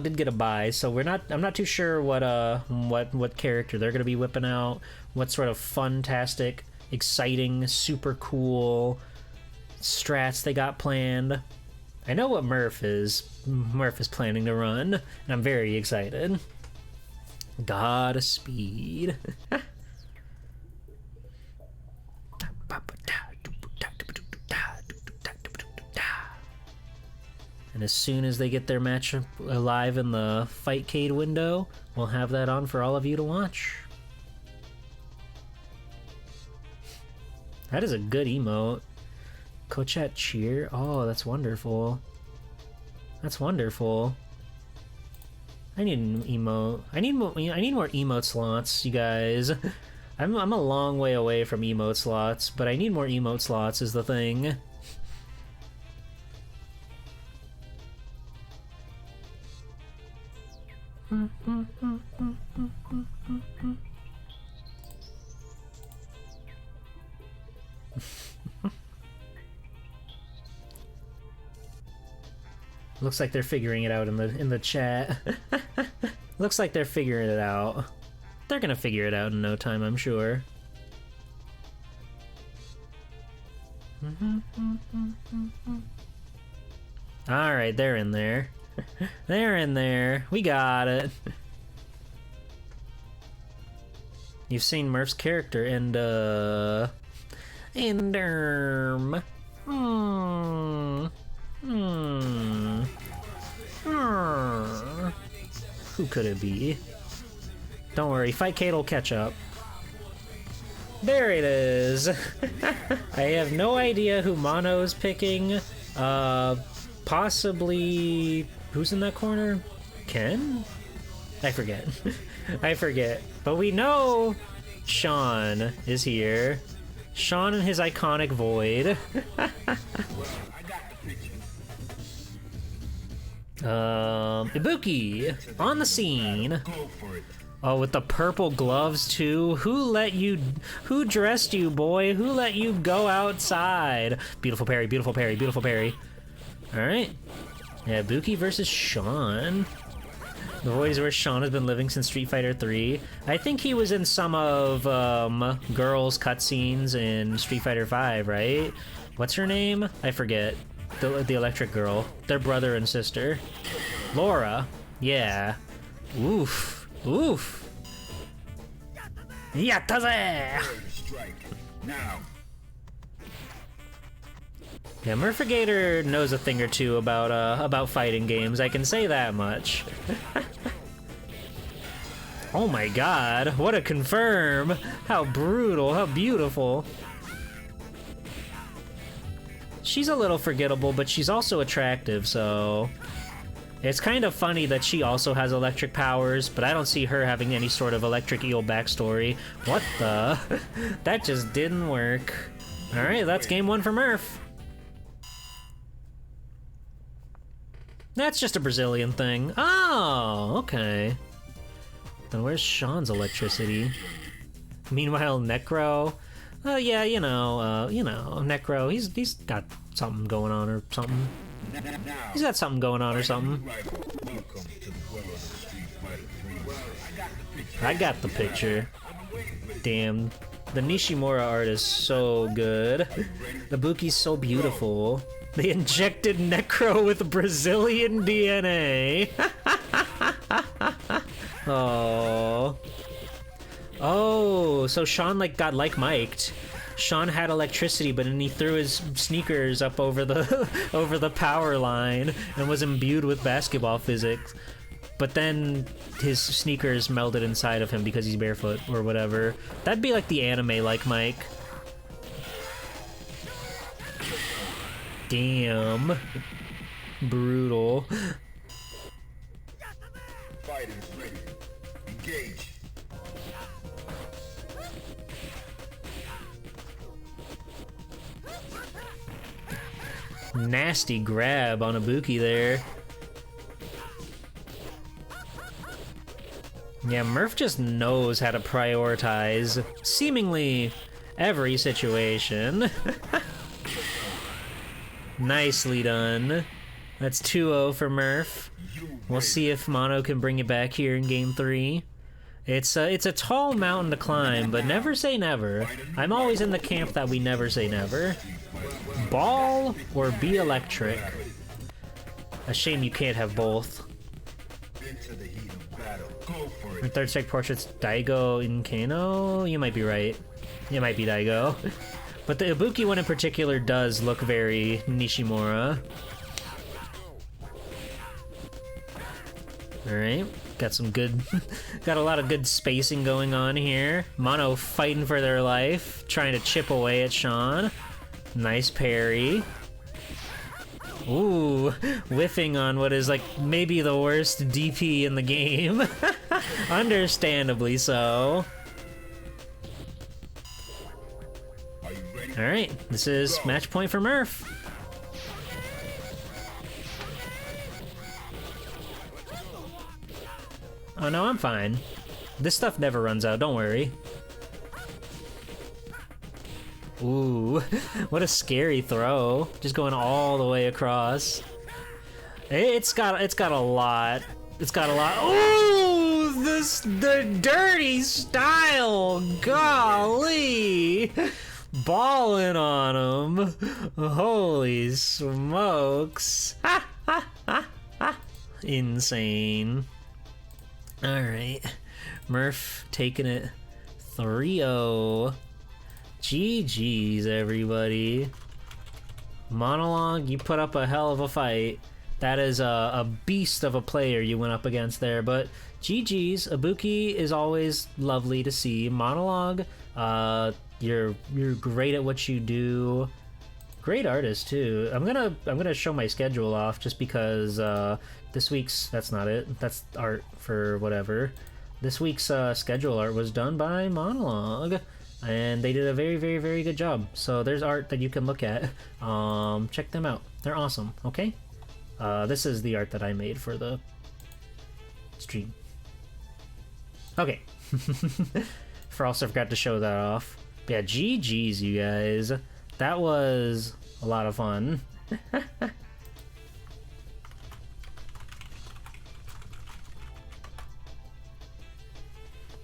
did get a buy, so I'm not too sure what character they're gonna be whipping out. What sort of fantastic, exciting, super cool strats they got planned. I know what Murph is planning to run, and I'm very excited. Godspeed. And as soon as they get their match live in the Fightcade window, we'll have that on for all of you to watch. That is a good emote. Cochat cheer? Oh, that's wonderful. That's wonderful. I need an emote. I need more emote slots, you guys. I'm a long way away from emote slots, but I need more emote slots is the thing. Looks like they're figuring it out in the chat. Looks like they're figuring it out. They're gonna figure it out in no time, I'm sure. Alright, they're in there. They're in there. We got it. You've seen Murph's character and who could it be? Don't worry, Fightcade will catch up. There it is. I have no idea who Mono's picking. Possibly who's in that corner? Ken? I forget. I forget. But we know Sean is here. Sean and his iconic void. Ibuki on the scene. Go for it. Oh, with the purple gloves too. Who dressed you, boy? Who let you go outside? Beautiful parry, beautiful parry, beautiful parry. All right. Yeah, Ibuki versus Sean. The voice where Sean has been living since Street Fighter 3. I think he was in some of girls' cutscenes in Street Fighter 5, right? What's her name? I forget. The electric girl. They're brother and sister. Laura. Yeah. Oof. Oof. Yattaze! Strike. Now. Yeah, Murphigator knows a thing or two about fighting games. I can say that much. Oh my god, what a confirm! How brutal, how beautiful. She's a little forgettable, but she's also attractive, so... It's kind of funny that she also has electric powers, but I don't see her having any sort of electric eel backstory. What the? That just didn't work. Alright, that's game 1 for Murph. That's just a Brazilian thing. Oh, okay. Then where's Sean's electricity? Meanwhile, Necro... yeah, you know, Necro, he's got something going on or something. He's got something going on or something. Welcome to the well of the Street Fighter 3. I got the picture. Damn. The Nishimura art is so good. The Buki's so beautiful. They injected Necro with Brazilian DNA. Oh. Oh, so Sean got mic'd. Sean had electricity, but then he threw his sneakers up over the over the power line and was imbued with basketball physics. But then his sneakers melded inside of him because he's barefoot or whatever. That'd be like the anime Mike. Damn. Brutal. Fighters ready. Engage. Nasty grab on Ibuki there. Yeah, Murph just knows how to prioritize seemingly every situation. Nicely done. That's 2-0 for Murph. We'll see if Mono can bring it back here in game 3. It's a tall mountain to climb, but never say never. I'm always in the camp that we never say never. Ball or be electric. A shame you can't have both. Into the heat of battle. Go for Your it. third strike portrait's Daigo Inkano? You might be right. It might be Daigo. But the Ibuki one in particular does look very Nishimura. Alright, got some good... got a lot of good spacing going on here. Mono fighting for their life, trying to chip away at Sean. Nice parry. Ooh, whiffing on what is like maybe the worst DP in the game. Understandably so. Are you ready? Alright, this is match point for Murph. Oh no, I'm fine. This stuff never runs out, don't worry. Ooh, what a scary throw. Just going all the way across. It's got a lot. It's got a lot. Ooh, the dirty style. Golly. Balling on him. Holy smokes. Insane. Alright. Murph taking it 3-0. GG's, everybody. Monologue, you put up a hell of a fight. That is a beast of a player you went up against there, but GG's. Ibuki is always lovely to see. Monologue, you're great at what you do. Great artist too. I'm gonna show my schedule off just because this week's, that's not it. That's art for whatever. This week's schedule art was done by Monologue. And they did a very, very, very good job. So there's art that you can look at. Check them out. They're awesome, okay? This is the art that I made for the stream. Okay. For also forgot to show that off. But yeah, GG's, you guys. That was a lot of fun.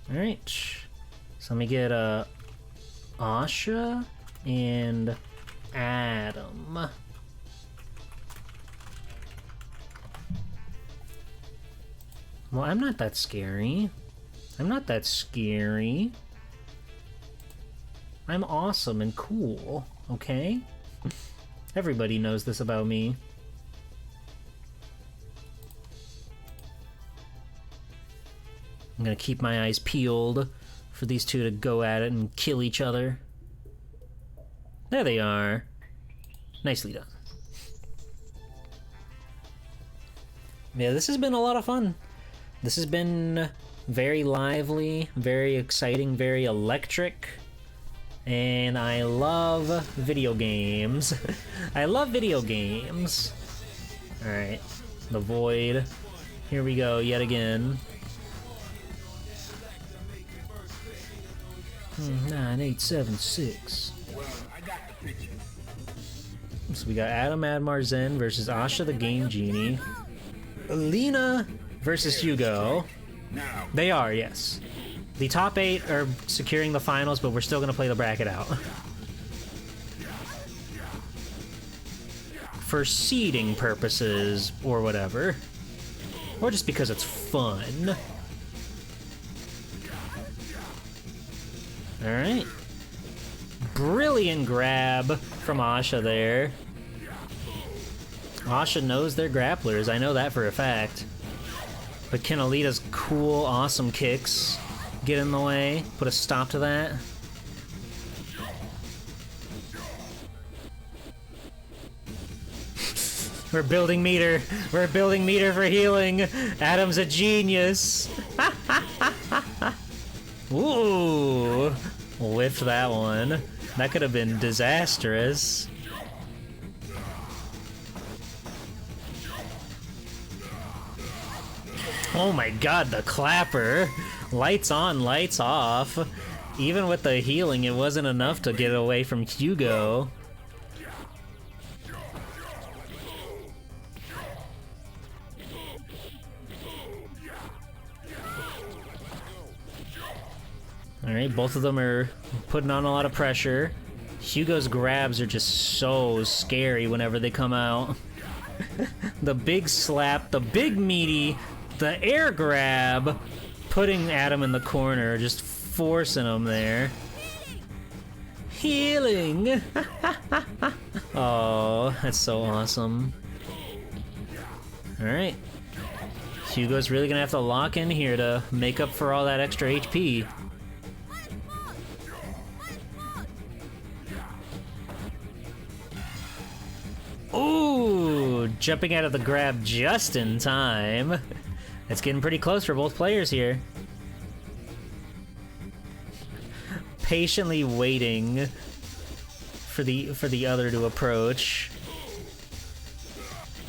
Alright. So let me get Asha and Adam. Well, I'm not that scary. I'm not that scary. I'm awesome and cool, okay? Everybody knows this about me. I'm gonna keep my eyes peeled for these two to go at it and kill each other. There they are. Nicely done. Yeah, this has been a lot of fun. This has been very lively, very exciting, very electric. And I love video games. I love video games. Alright, the void. Here we go, yet again. 9876. So we got Adam Admarzen versus Asha the Game Genie. Alina versus Hugo. They are, yes. The top 8 are securing the finals, but we're still going to play the bracket out. For seeding purposes, or whatever. Or just because it's fun. Alright. Brilliant grab from Asha there. Asha knows they're grapplers, I know that for a fact. But can Alita's cool, awesome kicks get in the way? Put a stop to that? We're building meter. We're building meter for healing. Adam's a genius. Ooh. Whiffed that one. That could have been disastrous. Oh my god, the clapper. Lights on, lights off. Even with the healing, it wasn't enough to get away from Hugo. Alright, both of them are putting on a lot of pressure. Hugo's grabs are just so scary whenever they come out. The big slap, the big meaty, the air grab, putting Adam in the corner, just forcing him there. Healing! Oh, that's so awesome. Alright. Hugo's really gonna have to lock in here to make up for all that extra HP. Ooh, jumping out of the grab just in time. It's getting pretty close for both players here. Patiently waiting for the other to approach.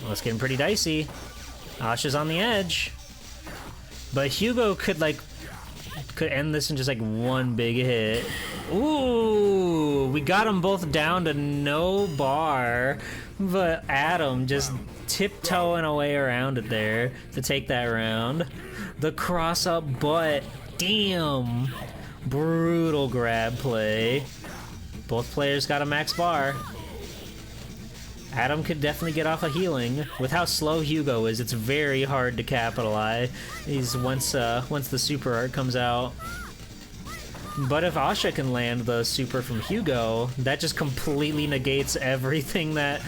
Well, it's getting pretty dicey. Asha's on the edge. But Hugo could end this in just like one big hit. Ooh, we got them both down to no bar. But Adam just tiptoeing away around it there to take that round. The cross-up butt. Damn. Brutal grab play. Both players got a max bar. Adam could definitely get off a healing. With how slow Hugo is, it's very hard to capitalize. Once the super art comes out. But if Asha can land the super from Hugo, that just completely negates everything that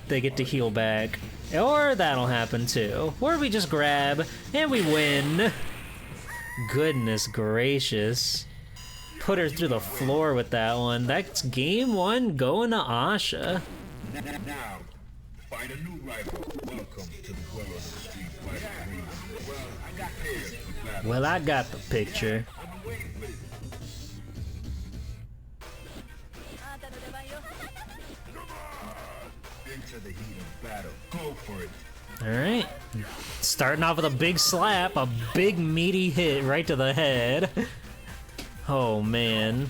they get to heal back. Or that'll happen too. Or we just grab and we win. Goodness gracious. Put her through the floor with that one. That's game 1 going to Asha. Now, find a new rival. Welcome to the world of the street fighter arena. Well, I got the picture. Enter the heat of battle. Go for it. Alright. Starting off with a big slap, a big meaty hit right to the head. Oh man.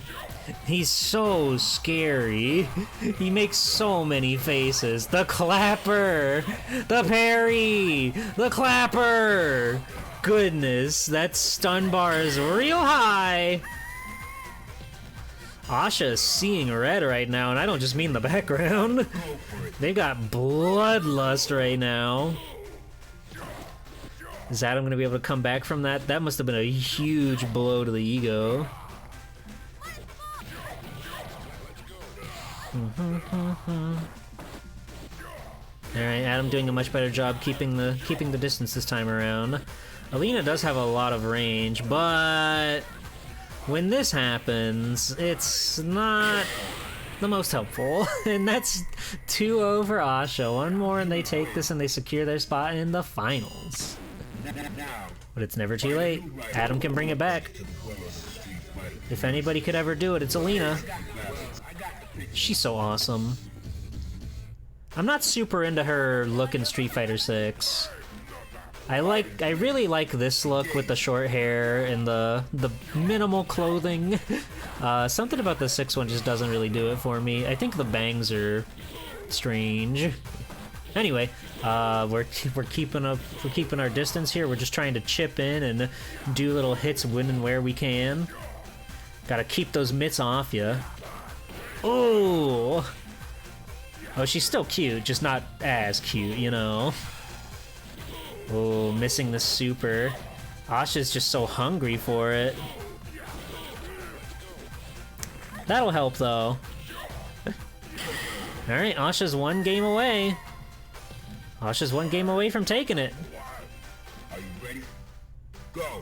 He's so scary. He makes so many faces. The clapper! The parry! The clapper! Goodness, that stun bar is real high! Asha is seeing red right now, and I don't just mean the background. They've got bloodlust right now. Is Adam gonna be able to come back from that? That must have been a huge blow to the ego. Alright, Adam doing a much better job keeping the distance this time around. Alina does have a lot of range, but when this happens, it's not the most helpful. And that's 2-0 for Asha. One more and they take this and they secure their spot in the finals. But it's never too late. Adam can bring it back. If anybody could ever do it, it's Alina. She's so awesome. I'm not super into her look in Street Fighter 6. I really like this look with the short hair and the minimal clothing. Something about the 6 one just doesn't really do it for me. I think the bangs are strange. Anyway, we're keeping our distance here. We're just trying to chip in and do little hits when and where we can. Gotta keep those mitts off ya. Oh! Oh, she's still cute, just not as cute, you know? Oh, missing the super. Asha's just so hungry for it. That'll help, though. Alright, Asha's one game away. Asha's one game away from taking it. Are you ready? Go.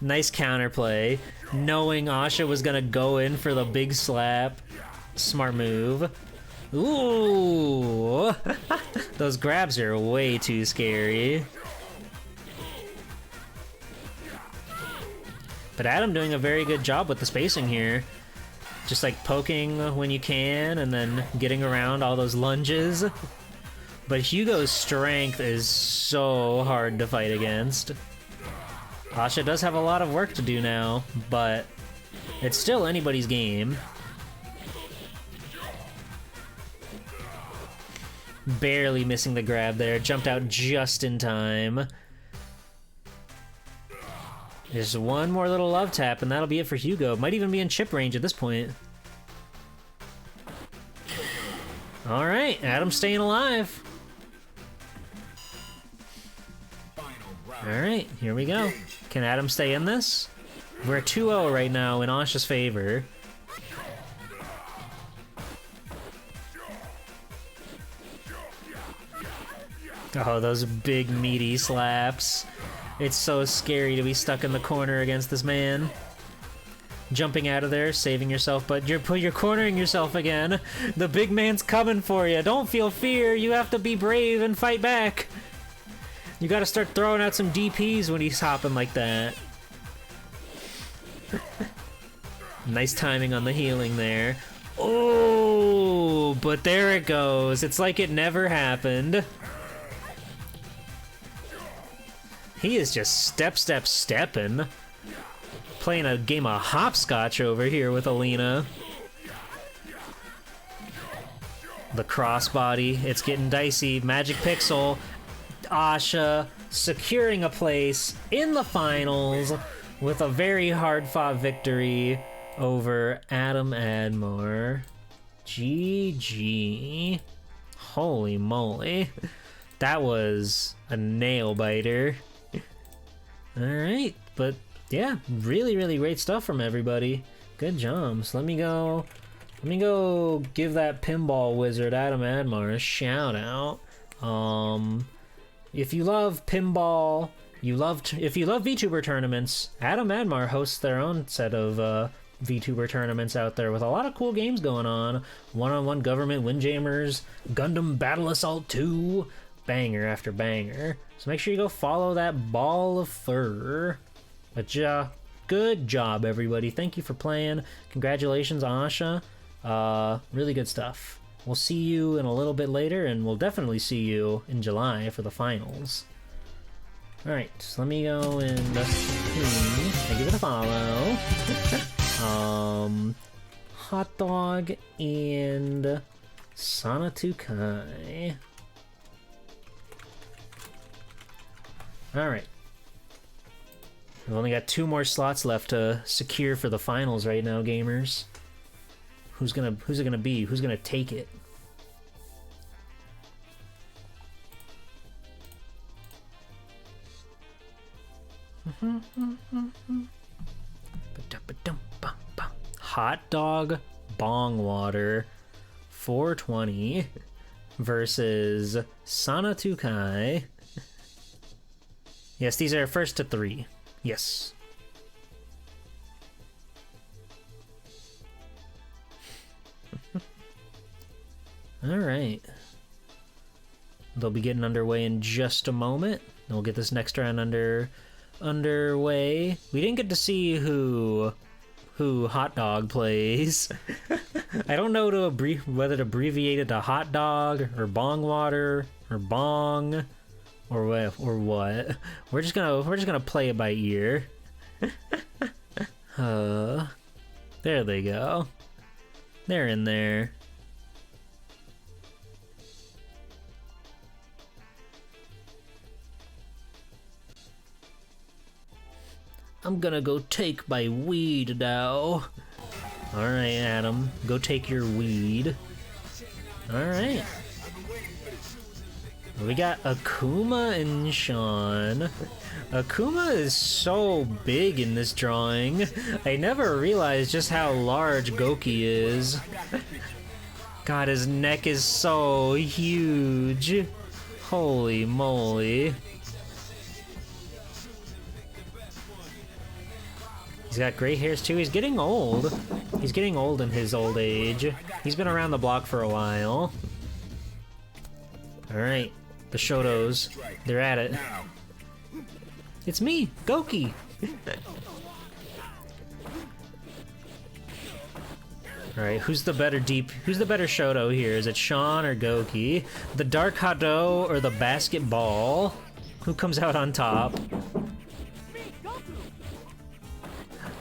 Nice counterplay. Knowing Asha was gonna go in for the big slap. Smart move. Ooh! Those grabs are way too scary. But Adam doing a very good job with the spacing here. Just like poking when you can and then getting around all those lunges. But Hugo's strength is so hard to fight against. Asha does have a lot of work to do now, but it's still anybody's game. Barely missing the grab there, jumped out just in time. There's one more little love tap and that'll be it for Hugo. Might even be in chip range at this point. Alright, Adam's staying alive. Alright, here we go. Can Adam stay in this? We're 2-0 right now in Asha's favor. Oh, those big meaty slaps. It's so scary to be stuck in the corner against this man. Jumping out of there, saving yourself, but you're cornering yourself again. The big man's coming for you. Don't feel fear. You have to be brave and fight back. You gotta start throwing out some DPs when he's hopping like that. Nice timing on the healing there. Oh, but there it goes. It's like it never happened. He is just stepping. Playing a game of hopscotch over here with Alina. The crossbody, it's getting dicey. Magic Pixel, Asha securing a place in the finals with a very hard-fought victory over Adam Admar. GG. Holy moly. That was a nail-biter. Alright, but yeah, really, really great stuff from everybody. Good job. So let me go give that pinball wizard Adam Admar a shout out. If you love pinball, if you love Vtuber tournaments, Adam Admar hosts their own set of Vtuber tournaments out there with a lot of cool games going on. One-on-one government windjammers, Gundam Battle Assault 2, banger after banger. So make sure you go follow that ball of fur. But yeah, good job everybody. Thank you for playing. Congratulations, Asha. Really good stuff. we'll see you in a little bit later, and we'll definitely see you in July for the finals. Alright, so let me go and thank you for the follow. Hot Dog and Sanatukai. Alright. We've only got 2 more slots left to secure for the finals right now, gamers. Who's it gonna be? Who's gonna take it? Hot Dog Bong Water 420 versus Sanatukai. Yes, these are first to 3. Yes. Alright. They'll be getting underway in just a moment. We'll get this next round underway. We didn't get to see who Hot Dog plays. I don't know whether to abbreviate it to Hot Dog or Bong Water or Bong or what. We're just gonna play it by ear. There they go. They're in there. I'm gonna go take my weed now. Alright, Adam. Go take your weed. Alright. We got Akuma and Sean. Akuma is so big in this drawing. I never realized just how large Goki is. God, his neck is so huge. Holy moly. He's got gray hairs too. He's getting old. He's getting old in his old age. He's been around the block for a while. Alright. The Shotos. They're at it. It's me, Goki! Alright, who's the better Shoto here? Is it Sean or Goki? The Dark Hado or the Basketball? Who comes out on top?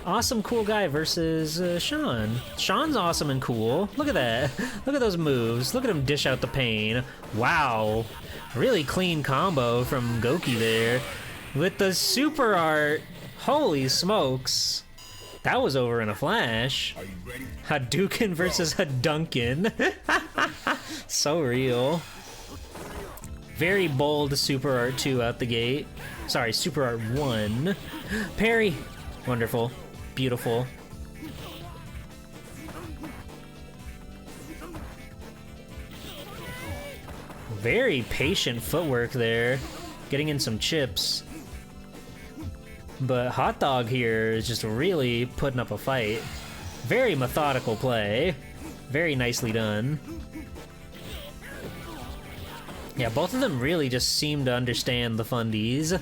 Awesome cool guy versus Sean. Sean's awesome and cool. Look at that. Look at those moves. Look at him dish out the pain. Wow. Really clean combo from Goki there. With the super art. Holy smokes. That was over in a flash. Hadouken versus Hadunkin. So real. Very bold super art 2 out the gate. Sorry, super art 1. Parry. Wonderful. Beautiful. Very patient footwork there. Getting in some chips. But Hot Dog here is just really putting up a fight. Very methodical play. Very nicely done. Yeah, both of them really just seem to understand the fundies.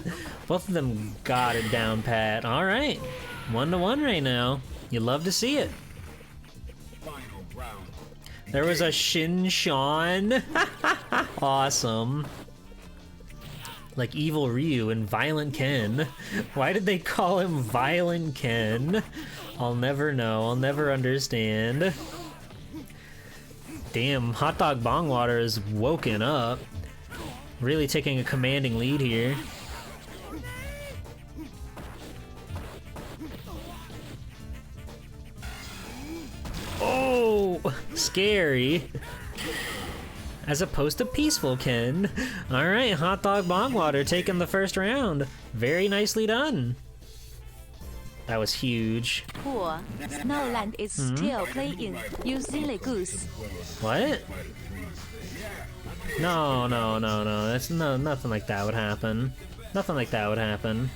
Both of them got it down pat. Alright. 1-1 right now. You love to see it. There was a Shin Sean. Awesome. Like Evil Ryu and Violent Ken. Why did they call him Violent Ken? I'll never know. I'll never understand. Damn, Hot Dog Bong Water is woken up. Really taking a commanding lead here. Oh, scary. As opposed to peaceful Ken. Alright, Hot Dog Bong Water taking the first round. Very nicely done. That was huge. Poor. Snowland is still playing. You silly goose. What? No. That's nothing like that would happen. Nothing like that would happen.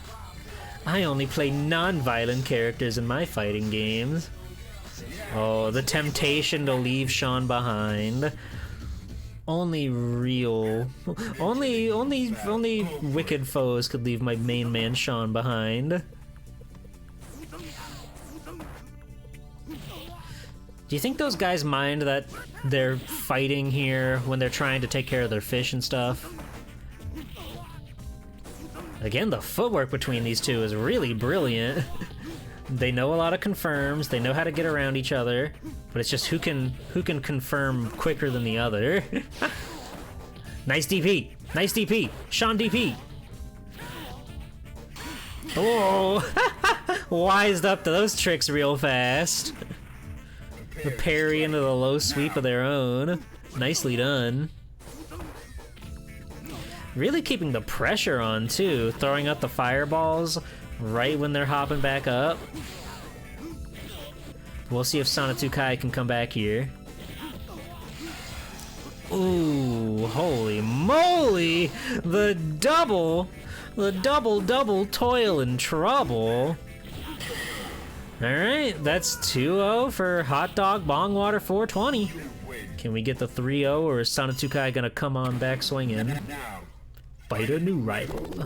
I only play non-violent characters in my fighting games. Oh, the temptation to leave Sean behind. Only wicked foes could leave my main man Sean behind. Do you think those guys mind that they're fighting here when they're trying to take care of their fish and stuff? Again, the footwork between these two is really brilliant. They know a lot of confirms, they know how to get around each other, but it's just who can confirm quicker than the other. Nice DP! Nice DP! Sean DP! Oh! Wised up to those tricks real fast. The parry into the low sweep of their own. Nicely done. Really keeping the pressure on, too. Throwing out the fireballs right when they're hopping back up. We'll see if Sanatukai can come back here. Ooh, holy moly! The double toil and trouble. Alright, that's 2-0 for Hot Dog Bong Water 420. Can we get the 3-0, or is Sanatukai gonna come on back swinging? Fight a new rival.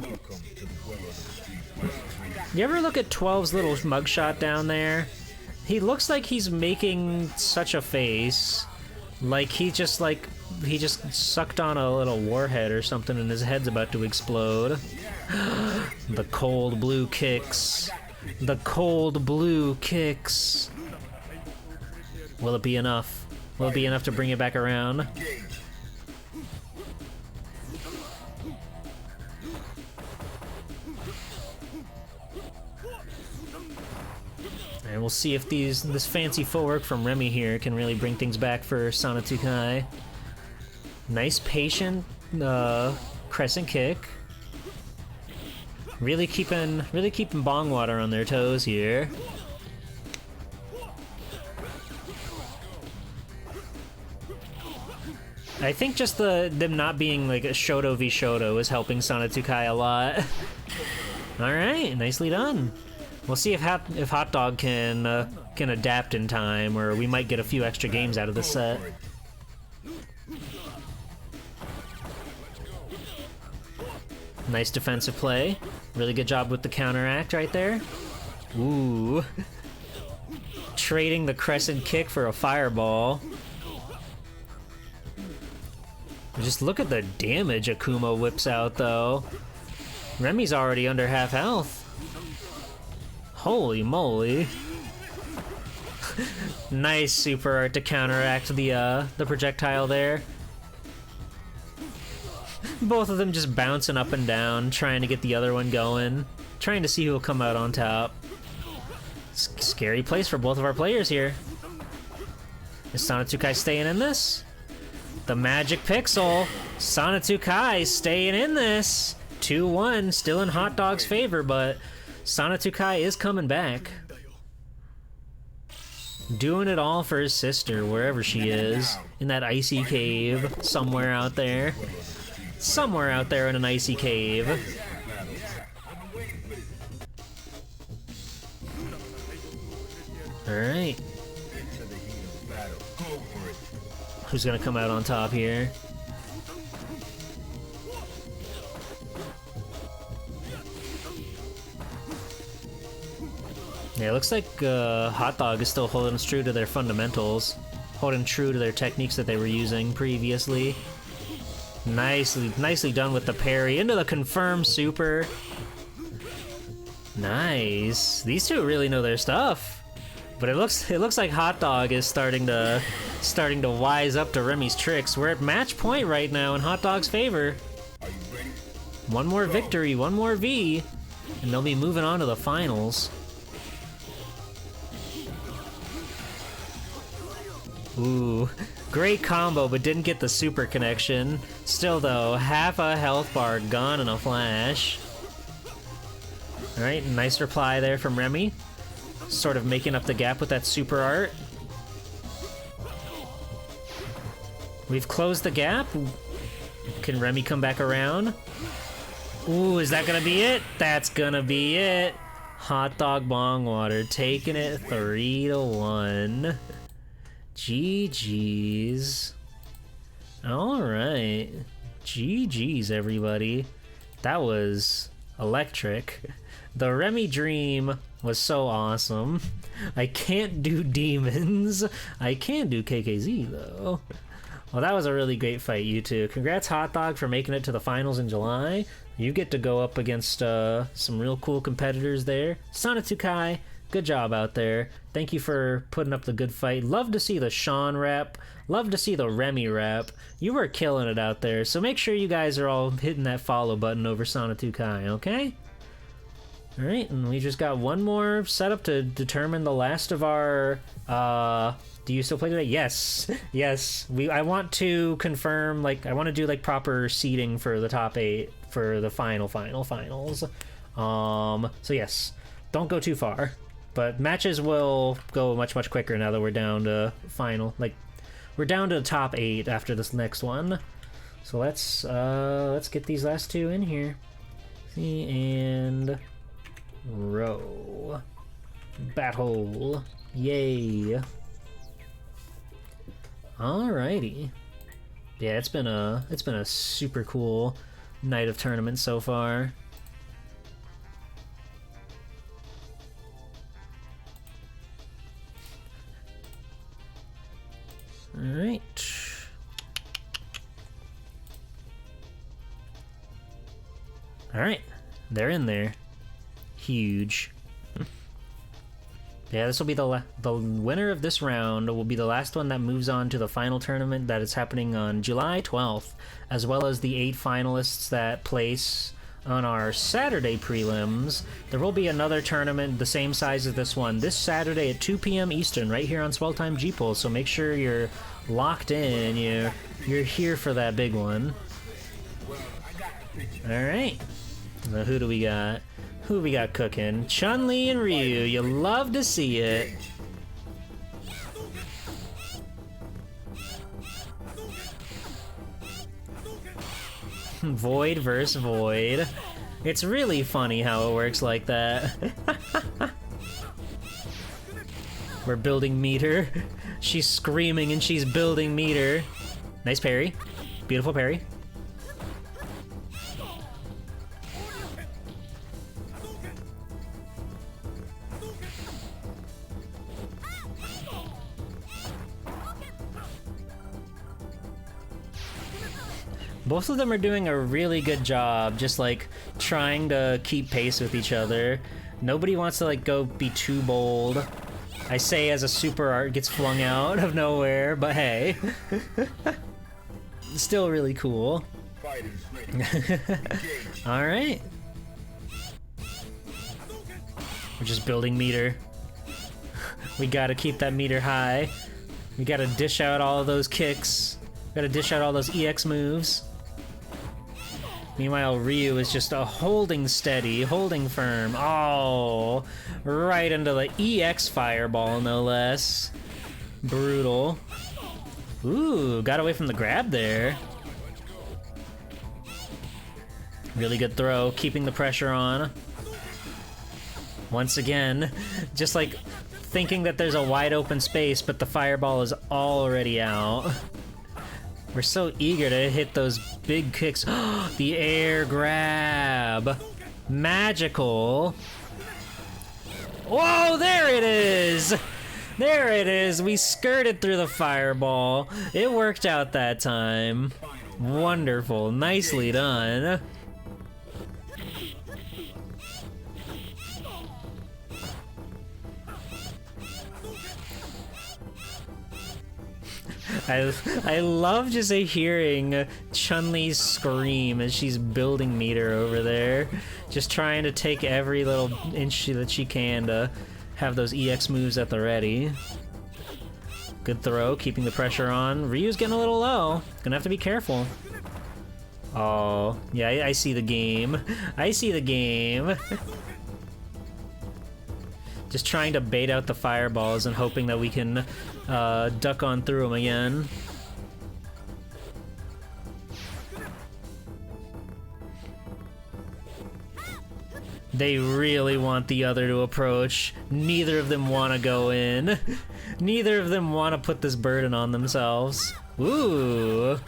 You ever look at 12's little mugshot down there? He looks like he's making such a face. Like he just sucked on a little warhead or something and his head's about to explode. The cold blue kicks. The cold blue kicks. Will it be enough? Will it be enough to bring it back around? And we'll see if this fancy footwork from Remy here can really bring things back for Sanatukai. Nice patient crescent kick. Really keeping Bong Water on their toes here. I think just them not being like a Shoto v Shoto is helping Sanatukai a lot. Alright, nicely done. We'll see if Hot Dog can adapt in time, or we might get a few extra games out of this set. Nice defensive play. Really good job with the counteract right there. Ooh. Trading the crescent kick for a fireball. Just look at the damage Akuma whips out, though. Remy's already under half health. Holy moly. Nice super art to counteract the projectile there. Both of them just bouncing up and down, trying to get the other one going. Trying to see who will come out on top. Scary place for both of our players here. Is Sanatukai staying in this? The magic pixel. Sanatukai staying in this. 2-1, still in Hot Dog's favor, but Sanatukai is coming back. Doing it all for his sister, wherever she is. In that icy cave, somewhere out there. Somewhere out there in an icy cave. Alright. Who's gonna come out on top here? Yeah, it looks like Hot Dog is still holding true to their fundamentals. Holding true to their techniques that they were using previously. Nicely done with the parry into the confirmed super. Nice. These two really know their stuff. But it looks like Hot Dog is starting to wise up to Remy's tricks. We're at match point right now in Hot Dog's favor. One more victory, one more V, and they'll be moving on to the finals. Ooh, great combo, but didn't get the super connection. Still though, half a health bar gone in a flash. Alright, nice reply there from Remy. Sort of making up the gap with that super art. We've closed the gap. Can Remy come back around? Ooh, is that gonna be it? That's gonna be it. Hot Dog Bong Water taking it 3-1. GG's. Alright. GG's, everybody. That was electric. The Remy Dream was so awesome. I can't do demons. I can do KKZ though. Well, that was a really great fight, you two. Congrats, Hot Dog, for making it to the finals in July. You get to go up against some real cool competitors there. Sanatukai, good job out there. Thank you for putting up the good fight. Love to see the Sean rep. Love to see the Remy rep. You were killing it out there, so make sure you guys are all hitting that follow button over Sanatukai, okay? Alright, and we just got one more setup to determine the last of our... do you still play today? Yes. Yes. I want to confirm, like, I want to do, like, proper seeding for the top 8 for the finals. So yes, don't go too far. But matches will go much, much quicker now that we're down to final. Like, we're down to the top 8 after this next one. So let's get these last two in here. See, and... row. Battle. Yay. Alrighty. Yeah, it's been a super cool night of tournaments so far. Alright. Alright. They're in there. Huge. Yeah, this will be the winner of this round will be the last one that moves on to the final tournament that is happening on July 12th, as well as the 8 finalists that place on our Saturday prelims. There will be another tournament the same size as this one this Saturday at 2 p.m. Eastern, right here on Swell Time G-Pulse, so make sure you're locked in, you're here for that big one. Alright, so who do we got? Who we got cooking? Chun-Li and Ryu. You love to see it. Void versus Void. It's really funny how it works like that. We're building meter. She's screaming and she's building meter. Nice parry. Beautiful parry. Both of them are doing a really good job, just like trying to keep pace with each other. Nobody wants to like go be too bold. I say as a super art gets flung out of nowhere, but hey. Still really cool. Alright. We're just building meter. We gotta keep that meter high. We gotta dish out all of those kicks. We gotta dish out all those EX moves. Meanwhile, Ryu is just holding steady, holding firm. Oh, right into the EX fireball, no less. Brutal. Ooh, got away from the grab there. Really good throw, keeping the pressure on. Once again, just like thinking that there's a wide open space, but the fireball is already out. We're so eager to hit those big kicks. The air grab. Magical. Whoa, there it is! There it is! We skirted through the fireball. It worked out that time. Wonderful. Nicely done. I love just hearing Chun-Li scream as she's building meter over there. Just trying to take every little inch that she can to have those EX moves at the ready. Good throw, keeping the pressure on. Ryu's getting a little low. Gonna have to be careful. Oh, yeah, I see the game. I see the game. Just trying to bait out the fireballs and hoping that we can duck on through them again. They really want the other to approach. Neither of them want to go in. Neither of them want to put this burden on themselves. Ooh.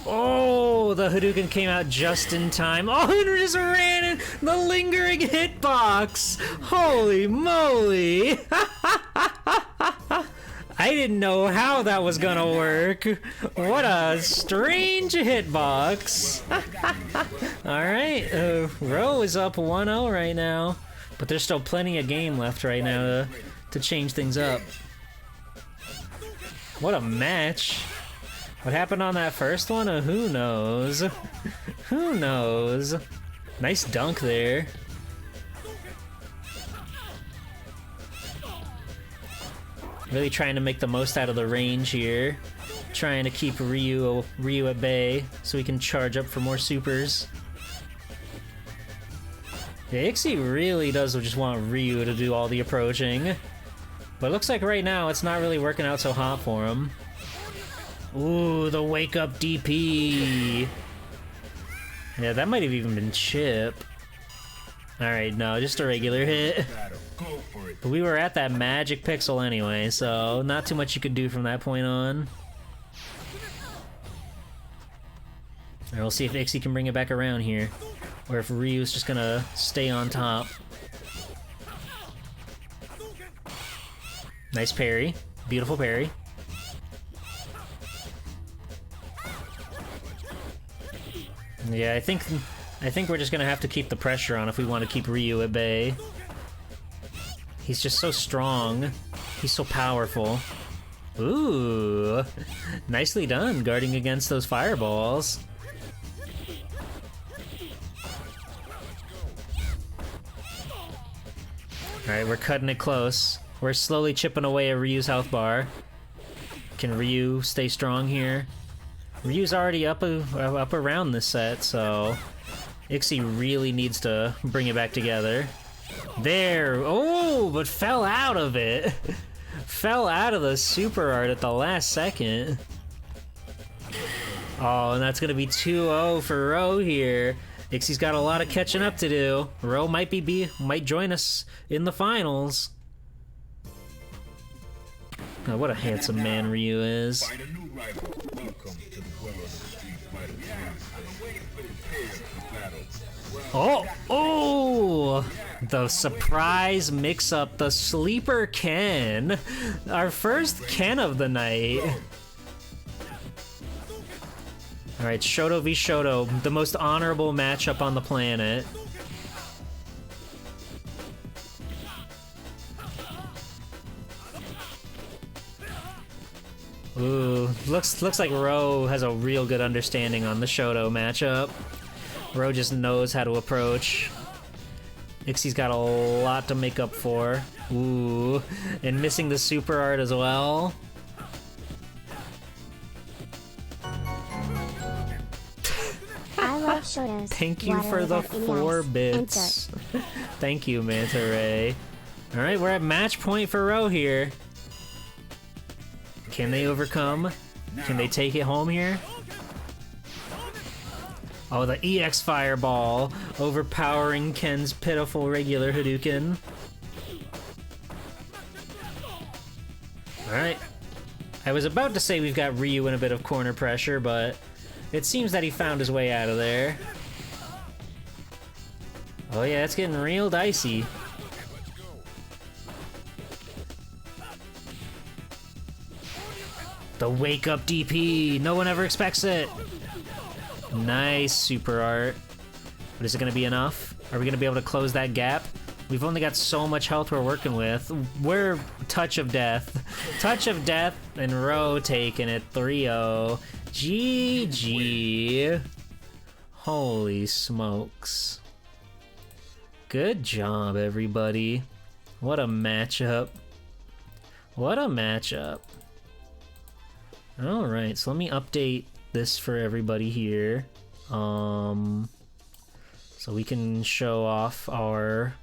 Oh, Oh, the Hadouken came out just in time. Oh, it just ran in the lingering hitbox. Holy moly. I didn't know how that was gonna work. What a strange hitbox. Alright, Ro is up 1-0 right now. But there's still plenty of game left right now to change things up. What a match. What happened on that first one? Who knows? Who knows? Nice dunk there. Really trying to make the most out of the range here. Trying to keep Ryu at bay so he can charge up for more supers. Yeah, Ixie really does just want Ryu to do all the approaching. But it looks like right now it's not really working out so hot for him. Ooh, the wake up DP. Yeah, that might have even been chip. Alright, no, just a regular hit. But we were at that magic pixel anyway, so not too much you could do from that point on. Alright, we'll see if Ixie can bring it back around here. Or if Ryu's just gonna stay on top. Nice parry. Beautiful parry. Yeah, I think we're just gonna have to keep the pressure on if we want to keep Ryu at bay. He's just so strong. He's so powerful. Ooh, nicely done guarding against those fireballs. Alright, we're cutting it close. We're slowly chipping away at Ryu's health bar. Can Ryu stay strong here? Ryu's already up around this set, so Ixie really needs to bring it back together. There! Oh, but fell out of it! Fell out of the super art at the last second. Oh, and that's gonna be 2-0 for Ro here. Ixie's got a lot of catching up to do. Ro might join us in the finals. Oh, what a handsome man Ryu is. Oh! The surprise mix-up, the sleeper Ken. Our first Ken of the night. Alright, Shoto v Shoto, the most honorable matchup on the planet. Ooh, looks like Ro has a real good understanding on the Shoto matchup. Ro just knows how to approach. Ixie's got a lot to make up for. Ooh, and missing the super art as well. Thank you for the 4 bits. Thank you, Manta Ray. Alright, we're at match point for Ro here. Can they overcome? Can they take it home here? Oh, the EX Fireball overpowering Ken's pitiful regular Hadouken. Alright. I was about to say we've got Ryu in a bit of corner pressure, but it seems that he found his way out of there. Oh yeah, it's getting real dicey. The wake up DP! No one ever expects it! Nice super art. But is it gonna be enough? Are we gonna be able to close that gap? We've only got so much health we're working with. We're touch of death. Touch of death and Ro taking it 3-0. GG. Holy smokes. Good job, everybody. What a matchup. What a matchup. Alright, so let me update this for everybody here. So we can show off our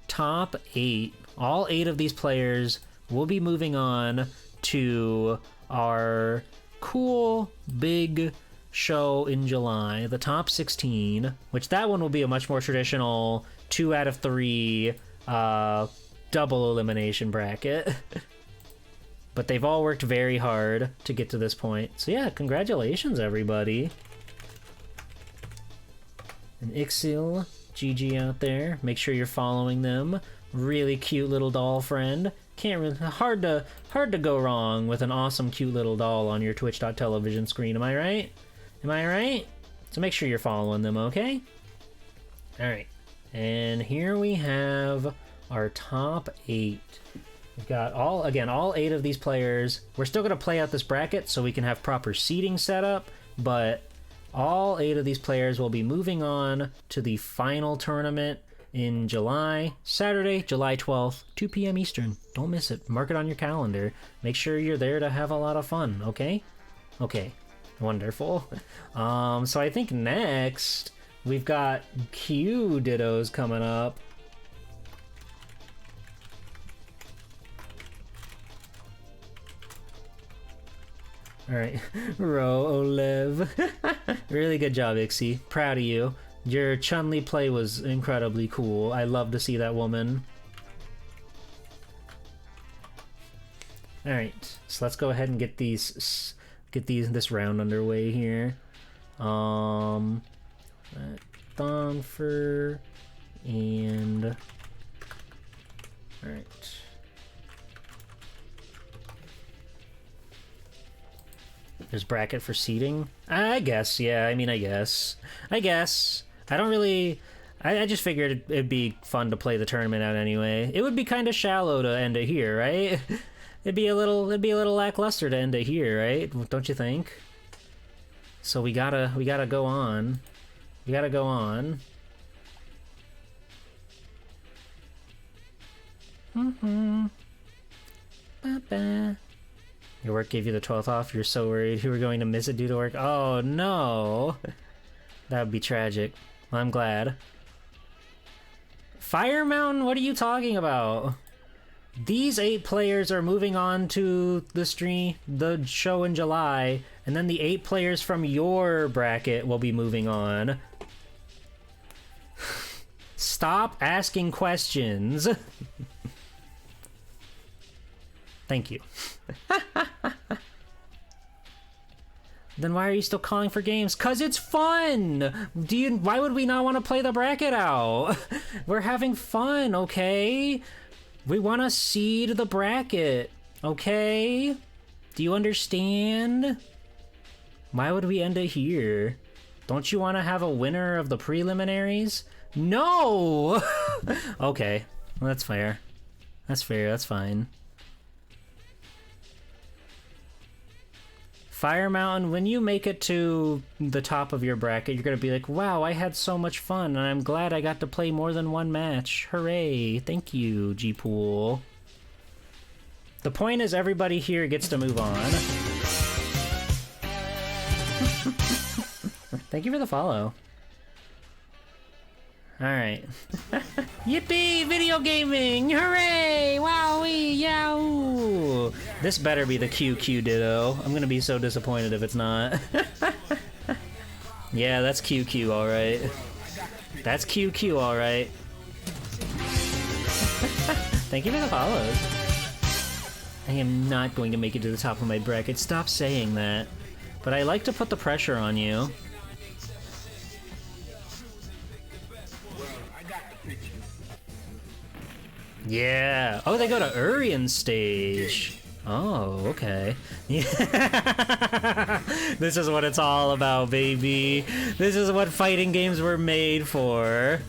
top 8. All 8 of these players will be moving on to our cool big show in July, the top 16, which that one will be a much more traditional 2 out of 3 double elimination bracket. But they've all worked very hard to get to this point. So yeah, congratulations everybody. and Ixil, GG out there. Make sure you're following them. Really cute little doll friend. Can't really, hard to go wrong with an awesome cute little doll on your Twitch.television screen. Am I right? Am I right? So make sure you're following them, okay? All right. And here we have our top 8. We've got all 8 of these players. We're still going to play out this bracket so we can have proper seating set up, but all 8 of these players will be moving on to the final tournament in July, Saturday, July 12th, 2 p.m. Eastern. Don't miss it. Mark it on your calendar. Make sure you're there to have a lot of fun, okay? Okay. Wonderful. So I think next we've got Q Dittos coming up. All right, Ro Olev. Really good job, Ixie. Proud of you. Your Chun-Li play was incredibly cool. I love to see that woman. All right, so let's go ahead and get this round underway here. Thonfer and all right. There's bracket for seating? I guess, yeah. I mean, I guess. I don't really... I just figured it'd be fun to play the tournament out anyway. It would be kind of shallow to end it here, right? It'd be a little lackluster to end it here, right? Don't you think? So we gotta go on. We gotta go on. Ba-ba. Your work gave you the 12th off. You're so worried you were going to miss it due to work. Oh, no. That would be tragic. Well, I'm glad. Fire Mountain? What are you talking about? These 8 players are moving on to the show in July, and then the 8 players from your bracket will be moving on. Stop asking questions. Thank you. Then why are you still calling for games? 'Cause it's fun! Why would we not want to play the bracket out? We're having fun, okay? We want to seed the bracket, okay? Do you understand? Why would we end it here? Don't you want to have a winner of the preliminaries? No! Okay, well, that's fair. That's fair, that's fine. Fire Mountain, when you make it to the top of your bracket, you're going to be like, wow, I had so much fun, and I'm glad I got to play more than one match. Hooray. Thank you, G-Pool. The point is everybody here gets to move on. Thank you for the follow. Alright. Yippee! Video gaming! Hooray! Wowee! Yahoo! This better be the QQ Ditto. I'm gonna be so disappointed if it's not. Yeah, that's QQ, alright. That's QQ, alright. Thank you for the follows. I am not going to make it to the top of my bracket. Stop saying that. But I like to put the pressure on you. Yeah. Oh, they go to Urian's stage. Oh, okay. Yeah. This is what it's all about, baby. This is what fighting games were made for.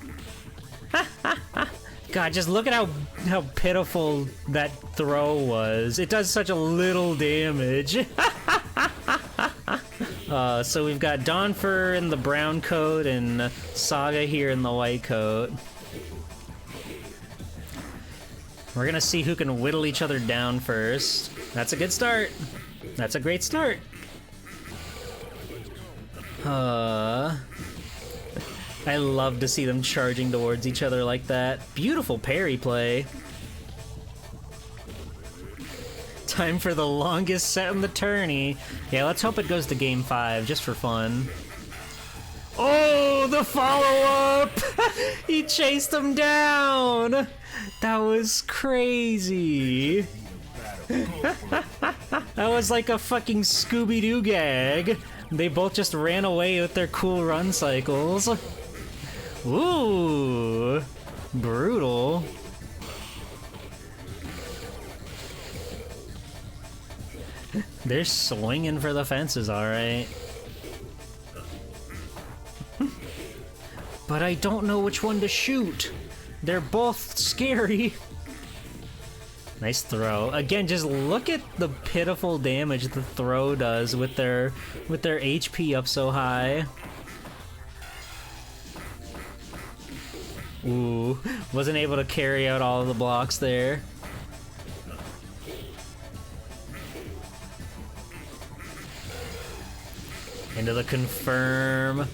God, just look at how pitiful that throw was. It does such a little damage. So we've got Donfer in the brown coat and Saga here in the white coat. We're gonna see who can whittle each other down first. That's a good start. That's a great start. I love to see them charging towards each other like that. Beautiful parry play. Time for the longest set in the tourney. Yeah, let's hope it goes to game 5, just for fun. Oh, the follow-up! He chased him down! That was crazy. That was like a fucking Scooby-Doo gag. They both just ran away with their cool run cycles. Ooh, brutal. They're swinging for the fences, alright. But I don't know which one to shoot. They're both scary. Nice throw. Again, just look at the pitiful damage the throw does with their HP up so high. Ooh, wasn't able to carry out all of the blocks there. Into the confirm.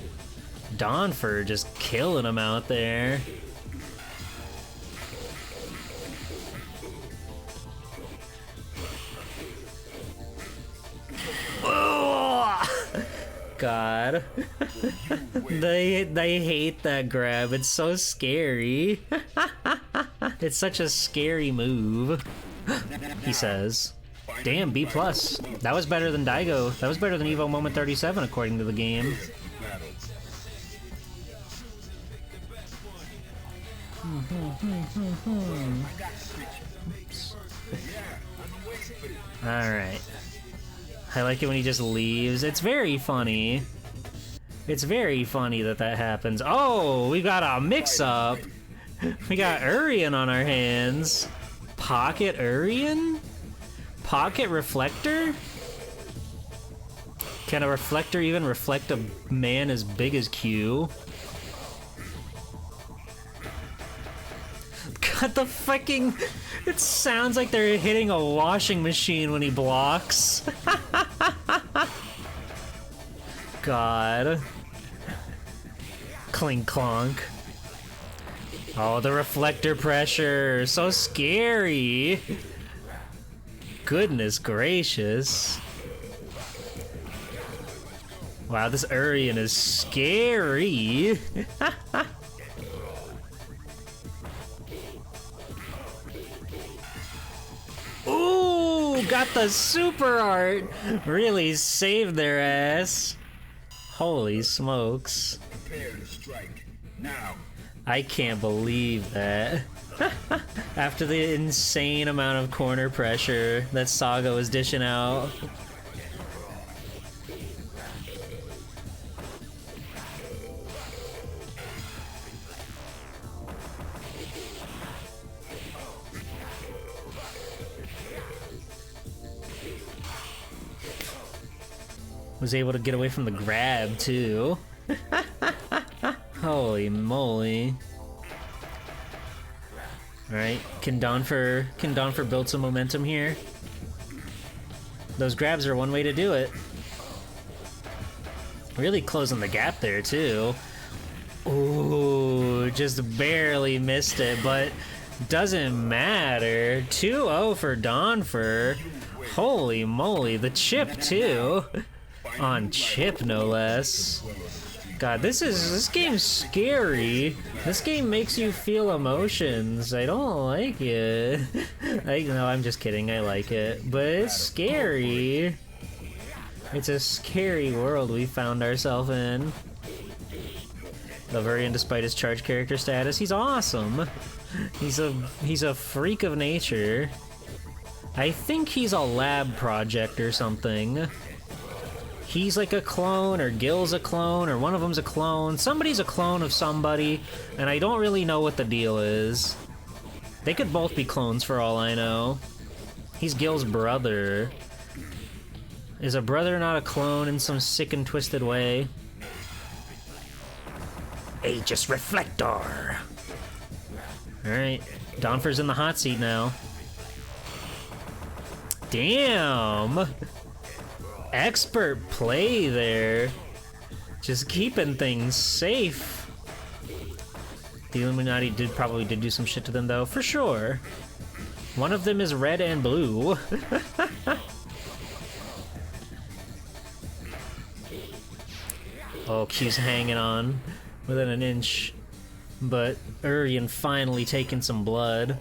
Donfer just killing him out there. God. They hate that grab. It's so scary. It's such a scary move. He says. Damn, B+. That was better than Daigo. That was better than Evo Moment 37 according to the game. Alright. I like it when he just leaves. It's very funny. It's very funny that that happens. Oh, we got a mix-up. We got Urian on our hands. Pocket Urian? Pocket reflector? Can a reflector even reflect a man as big as Q? God, the fucking... It sounds like they're hitting a washing machine when he blocks. God. Clink clonk. Oh, the reflector pressure. So scary. Goodness gracious. Wow, this Urian is scary. Ooh, got the super art. Really saved their ass. Holy smokes. Prepare to strike. Now. I can't believe that. After the insane amount of corner pressure that Saga was dishing out. Was able to get away from the grab too. Holy moly. Alright, can Donfer build some momentum here? Those grabs are one way to do it. Really closing the gap there too. Ooh, just barely missed it, but doesn't matter. 2-0 for Donfer. Holy moly, the chip too. On chip, no less. God, this game's scary. This game makes you feel emotions. I don't like it. No, I'm just kidding. I like it, but it's scary. It's a scary world we found ourselves in. Laverian, despite his charged character status, he's awesome. He's a freak of nature. I think he's a lab project or something. He's like a clone, or Gil's a clone, or one of them's a clone. Somebody's a clone of somebody, and I don't really know what the deal is. They could both be clones for all I know. He's Gil's brother. Is a brother not a clone in some sick and twisted way? Aegis Reflector! Alright, Donfer's in the hot seat now. Damn! Expert play there. Just keeping things safe. The Illuminati probably did do some shit to them though, for sure. One of them is red and blue. Oh, Q's hanging on within an inch. But Urian finally taking some blood.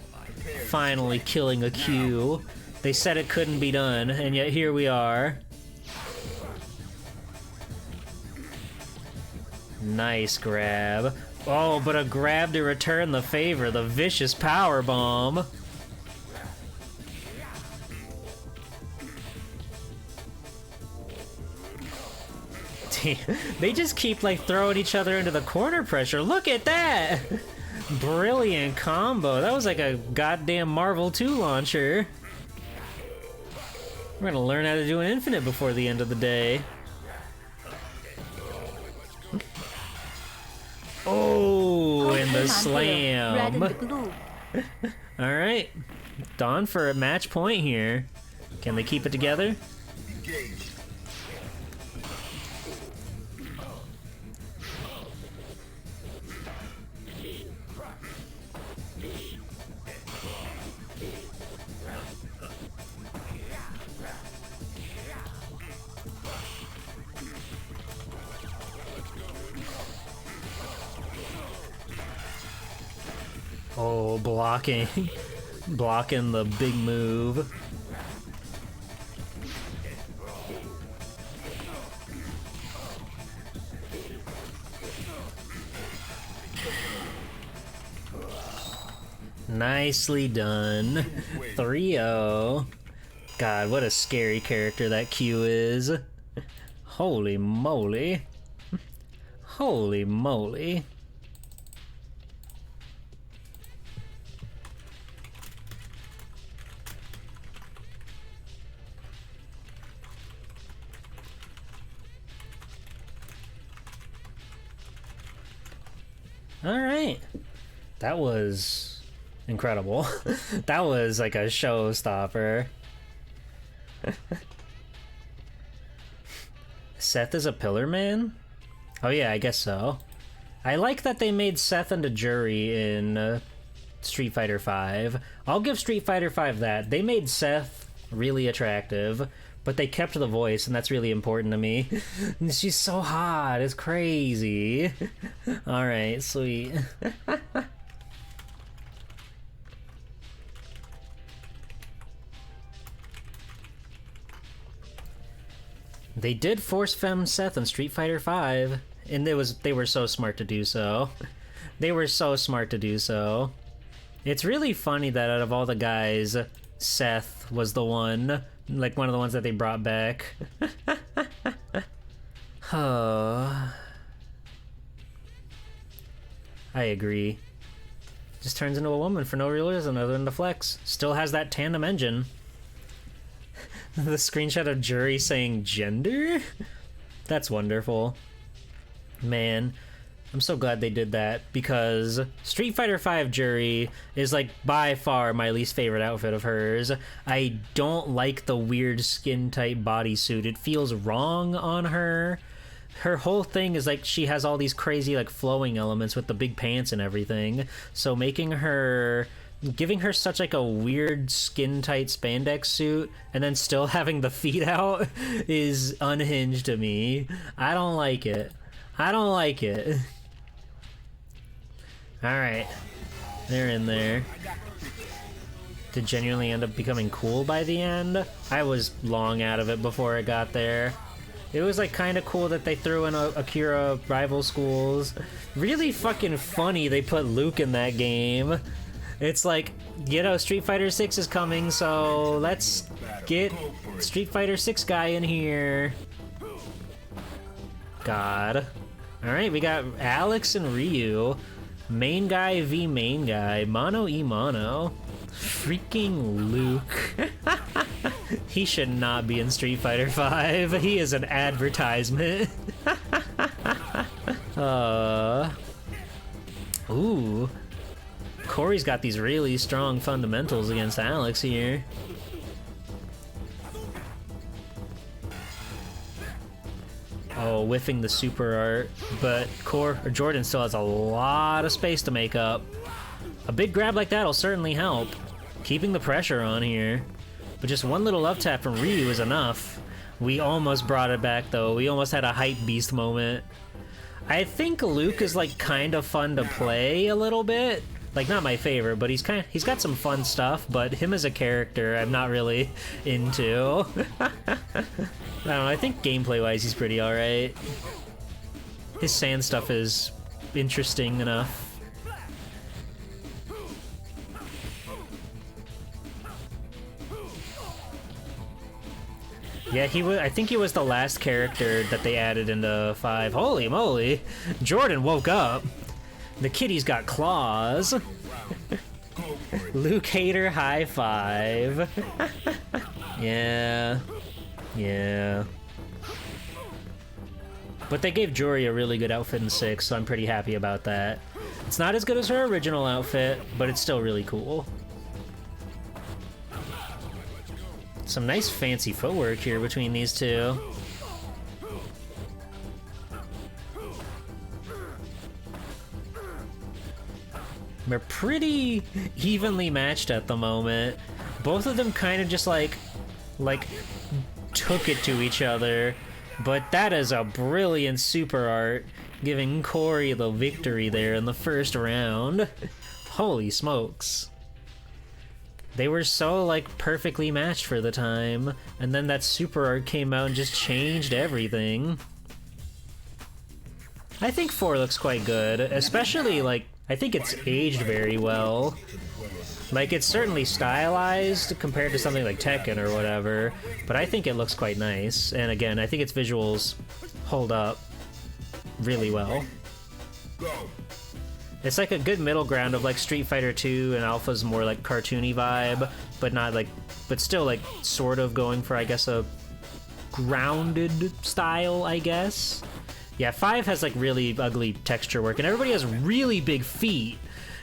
Finally killing a Q. They said it couldn't be done, and yet here we are. Nice grab. Oh, but a grab to return the favor, the vicious power bomb. They just keep like throwing each other into the corner pressure. Look at that! Brilliant combo. That was like a goddamn Marvel 2 launcher. We're gonna learn how to do an infinite before the end of the day. Oh, and the Red and slam. blue. Alright. Dawn for a match point here. Can they keep it together? Engage. Oh, blocking. Blocking the big move. Nicely done. 3-0. God, what a scary character that Q is. Holy moly. Holy moly. Alright. That was incredible. That was like a showstopper. Seth is a pillar man? Oh yeah, I guess so. I like that they made Seth into Jury in Street Fighter V. I'll give Street Fighter V that. They made Seth really attractive, but they kept the voice, and that's really important to me. She's so hot, it's crazy. Alright, sweet. They did force femme Seth in Street Fighter V, and they were so smart to do so. They were so smart to do so. It's really funny that out of all the guys, Seth was the one, like one of the ones that they brought back. Oh. I agree. Just turns into a woman for no real reason other than the flex. Still has that tandem engine. The screenshot of Jury saying gender? That's wonderful. Man, I'm so glad they did that, because Street Fighter V Jury is like by far my least favorite outfit of hers. I don't like the weird skin tight bodysuit. It feels wrong on her. Her whole thing is like she has all these crazy like flowing elements with the big pants and everything. So giving her such like a weird skin tight spandex suit and then still having the feet out is unhinged to me. I don't like it. I don't like it. Alright. They're in there. Did genuinely end up becoming cool by the end? I was long out of it before it got there. It was like kind of cool that they threw in Akira rival schools. Really fucking funny they put Luke in that game. It's like, you know, Street Fighter 6 is coming, so let's get Street Fighter 6 guy in here. God. Alright, we got Alex and Ryu. Main guy v main guy. Mono e mono. Freaking Luke. He should not be in Street Fighter 5. He is an advertisement. Ooh. Corey's got these really strong fundamentals against Alex here. Oh, whiffing the super art, but Jordan still has a lot of space to make up. A big grab like that will certainly help, keeping the pressure on here. But just one little up tap from Ryu is enough. We almost brought it back though. We almost had a hype beast moment. I think Luke is like kind of fun to play a little bit. Like, not my favorite, but he's got some fun stuff, but him as a character I'm not really into. I don't know, I think gameplay wise he's pretty alright. His sand stuff is interesting enough. Yeah, he was. I think he was the last character that they added into 5. Holy moly! Jordan woke up. The kitty's got claws. Luke Hater high five. Yeah. Yeah. But they gave Jory a really good outfit in 6, so I'm pretty happy about that. It's not as good as her original outfit, but it's still really cool. Some nice fancy footwork here between these two. They're pretty evenly matched at the moment. Both of them kind of just like took it to each other. But that is a brilliant super art, giving Corey the victory there in the first round. Holy smokes. They were so, like, perfectly matched for the time, and then that super art came out and just changed everything. I think 4 looks quite good, especially, like, I think it's aged very well. Like, it's certainly stylized compared to something like Tekken or whatever, but I think it looks quite nice. And again, I think its visuals hold up really well. It's like a good middle ground of like Street Fighter 2 and Alpha's more like cartoony vibe, but not like, but still like sort of going for, I guess, a grounded style, I guess. Yeah, 5 has like really ugly texture work, and everybody has really big feet.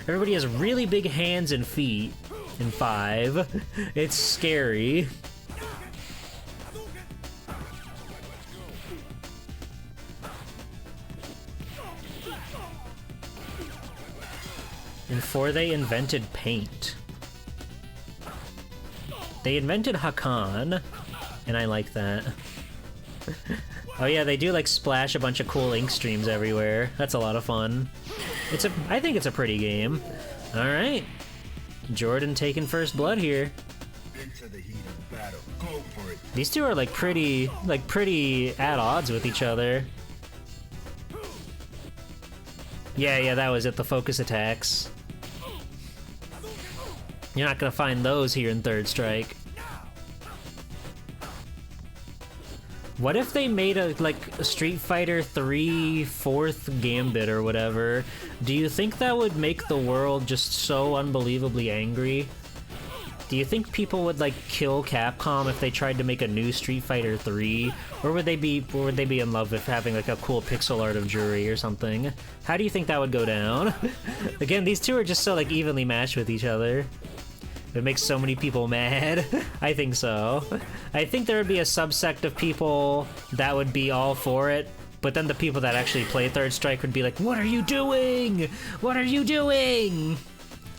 Everybody has really big hands and feet in 5. It's scary. In 4, they invented paint. They invented Hakan, and I like that. Oh yeah, they do like splash a bunch of cool ink streams everywhere. That's a lot of fun. I think it's a pretty game. All right, Jordan taking first blood here. These two are like pretty at odds with each other. Yeah, that was it. The focus attacks. You're not gonna find those here in Third Strike. What if they made a Street Fighter 3 4th Gambit or whatever? Do you think that would make the world just so unbelievably angry? Do you think people would like kill Capcom if they tried to make a new Street Fighter 3? Or would they be in love with having like a cool pixel art of Jury or something? How do you think that would go down? Again, these two are just so like evenly matched with each other. It makes so many people mad. I think so. I think there would be a subsect of people that would be all for it, but then the people that actually play Third Strike would be like, "What are you doing? What are you doing?"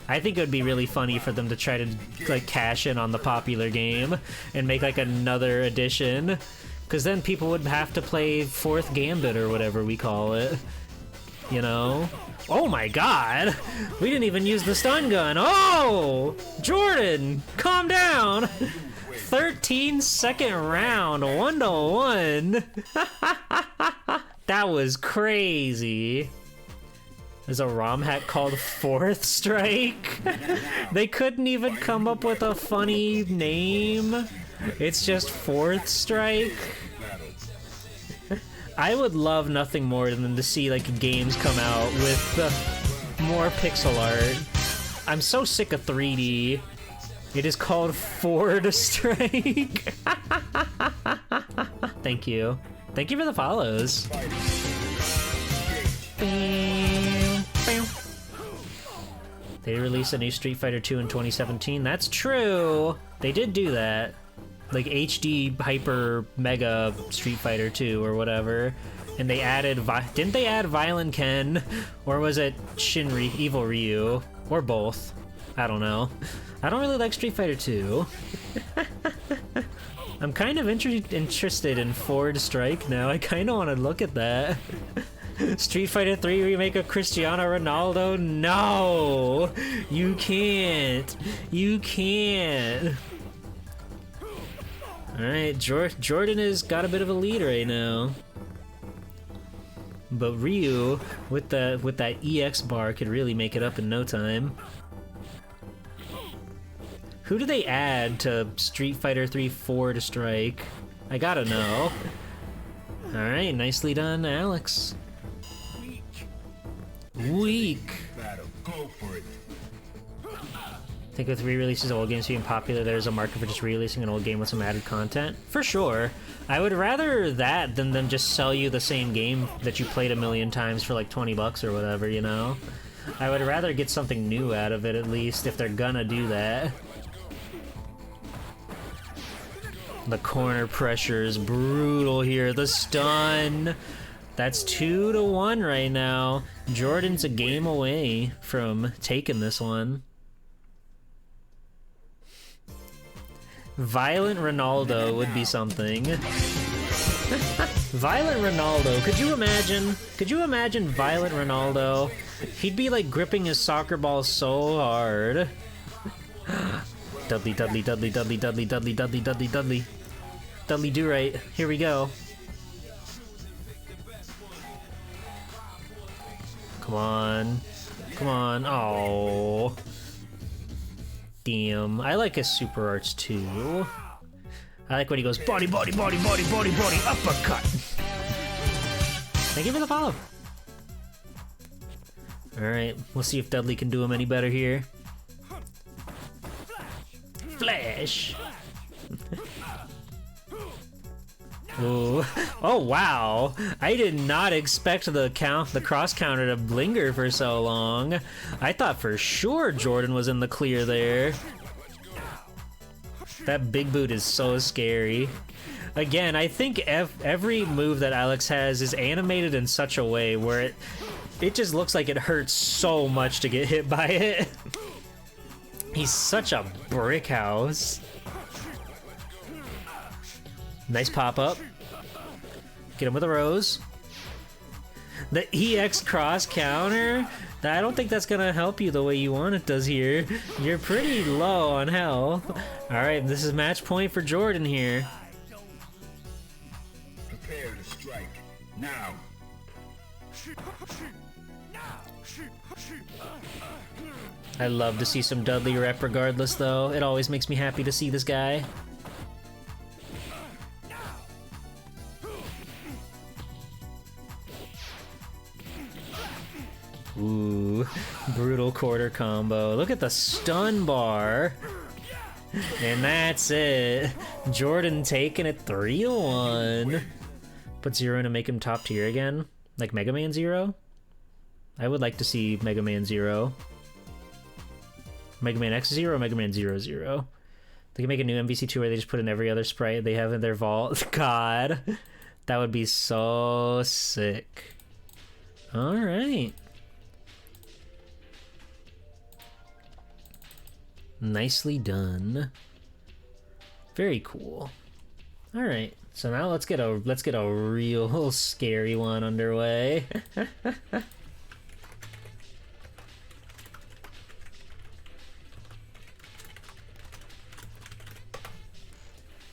I think it would be really funny for them to try to like cash in on the popular game and make like another edition, because then people would have to play 4th Gambit or whatever we call it, you know? Oh my god! We didn't even use the stun gun! Oh! Jordan! Calm down! 13-second round, 1-1! That was crazy. There's a ROM hack called 4th Strike? They couldn't even come up with a funny name. It's just 4th Strike. I would love nothing more than to see like games come out with more pixel art. I'm so sick of 3D. It is called Ford Strike. Thank you. Thank you for the follows. They released a new Street Fighter 2 in 2017. That's true. They did do that. Like HD Hyper Mega Street Fighter 2 or whatever. And they added, didn't they add Violent Ken? Or was it Evil Ryu? Or both. I don't know. I don't really like Street Fighter 2. I'm kind of interested in Ford Strike now. I kind of want to look at that. Street Fighter 3 remake of Cristiano Ronaldo? No! You can't. You can't. Alright, Jordan has got a bit of a lead right now. but Ryu with that EX bar could really make it up in no time. Who do they add to Street Fighter 3 4 to strike? I gotta know. Alright, nicely done, Alex. Weak. Battle. Go for it. I think with re-releases of old games being popular, there's a market for just re-releasing an old game with some added content. For sure. I would rather that than them just sell you the same game that you played a million times for like 20 bucks or whatever, you know? I would rather get something new out of it at least, if they're gonna do that. The corner pressure is brutal here. The stun! That's 2-1 right now. Jordan's a game away from taking this one. Violent Ronaldo would be something. Violent Ronaldo. Could you imagine? Could you imagine Violent Ronaldo? He'd be like gripping his soccer ball so hard. Dudley, Dudley, Dudley, Dudley, Dudley, Dudley, Dudley, Dudley, Dudley. Dudley do right. Here we go. Come on. Come on. Oh. Damn. I like his super arts too. I like when he goes body, body, body, body, body, body, uppercut. Thank you for the follow. Alright, we'll see if Dudley can do him any better here. Flash! Ooh. Oh wow! I did not expect the cross counter to linger for so long. I thought for sure Jordan was in the clear there. That big boot is so scary. Again, I think every move that Alex has is animated in such a way where it just looks like it hurts so much to get hit by it. He's such a brick house. Nice pop-up. Get him with a rose. The EX cross counter? I don't think that's gonna help you the way you want it does here. You're pretty low on health. Alright, this is match point for Jordan here. Prepare to strike. Now. I love to see some Dudley rep regardless though. It always makes me happy to see this guy. Ooh, brutal quarter combo. Look at the stun bar. And that's it. Jordan taking it 3-1. Put Zero in to make him top tier again? Like Mega Man Zero? I would like to see Mega Man Zero. Mega Man X Zero, Mega Man 0-0. They can make a new MVC2 where they just put in every other sprite they have in their vault. God. That would be so sick. Alright. Nicely done. Very cool. All right, so now let's get a real scary one underway.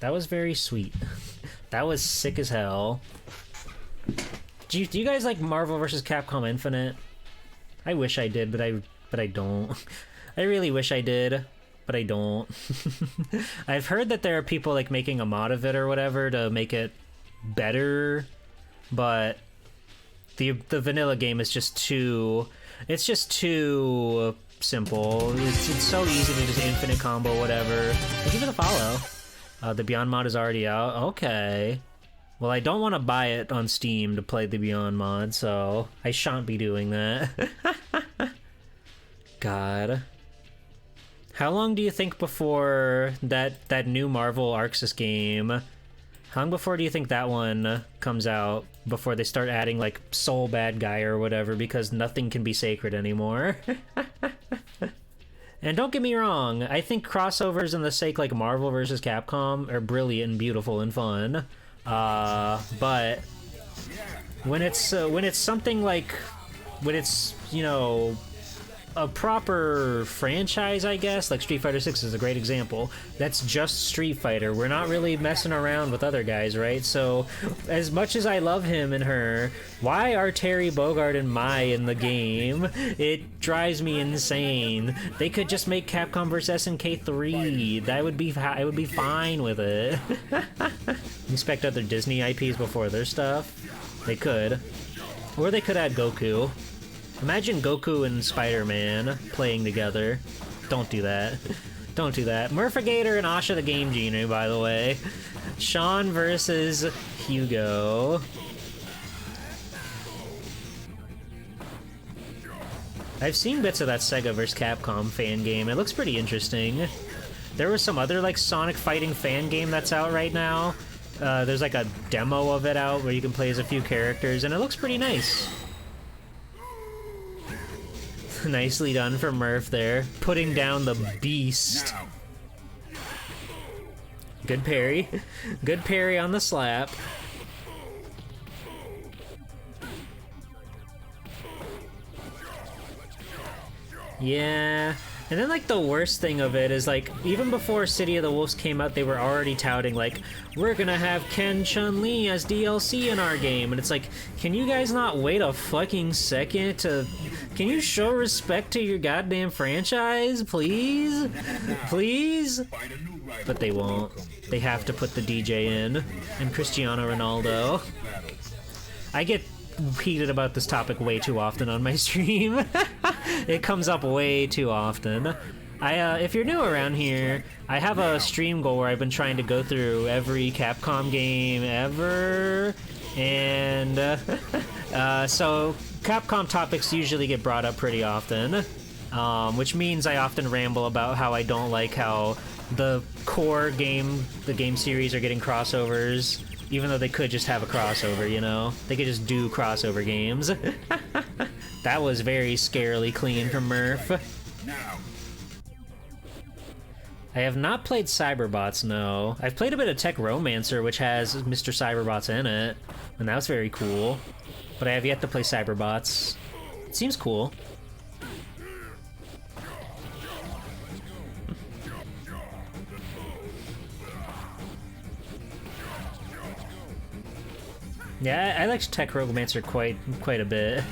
That was very sweet. That was sick as hell. Do you guys like Marvel vs. Capcom Infinite? I wish I did, but I don't. I really wish I did, but I don't. I've heard that there are people like making a mod of it or whatever to make it better, but the vanilla game is just too simple. It's so easy to just infinite combo whatever. Thank you for the follow. The Beyond mod is already out. Okay. Well, I don't want to buy it on Steam to play the Beyond mod, so I shan't be doing that. God. How long do you think before that new Marvel Arxis game, how long before do you think that one comes out before they start adding like Soul Bad Guy or whatever, because nothing can be sacred anymore? And don't get me wrong, I think crossovers in the sake like Marvel vs. Capcom are brilliant and beautiful and fun, but when it's something like, when it's, you know, a proper franchise, I guess, like Street Fighter 6 is a great example. That's just Street Fighter. We're not really messing around with other guys, right? So, as much as I love him and her, why are Terry Bogard and Mai in the game? It drives me insane. They could just make Capcom vs SNK 3. I would be fine with it. Inspect other Disney IPs before their stuff. They could. Or they could add Goku. Imagine Goku and Spider-Man playing together. Don't do that. Don't do that. Murphigator and Asha the Game Genie, by the way. Sean versus Hugo. I've seen bits of that Sega vs. Capcom fan game. It looks pretty interesting. There was some other like Sonic fighting fan game that's out right now. There's like a demo of it out where you can play as a few characters, and it looks pretty nice. Nicely done from Murph there, putting down the beast. Good parry. Good parry on the slap. Yeah. And then, like, the worst thing of it is, like, even before City of the Wolves came out, they were already touting, like, we're gonna have Ken Chun-Li as DLC in our game. And it's like, can you guys not wait a fucking second to... Can you show respect to your goddamn franchise, please? Please? But they won't. They have to put the DJ in. And Cristiano Ronaldo. I get heated about this topic way too often on my stream. It comes up way too often. If you're new around here, I have a stream goal where I've been trying to go through every Capcom game ever, and so Capcom topics usually get brought up pretty often, which means I often ramble about how I don't like how the core game, the game series are getting crossovers, even though they could just have a crossover, you know? They could just do crossover games. That was very scarily clean from Murph. I have not played Cyberbots, no. I've played a bit of Tech Romancer, which has Mr. Cyberbots in it, and that was very cool. But I have yet to play Cyberbots. It seems cool. Yeah, I liked Tech Romancer quite a bit.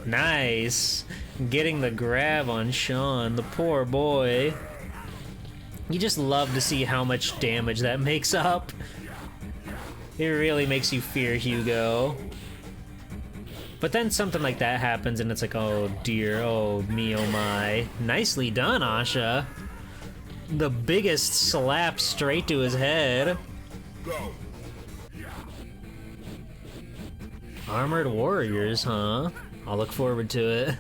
Nice! Getting the grab on Sean, the poor boy. You just love to see how much damage that makes up. It really makes you fear Hugo. But then something like that happens and it's like, oh dear, oh me, oh my. Nicely done, Asha. The biggest slap straight to his head. Armored Warriors, huh? I'll look forward to it.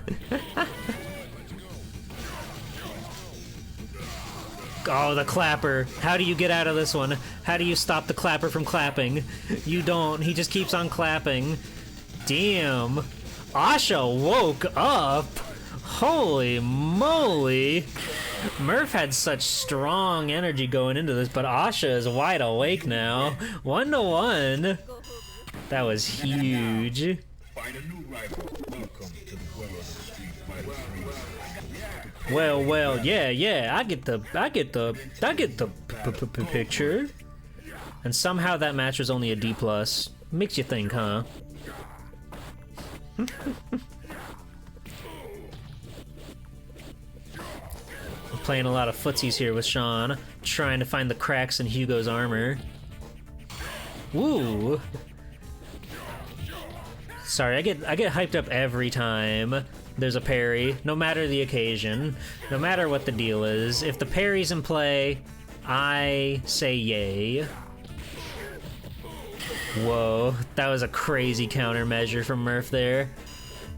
Oh, the clapper. How do you get out of this one? How do you stop the clapper from clapping? You don't. He just keeps on clapping. Damn. Asha woke up. Holy moly. Murph had such strong energy going into this, but Asha is wide awake now. 1-1. That was huge. Well, yeah, I get the picture. And somehow that match was only a D+. Makes you think, huh? I'm playing a lot of footsies here with Sean, trying to find the cracks in Hugo's armor. Woo! Sorry, I get hyped up every time there's a parry, no matter the occasion, no matter what the deal is. If the parry's in play, I say yay. Whoa, that was a crazy countermeasure from Murph there.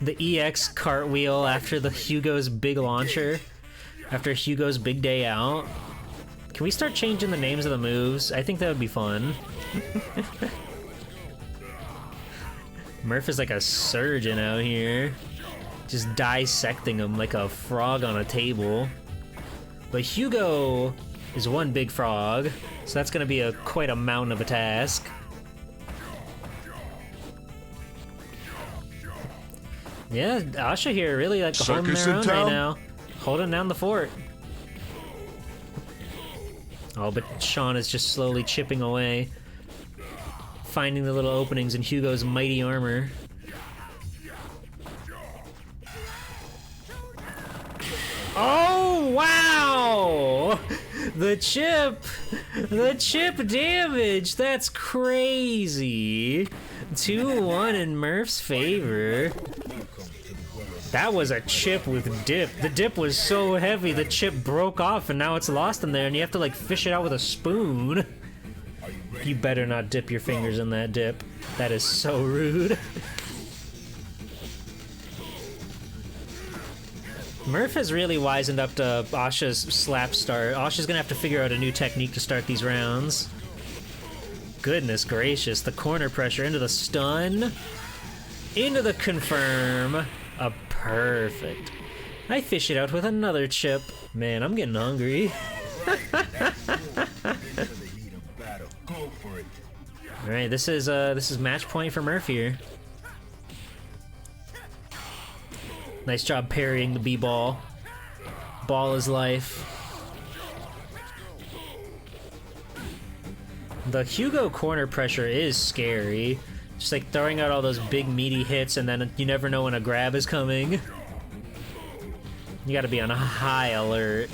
The EX cartwheel after the Hugo's big launcher, after Hugo's big day out. Can we start changing the names of the moves? I think that would be fun. Murph is like a surgeon out here. Just dissecting him like a frog on a table. But Hugo is one big frog, so that's gonna be quite a mountain of a task. Yeah, Asha here really like holding Circus their in own right town? now. Holding down the fort. Oh, but Sean is just slowly chipping away. Finding the little openings in Hugo's mighty armor. Oh, wow! The chip damage, that's crazy. 2-1 in Murph's favor. That was a chip with dip. The dip was so heavy, the chip broke off and now it's lost in there and you have to like fish it out with a spoon. You better not dip your fingers in that dip. That is so rude. Murph has really wisened up to Asha's slap start. Asha's gonna have to figure out a new technique to start these rounds. Goodness gracious, the corner pressure into the stun. Into the confirm. A perfect. I fish it out with another chip. Man, I'm getting hungry. Alright, this is match point for Murph here. Nice job parrying the B-ball. Ball is life. The Hugo corner pressure is scary. Just like throwing out all those big meaty hits and then you never know when a grab is coming. You gotta be on a high alert.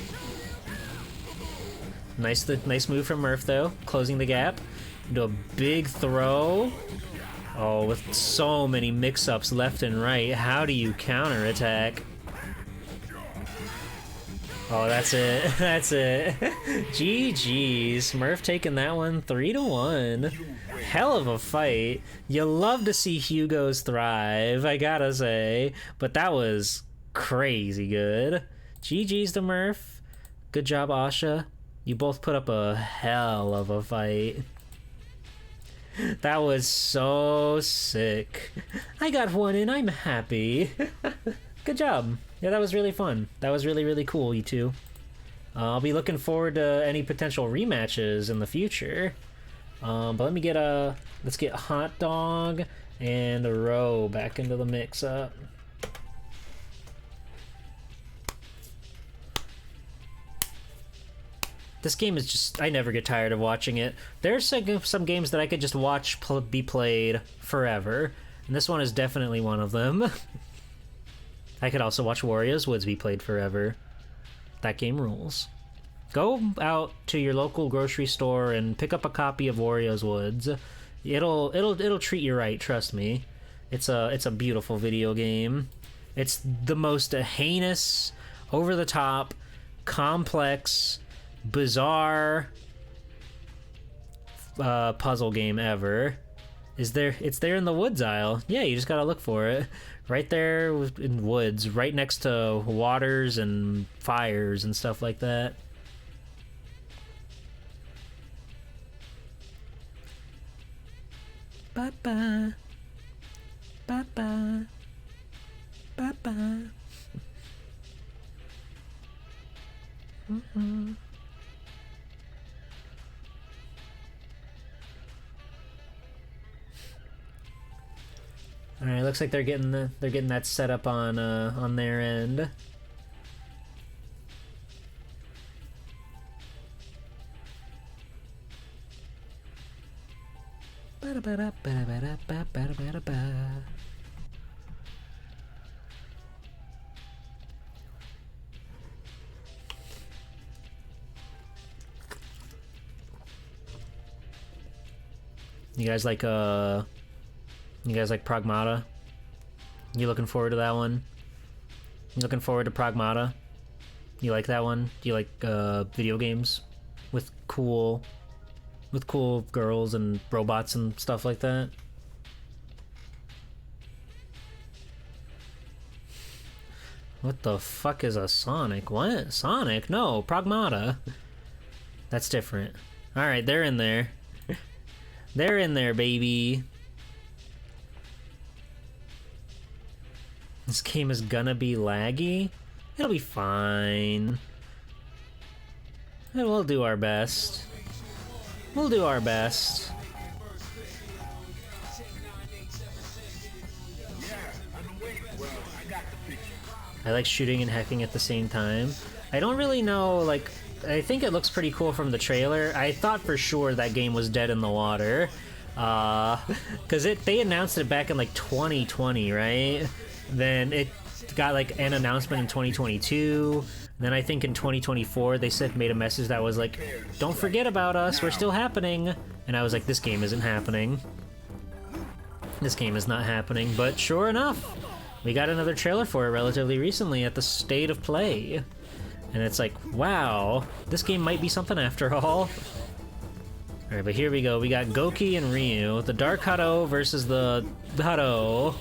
Nice move from Murph though, closing the gap. Into a big throw. Oh, with so many mix-ups left and right, how do you counterattack? Oh, that's it. That's it. GG's. Murph taking that one 3-1. Hell of a fight. You love to see Hugo's thrive, I gotta say. But that was crazy good. GG's to Murph. Good job, Asha. You both put up a hell of a fight. That was so sick. I got one in, I'm happy. Good job. Yeah, that was really fun. That was really, really cool, you two. I'll be looking forward to any potential rematches in the future. But let me get let's get Hot Dog and Row back into the mix up. This game is just, I never get tired of watching it. There's some games that I could just watch be played forever, and this one is definitely one of them. I could also watch Wario's Woods be played forever. That game rules. Go out to your local grocery store and pick up a copy of Wario's Woods. It'll treat you right, trust me. It's a beautiful video game. It's the most heinous, over the top, complex, bizarre puzzle game ever. It's there in the woods aisle. Yeah, you just gotta look for it. Right there in woods, right next to waters and fires and stuff like that. Bye-bye. Bye-bye. Bye-bye. Mm-hmm. All right, looks like they're getting that set up on their end. You guys like Pragmata? You looking forward to that one? You looking forward to Pragmata? You like that one? Do you like video games with cool girls and robots and stuff like that? What the fuck is a Sonic? What? Sonic? No, Pragmata. That's different. Alright, they're in there. They're in there, baby. This game is gonna be laggy. It'll be fine. And we'll do our best. We'll do our best. I like shooting and hacking at the same time. I don't really know, like, I think it looks pretty cool from the trailer. I thought for sure that game was dead in the water. Because they announced it back in like 2020, right? Then it got like an announcement in 2022. Then I think in 2024 they made a message that was like, don't forget about us, we're still happening. And I was like, this game isn't happening. This game is not happening, but sure enough, we got another trailer for it relatively recently at the State of Play. And it's like, wow, this game might be something after all. Alright, but here we go. We got Goki and Ryu. The Dark Hado versus the Hado.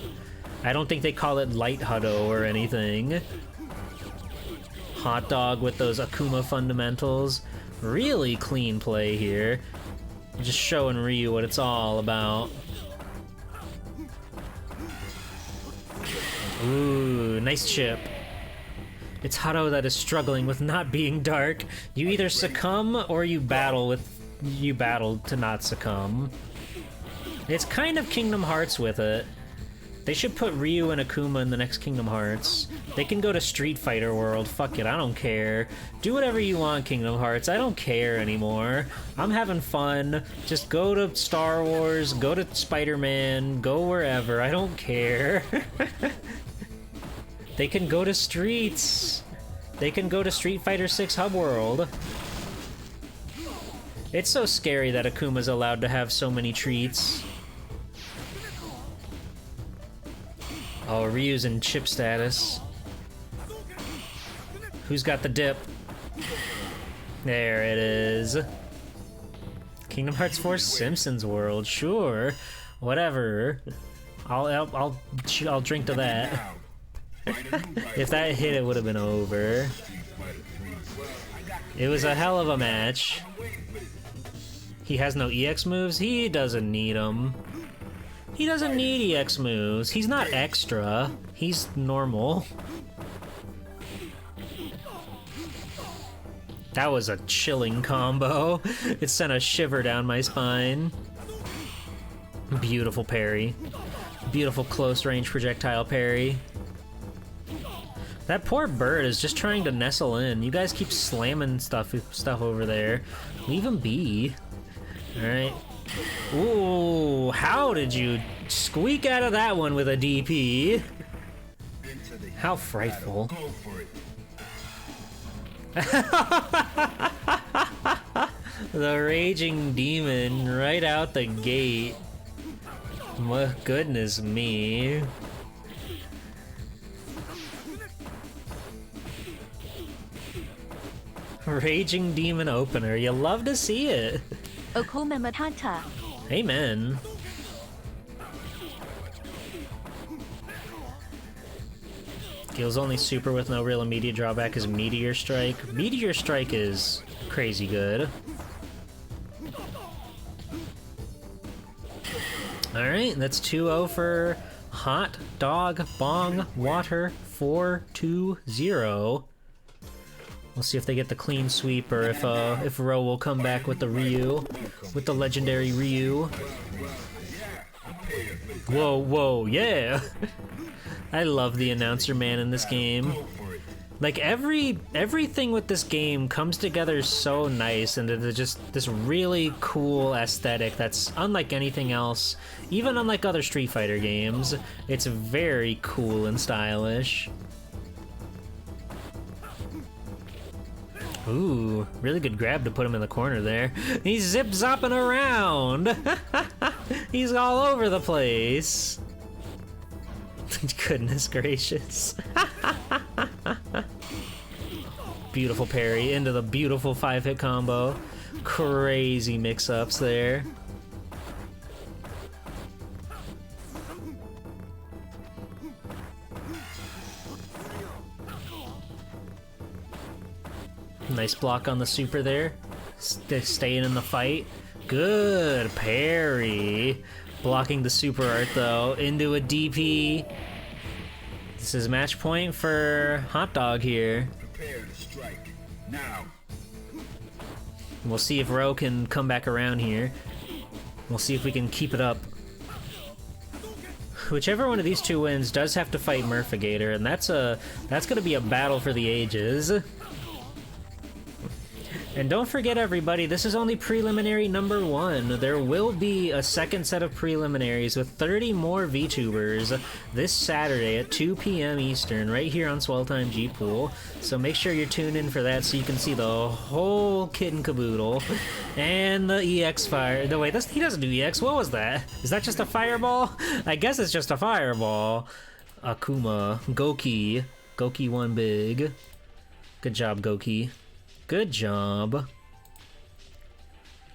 I don't think they call it Light Hado or anything. Hot Dog with those Akuma fundamentals. Really clean play here. Just showing Ryu what it's all about. Ooh, nice chip. It's Hado that is struggling with not being dark. You either succumb or you battle to not succumb. It's kind of Kingdom Hearts with it. They should put Ryu and Akuma in the next Kingdom Hearts. They can go to Street Fighter World. Fuck it, I don't care. Do whatever you want, Kingdom Hearts. I don't care anymore. I'm having fun. Just go to Star Wars, go to Spider-Man, go wherever. I don't care. They can go to Streets. They can go to Street Fighter 6 Hub World. It's so scary that Akuma's allowed to have so many treats. Oh, Ryu's in chip status. Who's got the dip? There it is. Kingdom Hearts 4 Simpsons World, sure. Whatever. I'll drink to that. If that hit, it would have been over. It was a hell of a match. He has no EX moves? He doesn't need them. He doesn't need EX moves. He's not extra. He's normal. That was a chilling combo. It sent a shiver down my spine. Beautiful parry. Beautiful close range projectile parry. That poor bird is just trying to nestle in. You guys keep slamming stuff over there. Leave him be. Alright. Ooh, how did you squeak out of that one with a DP? How frightful. The Raging Demon right out the gate. My goodness me. Raging Demon opener, you love to see it. Akuma Matata. Amen. Gil's only super with no real immediate drawback is Meteor Strike. Meteor Strike is crazy good. Alright, that's 2-0 for Hot Dog Bong Water 4-2-0. We'll see if they get the clean sweep or if Ro will come back with the Ryu, with the legendary Ryu. Whoa, whoa, yeah! I love the announcer man in this game. Like everything with this game comes together so nice, and it's just this really cool aesthetic that's unlike anything else, even unlike other Street Fighter games. It's very cool and stylish. Ooh, really good grab to put him in the corner there. He's zip-zopping around! He's all over the place! Goodness gracious. Beautiful parry into the beautiful 5-hit combo. Crazy mix-ups there. Nice block on the super there. Staying in the fight. Good parry. Blocking the super art though. Into a DP. This is match point for Hot Dog here. Prepare to strike. Now. We'll see if Ro can come back around here. We'll see if we can keep it up. whichever one of these two wins does have to fight Murphigator, and that's gonna be a battle for the ages. And don't forget, everybody, this is only preliminary number 1. There will be a second set of preliminaries with 30 more VTubers this Saturday at 2 p.m. Eastern, right here on Swell Time G Pool. So make sure you're tuned in for that so you can see the whole kit and caboodle. And the EX fire. No, wait, he doesn't do EX. What was that? Is that just a fireball? I guess it's just a fireball. Akuma. Goki. Goki won big. Good job, Goki. Good job.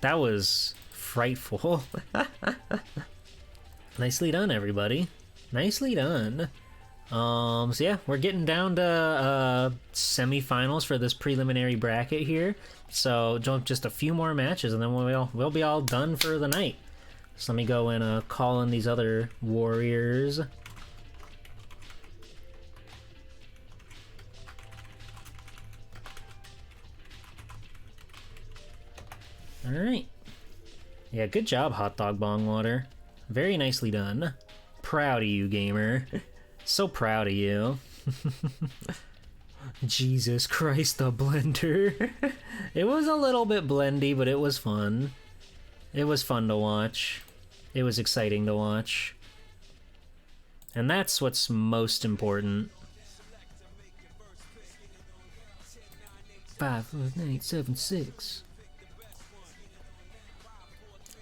That was frightful. Nicely done, everybody. Nicely done. So yeah, we're getting down to semifinals for this preliminary bracket here. So just a few more matches, and then we'll be all done for the night. So let me go and call in these other warriors. Alright. Yeah, good job, Hot Dog Bong Water. Very nicely done. Proud of you, gamer. So proud of you. Jesus Christ, the blender. It was a little bit blendy, but it was fun. It was fun to watch. It was exciting to watch. And that's what's most important. 5, 4, 8, 7, 6.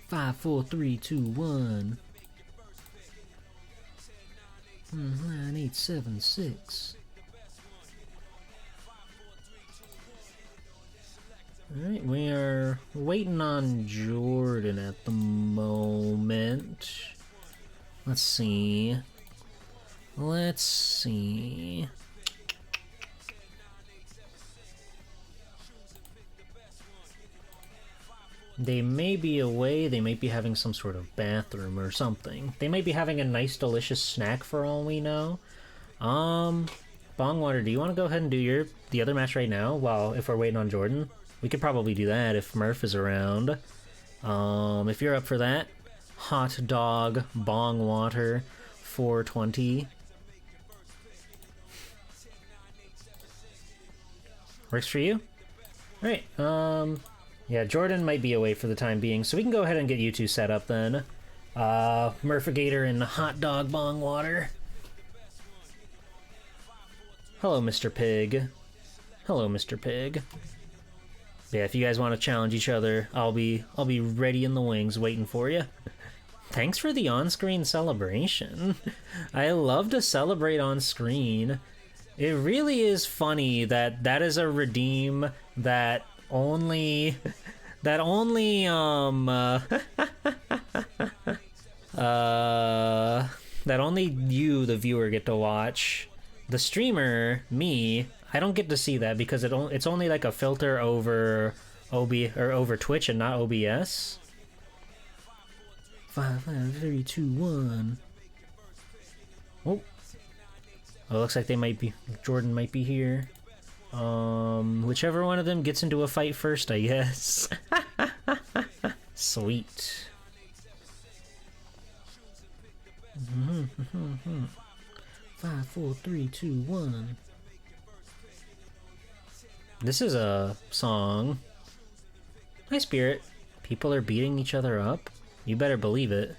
5, 4, 3, 2, 1. 9, 8, 7, 6. Alright, we are waiting on Jordan at the moment. Let's see. Let's see. They may be away, they might be having some sort of bathroom or something. They might be having a nice delicious snack for all we know. Bongwater, do you want to go ahead and do the other match right now? Well, if we're waiting on Jordan, we could probably do that if Murph is around. If you're up for that, Hot Dog Bongwater 420. Works for you? Alright, yeah, Jordan might be away for the time being, so we can go ahead and get you two set up then. Murphigator and Hot Dog Bongwater. Hello, Mr. Pig. Hello, Mr. Pig. Yeah, if you guys want to challenge each other, I'll be ready in the wings waiting for you. Thanks for the on-screen celebration. I love to celebrate on screen. It really is funny that that is a redeem that only that only you, the viewer, get to watch. The streamer, me, I don't get to see that because it's only like a filter over over Twitch and not OBS. 5, 4, 3, 2, 1. Oh, it looks like Jordan might be here. Whichever one of them gets into a fight first, I guess. Sweet. 5, 4, 3, 2, 1. This is a song. Hi, Spirit. People are beating each other up. You better believe it.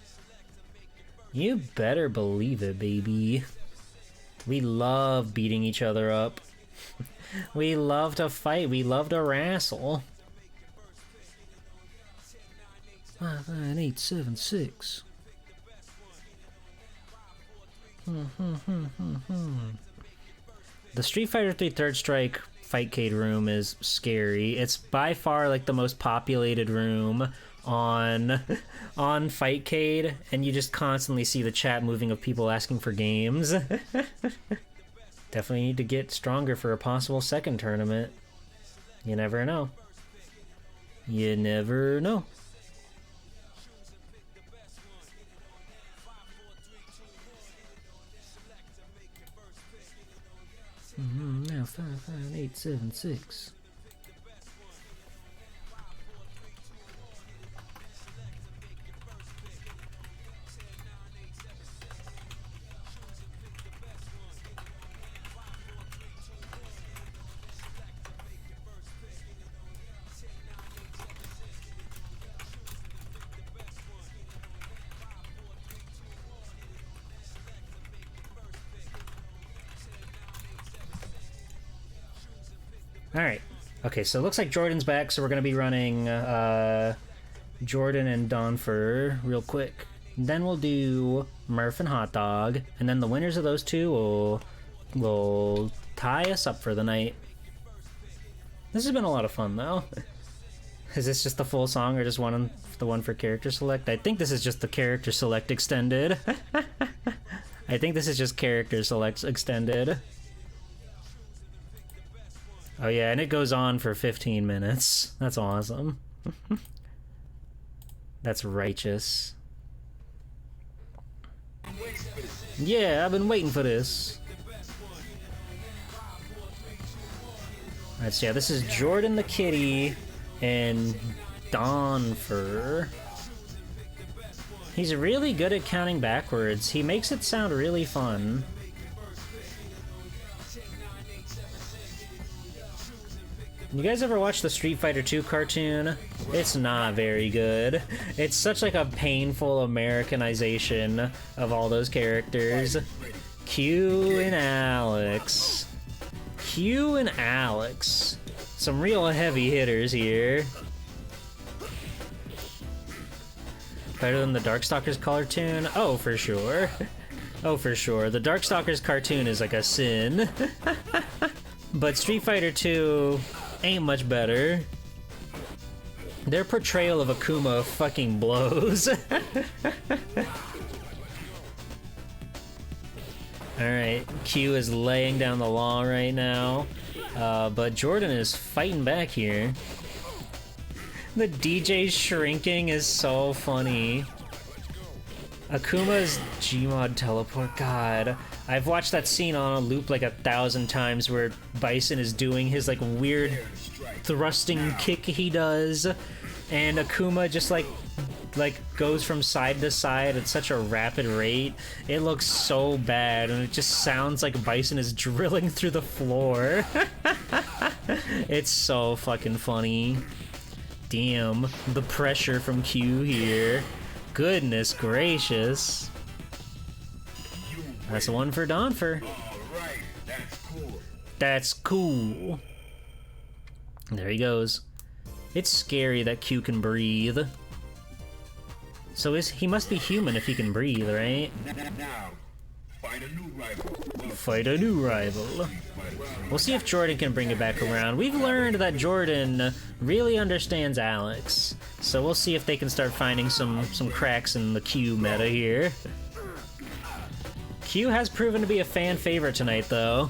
You better believe it, baby. We love beating each other up. We love to fight. We love to wrestle. 5, 9, 8, 7, 6. The Street Fighter 3 Third Strike Fightcade room is scary. It's by far like the most populated room on Fightcade, and you just constantly see the chat moving of people asking for games. Definitely need to get stronger for a possible second tournament. You never know. You never know. Now 5, 5, 8, 7, 6. Alright. Okay, so it looks like Jordan's back, so we're gonna be running Jordan and Donfer real quick. Then we'll do Murph and Hot Dog, and then the winners of those two will tie us up for the night. This has been a lot of fun, though. Is this just the full song, or just the one for character select? I think this is just the character select extended. I think this is just character select extended. Oh yeah, and it goes on for 15 minutes. That's awesome. That's righteous. Yeah, I've been waiting for this. Alright, so yeah, this is Jordan the Kitty and Donfer. He's really good at counting backwards. He makes it sound really fun. You guys ever watch the Street Fighter 2 cartoon? It's not very good. It's such like a painful Americanization of all those characters. Q and Alex. Q and Alex. Some real heavy hitters here. Better than the Darkstalkers cartoon? Oh, for sure. Oh, for sure. The Darkstalkers cartoon is like a sin. But Street Fighter 2 ain't much better. Their portrayal of Akuma fucking blows. Alright, Q is laying down the law right now. But Jordan is fighting back here. The DJ shrinking is so funny. Akuma's Gmod teleport, god. I've watched that scene on a loop like 1,000 times where Bison is doing his like weird thrusting kick he does, and Akuma just like goes from side to side at such a rapid rate. It looks so bad, and it just sounds like Bison is drilling through the floor. It's so fucking funny. Damn, the pressure from Q here. Goodness gracious. That's one for Donfer. That's cool. There he goes. It's scary that Q can breathe. So he must be human if he can breathe, right? Now, find a new rival. Fight a new rival. We'll see if Jordan can bring it back around. We've learned that Jordan really understands Alex, so we'll see if they can start finding some cracks in the Q meta here. Q has proven to be a fan favorite tonight, though.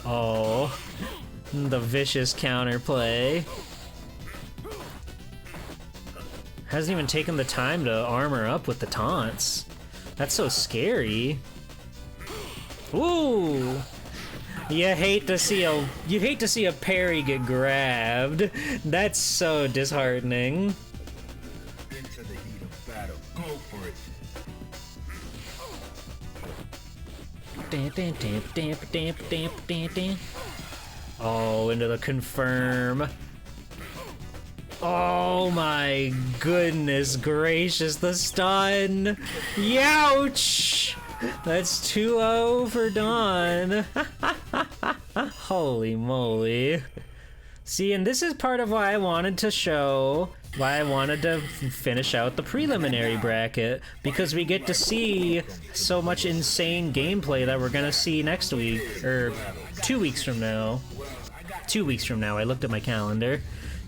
Oh, the vicious counterplay. Hasn't even taken the time to armor up with the taunts. That's so scary. Ooh! You hate to see a parry get grabbed. That's so disheartening. Into the heat of battle. Go for it. Oh, into the confirm. Oh my goodness gracious, the stun! Youch! That's 2-0 for Dawn. Holy moly. See, and this is part of why I wanted to finish out the preliminary bracket, because we get to see so much insane gameplay that we're gonna see next week, or 2 weeks from now. 2 weeks from now, I looked at my calendar.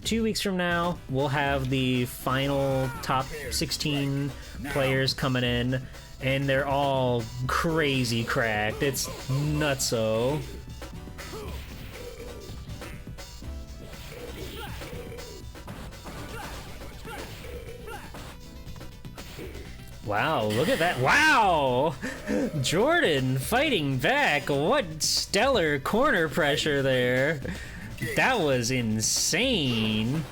2 weeks from now, we'll have the final top 16 players coming in, and they're all crazy cracked. It's nutso. Wow, look at that. Wow! Jordan fighting back. What stellar corner pressure there. That was insane.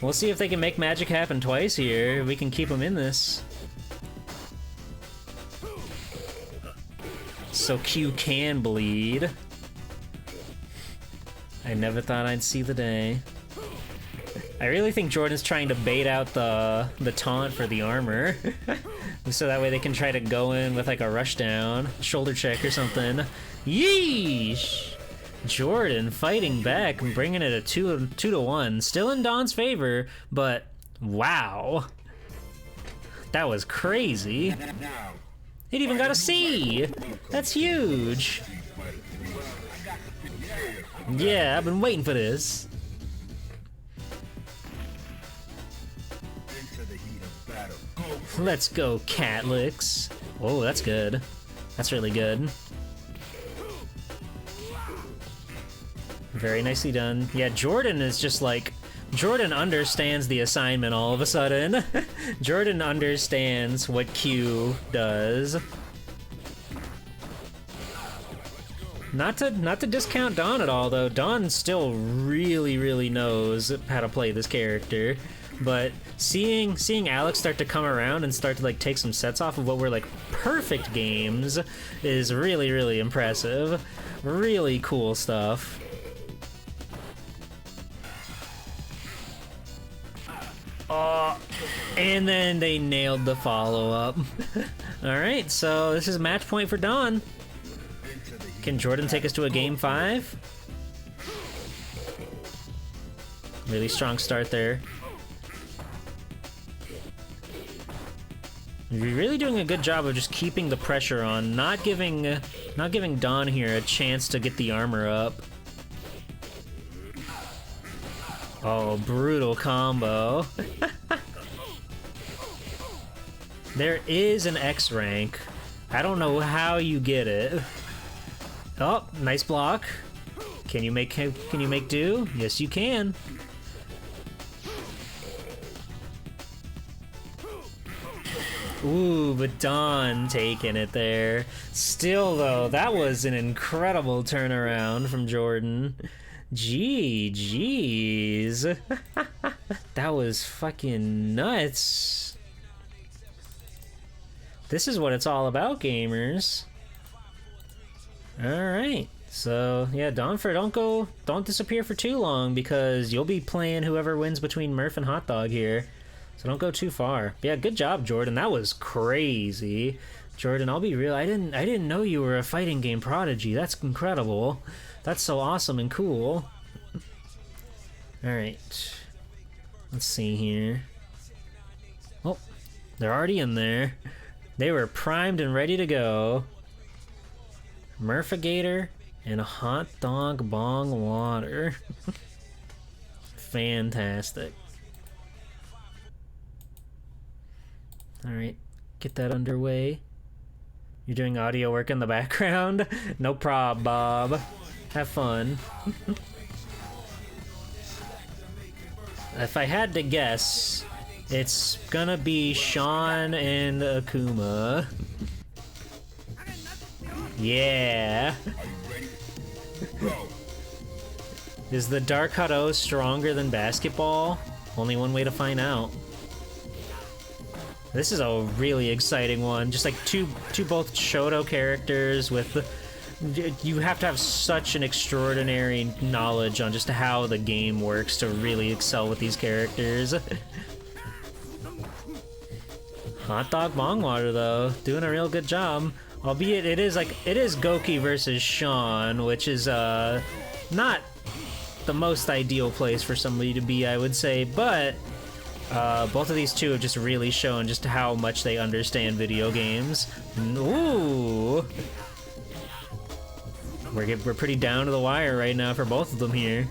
We'll see if they can make magic happen twice here. We can keep them in this. So Q can bleed. I never thought I'd see the day. I really think Jordan's trying to bait out the taunt for the armor. So that way they can try to go in with like a rush down, shoulder check or something. Yeesh! Jordan fighting back and bringing it a 2-1. Still in Don's favor, but wow. That was crazy. Now, It even got a C! That's huge! Yeah, I've been waiting for this. into the heat of battle. Go Let's go, Catlix. Oh, that's good. That's really good. Very nicely done. Yeah, Jordan is just like... Jordan understands the assignment all of a sudden. Jordan understands what Q does. Not to discount Dawn at all, though. Dawn still really knows how to play this character. But seeing Alex start to come around and start to like take some sets off of what were like perfect games is really impressive. Really cool stuff. And then they nailed the follow-up. Alright, so this is match point for Dawn. Can Jordan take us to a game 5? Really strong start there. You're really doing a good job of just keeping the pressure on, not giving Dawn here a chance to get the armor up. Oh, brutal combo. There is an X rank. I don't know how you get it. Oh, nice block. Can you make do? Yes, you can. Ooh, but Dawn taking it there. Still, though, that was an incredible turnaround from Jordan. GG's. That was fucking nuts. This is what it's all about, gamers. Alright. So, yeah, don't disappear for too long because you'll be playing whoever wins between Murph and Hot Dog here. So don't go too far. Yeah, good job, Jordan. That was crazy. Jordan, I'll be real. I didn't know you were a fighting game prodigy. That's incredible. That's so awesome and cool. Alright. Let's see here. Oh, they're already in there. They were primed and ready to go. Murphigator and Hot Dog Bong Water. Fantastic. Alright, get that underway. You're doing audio work in the background? No prob, Bob. Have fun. If I had to guess, it's gonna be Sean and Akuma. Yeah. Is the Dark Hut O stronger than basketball? Only one way to find out. This is a really exciting one. Just like two both Shoto characters with you have to have such an extraordinary knowledge on just how the game works to really excel with these characters. Hot Dog Bong Water though, doing a real good job. Albeit it is Goki versus Sean, which is not the most ideal place for somebody to be, I would say, but both of these two have just really shown just how much they understand video games. Ooh! We're pretty down to the wire right now for both of them here.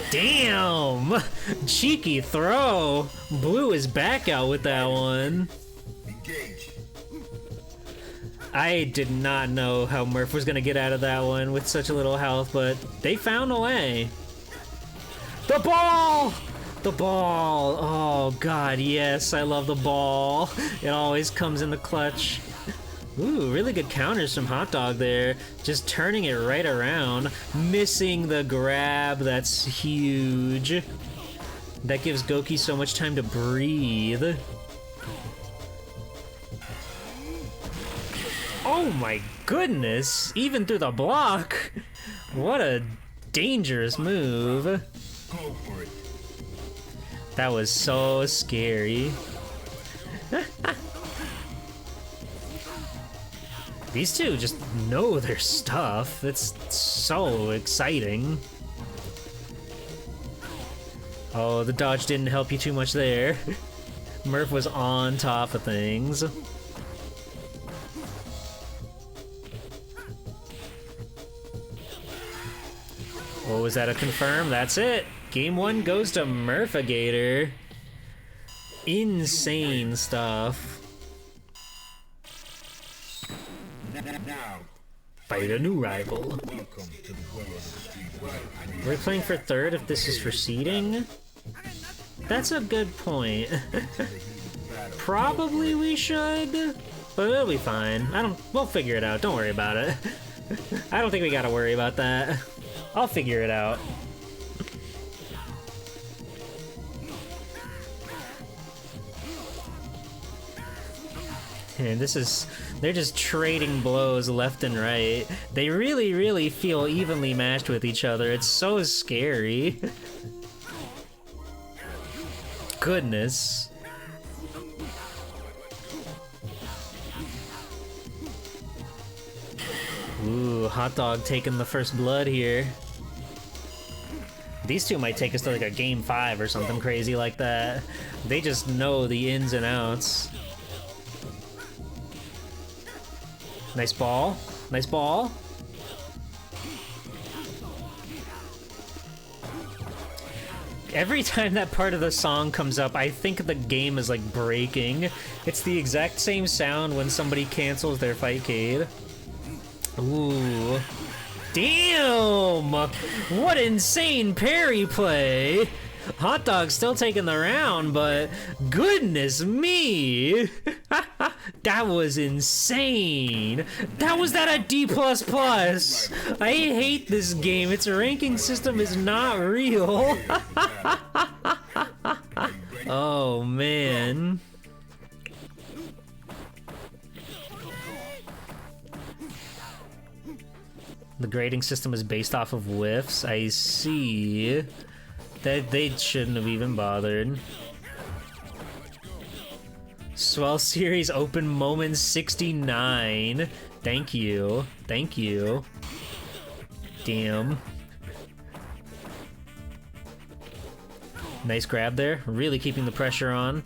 Damn! Cheeky throw! Blue is back out with that one. engage. I did not know how Murph was gonna get out of that one with such a little health, but they found a way. The ball! The ball! Oh god, yes, I love the ball. It always comes in the clutch. Ooh, really good counters from Hot Dog there. Just turning it right around. Missing the grab, that's huge. That gives Goki so much time to breathe. Oh my goodness! Even through the block! What a dangerous move. Go for it. That was so scary. These two just know their stuff. It's so exciting. Oh, the dodge didn't help you too much there. Murph was on top of things. Oh, was that a confirm? That's it. Game 1 goes to Murphigator. Insane stuff. Now, Fight a new rival. welcome to the world of the street fighter. We're playing for third if this is for seeding? That's a good point. Probably we should, but it'll be fine. We'll figure it out. Don't worry about it. I don't think we gotta worry about that. I'll figure it out. And they're just trading blows left and right. They really, really feel evenly matched with each other. It's so scary. Goodness. Ooh, Hot Dog taking the first blood here. These two might take us to like a game 5 or something crazy like that. They just know the ins and outs. Nice ball. Nice ball. Every time that part of the song comes up, I think the game is like breaking. It's the exact same sound when somebody cancels their fightcade. Ooh. Damn! What insane parry play! Hot Dog still taking the round, but goodness me! That was insane! Was that a D++? I hate this game. Its ranking system is not real. Oh man. The grading system is based off of whiffs. I see. That they shouldn't have even bothered. Swell Series Open Moment 69. Thank you. Thank you. Damn. Nice grab there. Really keeping the pressure on.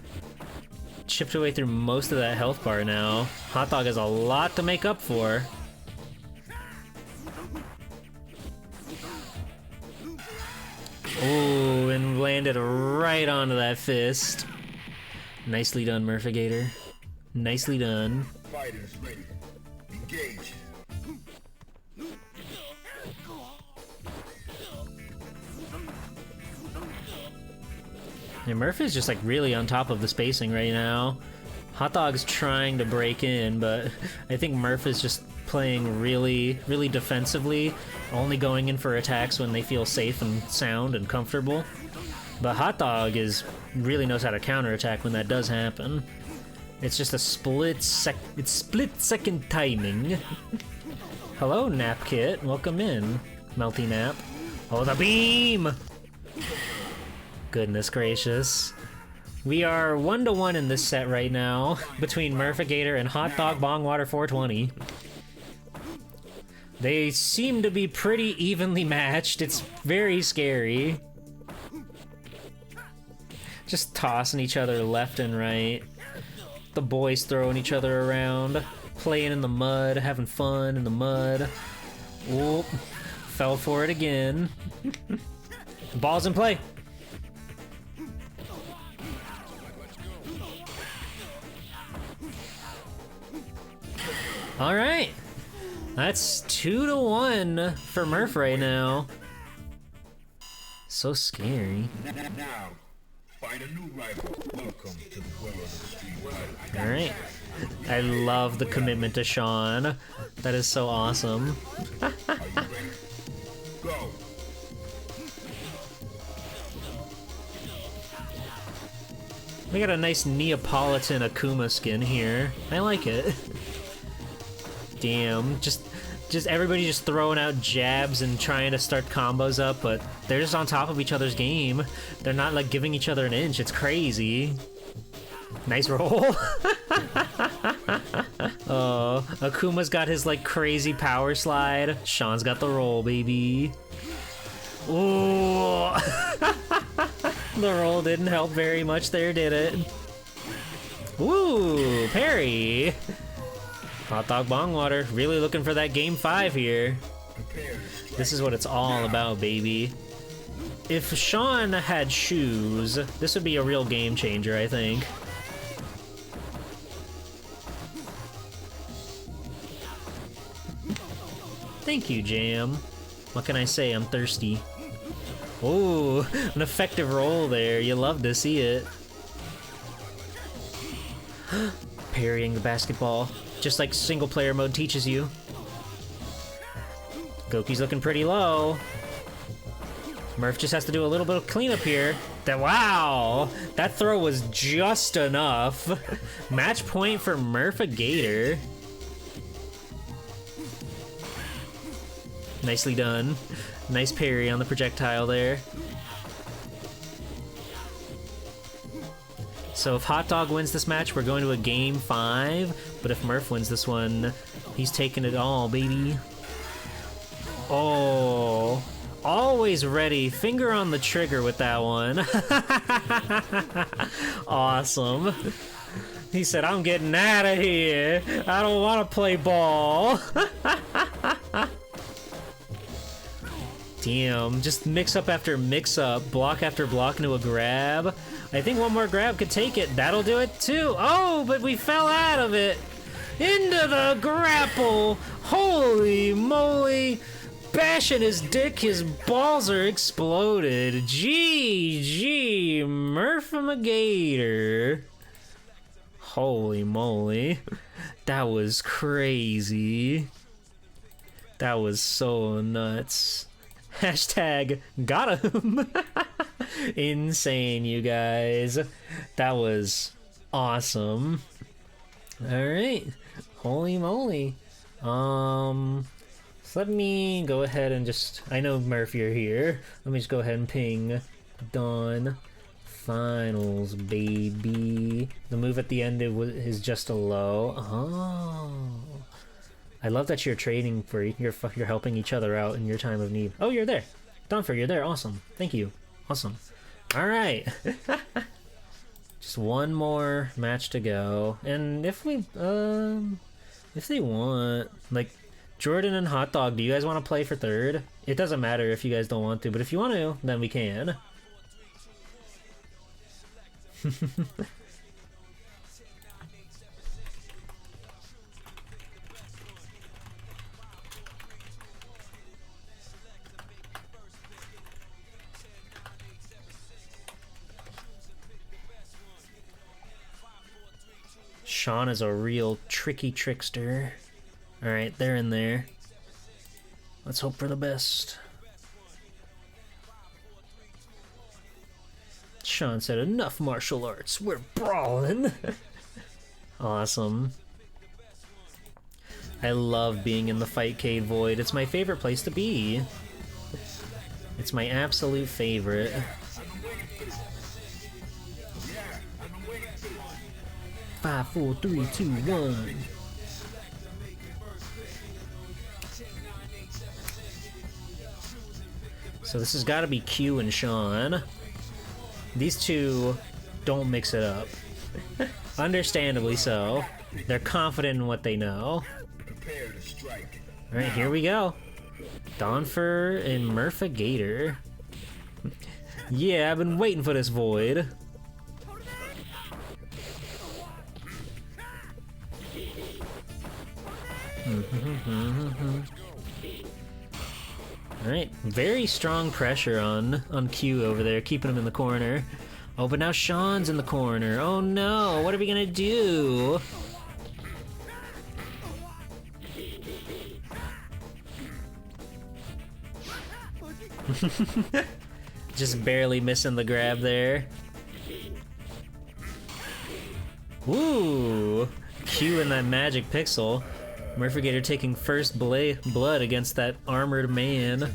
Chipped away through most of that health bar now. Hot Dog has a lot to make up for. Oh, and landed right onto that fist. Nicely done, Murphigator. Nicely done. Fighters ready. Engage. Yeah, Murphy's just like really on top of the spacing right now. Hot Dog's trying to break in, but I think Murph is just playing really, really defensively, only going in for attacks when they feel safe and sound and comfortable. But Hot Dog really knows how to counterattack when that does happen. It's just a split second timing. Hello, Nap Kit. Welcome in, Melty Nap. Oh, the beam! Goodness gracious. We are 1-1 in this set right now between Murphigator and Hot Dog Bongwater 420. They seem to be pretty evenly matched. It's very scary. Just tossing each other left and right. The boys throwing each other around, playing in the mud, having fun in the mud. Oop, fell for it again. Ball's in play. All right, that's 2-1 for Murph right now. So scary. Now, find a new rival. Welcome to the world of the street fighter. All right, I love the commitment to Sean. That is so awesome. Are you ready? Go. We got a nice Neapolitan Akuma skin here. I like it. Damn, just Just everybody just throwing out jabs and trying to start combos up, but they're just on top of each other's game. They're not like giving each other an inch. It's crazy. Nice roll. Oh, Akuma's got his like crazy power slide. Sean's got the roll, baby. Ooh. The roll didn't help very much there, did it? Ooh, parry. Hot dog bong water. Really looking for that game 5 here. This is what it's all about, baby. If Sean had shoes, this would be a real game changer, I think. Thank you, Jam. What can I say? I'm thirsty. Ooh, an effective roll there. You love to see it. Parrying the basketball, just like single player mode teaches you. Goki's looking pretty low. Murph just has to do a little bit of cleanup here. Wow, that throw was just enough. Match point for Murph-a-Gator. Nicely done. Nice parry on the projectile there. So if Hot Dog wins this match, we're going to a game 5. But if Murph wins this one, he's taking it all, baby. Oh, always ready. Finger on the trigger with that one. Awesome. He said, I'm getting out of here. I don't want to play ball. Damn, just mix up after mix up, block after block into a grab. I think one more grab could take it. That'll do it too. Oh, but we fell out of it. Into the grapple. Holy moly. Bashing his dick, his balls are exploded. GG, Murph-a-Gator. Holy moly. That was crazy. That was so nuts. Hashtag got him. Insane, you guys. That was awesome. Alright. Holy moly. So let me go ahead and just... I know, Murph, you're here. Let me just go ahead and ping Dawn Finals, baby. The move at the end is just a low. Oh. I love that you're trading for... You're helping each other out in your time of need. Oh, you're there. Donfer, you're there. Awesome. Thank you. Awesome. Alright. Just one more match to go. And if we... if they want... Like... Jordan and Hot Dog, do you guys want to play for third? It doesn't matter if you guys don't want to, but if you want to, then we can. Sean is a real tricky trickster. Alright, they're in there. Let's hope for the best. Sean said, enough martial arts, we're brawling. Awesome. I love being in the Fightcade Void. It's my favorite place to be. It's my absolute favorite. 5, 4, 3, 2, 1. So this has got to be Q and Sean. These two don't mix it up. Understandably so. They're confident in what they know. Alright, here we go. Donfer and Murph-a-Gator. Yeah, I've been waiting for this void. Alright, very strong pressure on Q over there, keeping him in the corner. Oh, but now Sean's in the corner. Oh no, what are we gonna do? Just barely missing the grab there. Ooh, Q in that magic pixel. Murphigator taking first blood against that armored man.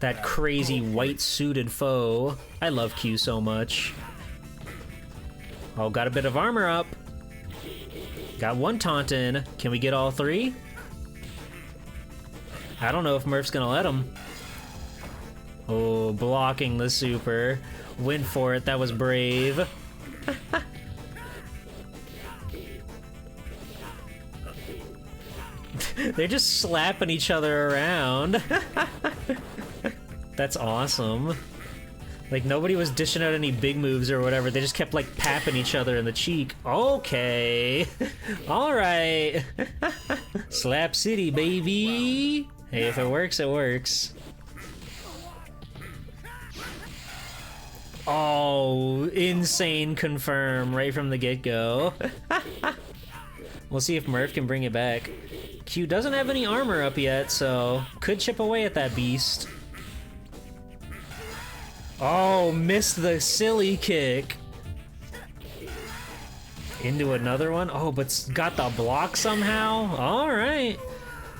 That crazy white-suited foe. I love Q so much. Oh, got a bit of armor up. Got one taunt in. Can we get all three? I don't know if Murph's gonna let him. Oh, blocking the super. Went for it, that was brave. They're just slapping each other around. That's awesome. Like, nobody was dishing out any big moves or whatever. They just kept, like, papping each other in the cheek. Okay. Alright. Slap City, baby. Hey, if it works, it works. Oh, insane confirm right from the get-go. We'll see if Murph can bring it back. Q doesn't have any armor up yet, so could chip away at that beast. Oh, missed the silly kick. Into another one. Oh, but got the block somehow. All right.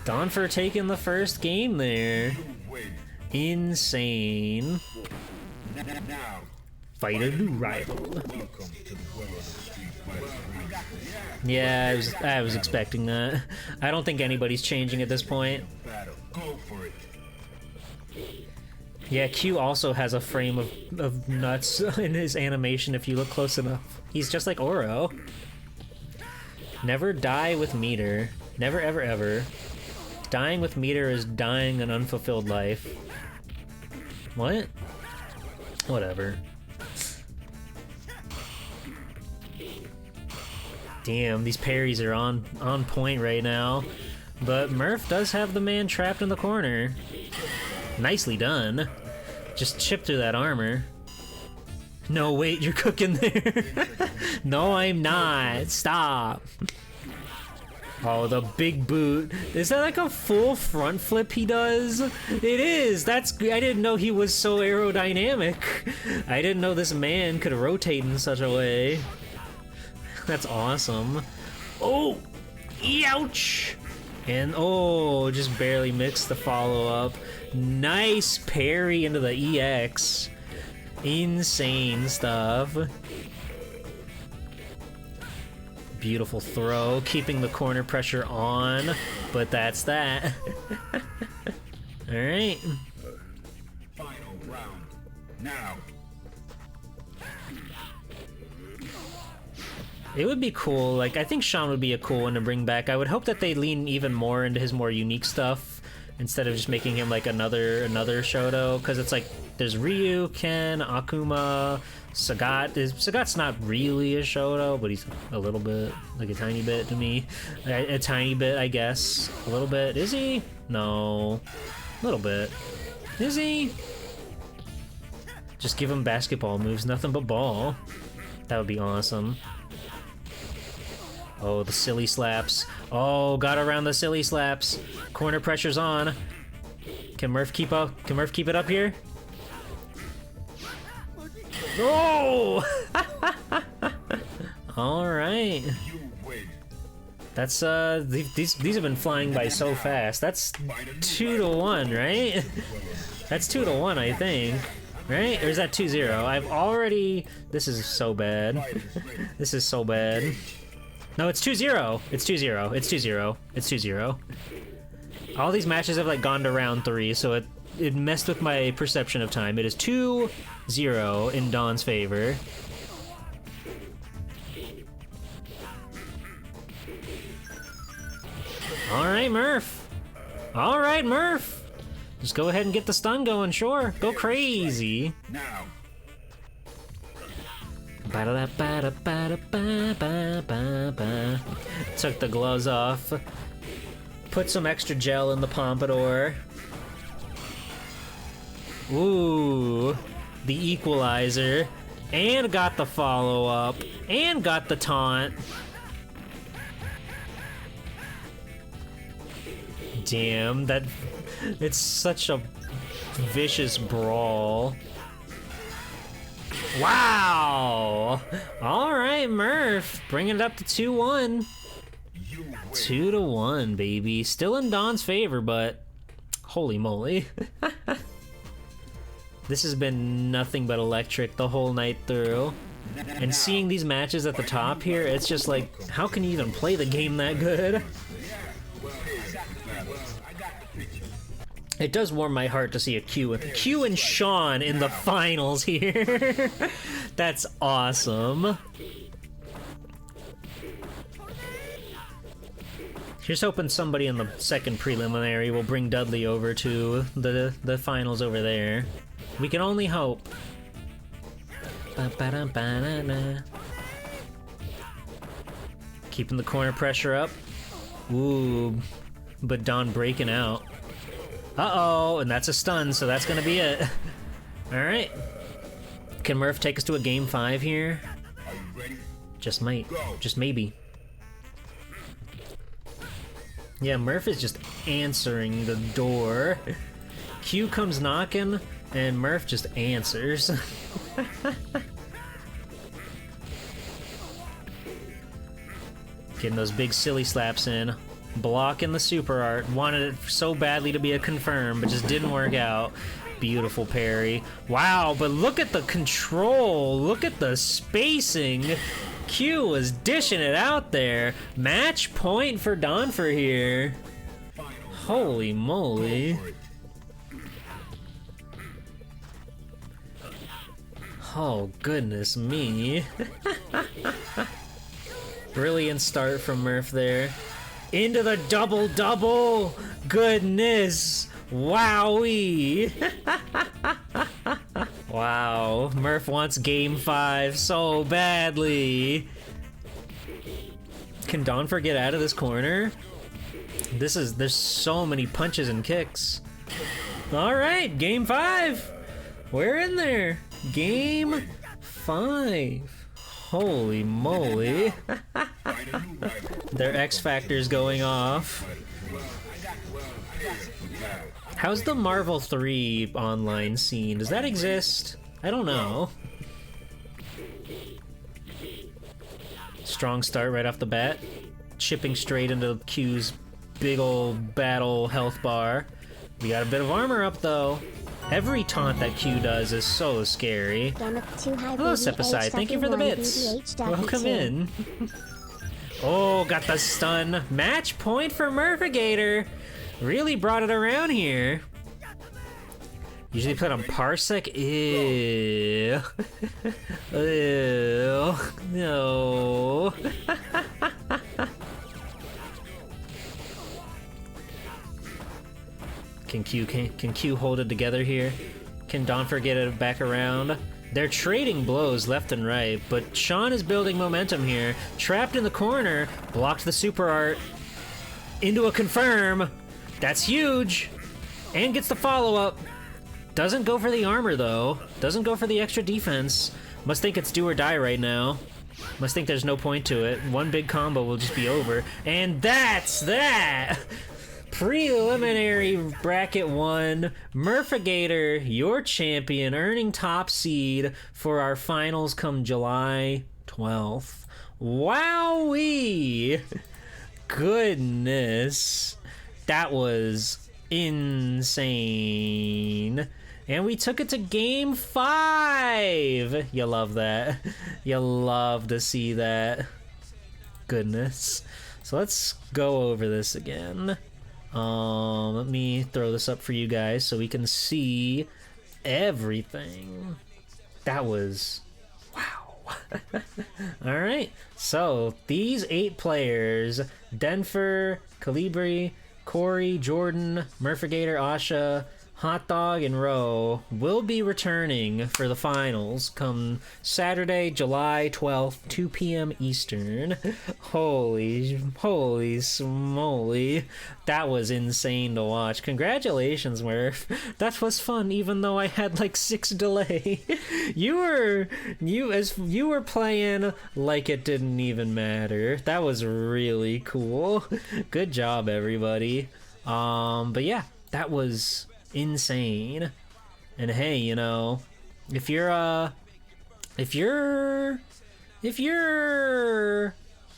Donfer taking the first game there. Insane. Now, Fight a new rival. welcome to the world of Street Fighter 3. Yeah, I was expecting that. I don't think anybody's changing at this point. Battle. Go for it. Yeah, Q also has a frame of nuts in his animation if you look close enough. He's just like Oro. Never die with meter. Never ever ever. Dying with meter is dying an unfulfilled life. What? Whatever. Damn, these parries are on point right now. But Murph does have the man trapped in the corner. Nicely done. Just chip through that armor. No, wait, you're cooking there. No, I'm not. Stop. Oh, the big boot. Is that like a full front flip he does? It is. I didn't know he was so aerodynamic. I didn't know this man could rotate in such a way. That's awesome. Oh, ouch. And oh, just barely mixed the follow-up. Nice parry into the EX. Insane stuff. Beautiful throw, keeping the corner pressure on, but that's that. Alright. Final round. Now. It would be cool, like, I think Sean would be a cool one to bring back. I would hope that they lean even more into his more unique stuff, instead of just making him like another Shoto, because it's like, there's Ryu, Ken, Akuma, Sagat. Sagat's not really a Shoto, but he's a little bit, like a tiny bit to me. A tiny bit, I guess. A little bit. Is he? No. A little bit. Is he? Just give him basketball moves, nothing but ball. That would be awesome. Oh, the silly slaps. Oh, got around the silly slaps. Corner pressure's on. Can Murph keep up? Can Murph keep it up here? Oh! All right. You win. That's these have been flying by so fast. That's 2-1, right? That's 2-1, I think. Right? Or is that 2-0? I've already. This is so bad. This is so bad. No, it's 2-0. It's 2-0. It's 2-0. It's 2-0. All these matches have like gone to round 3, so it messed with my perception of time. It is 2-0 in Dawn's favor. All right, Murph. All right, Murph. Just go ahead and get the stun going, sure. Go crazy. Now. Took the gloves off. Put some extra gel in the pompadour. Ooh, the equalizer. And got the follow-up. And got the taunt. Damn, it's such a vicious brawl. Wow! Alright, Murph, bringing it up to 2-1. You 2-1, baby. Still in Don's favor, but holy moly. This has been nothing but electric the whole night through. And seeing these matches at the top here, it's just like, how can you even play the game that good? It does warm my heart to see a Q and Sean in the finals here. That's awesome. Here's hoping somebody in the second preliminary will bring Dudley over to the finals over there. We can only hope. Keeping the corner pressure up. Ooh, but Don breaking out. Uh-oh, and that's a stun, so that's gonna be it. Alright. Can Murph take us to a game 5 here? Just might. Just maybe. Yeah, Murph is just answering the door. Q comes knocking, and Murph just answers. Getting those big silly slaps in. Blocking the super art. Wanted it so badly to be a confirm, but just didn't work out. Beautiful parry. Wow, but look at the control. Look at the spacing. Q was dishing it out there. Match point for Donfer here. Holy moly. Oh, goodness me. Brilliant start from Murph there. Into the double-double! Goodness! Wowee! Wow, Murph wants game 5 so badly. Can Donfer get out of this corner? There's so many punches and kicks. Alright, game 5! We're in there! Game 5. Holy moly. Their X Factor's going off. How's the Marvel 3 online scene? Does that exist? I don't know. Strong start right off the bat. Chipping straight into Q's big old battle health bar. We got a bit of armor up though. Every taunt that Q does is so scary. Hello, Sepicide. Thank you for the bits. Welcome in. Oh, got the stun. Match point for Murphigator. Really brought it around here. Usually put on Parsec. Ew. Ew. No. Can Q hold it together here? Can Donfer get it back around? They're trading blows left and right, but Sean is building momentum here. Trapped in the corner, blocked the super art. Into a confirm. That's huge. And gets the follow-up. Doesn't go for the armor, though. Doesn't go for the extra defense. Must think it's do or die right now. Must think there's no point to it. One big combo will just be over. And that's that! Preliminary bracket 1, Murphigator, your champion, earning top seed for our finals come July 12th. Wowee! Goodness. That was insane. And we took it to game 5! You love that. You love to see that. Goodness. So let's go over this again. Let me throw this up for you guys so we can see everything. That was wow. All right, so these 8 players: Denver, Calibri, Corey, Jordan, Murphigator, Asha, Hot Dog, and Ro will be returning for the finals come Saturday, July 12th, 2 p.m. Eastern. Holy smoly. That was insane to watch. Congratulations, Murph. That was fun, even though I had like 6 delay. You were playing like it didn't even matter. That was really cool. Good job, everybody. But yeah, that was insane. And hey, you know, if you're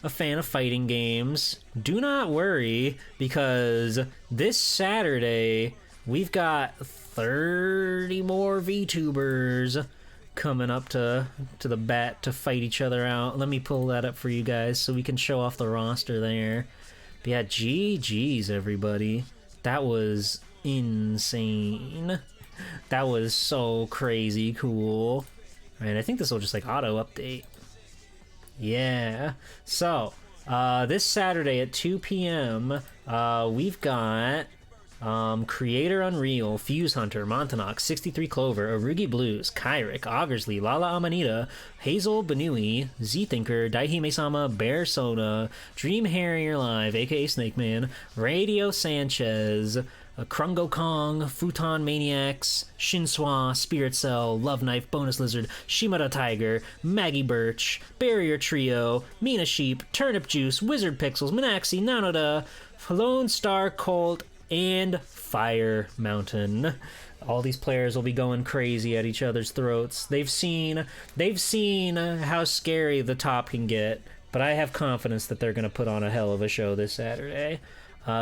a fan of fighting games, do not worry, because this Saturday we've got 30 more VTubers coming up to the bat to fight each other out. Let me pull that up for you guys so we can show off the roster there. But yeah, GG's everybody. That was insane. That was so crazy cool. Right, I think this will just like auto update. Yeah. So, this Saturday at 2 p.m., we've got Creator Unreal, Fuse Hunter, Montauk, 63 Clover, Arugi Blues, Kyric, Augersley, Lala Amanita, Hazel Banui, Z-Thinker, Daihime-sama, Bear Soda, Dream Harrier Live, aka Snake Man, Radio Sanchez, Krungo Kong, Futon Maniacs, Shinswa, Spirit Cell, Love Knife, Bonus Lizard, Shimada Tiger, Maggie Birch, Barrier Trio, Mina Sheep, Turnip Juice, Wizard Pixels, Minaxi, Nanoda, Lone Star Colt, and Fire Mountain. All these players will be going crazy at each other's throats. They've seen how scary the top can get, but I have confidence that they're going to put on a hell of a show this Saturday.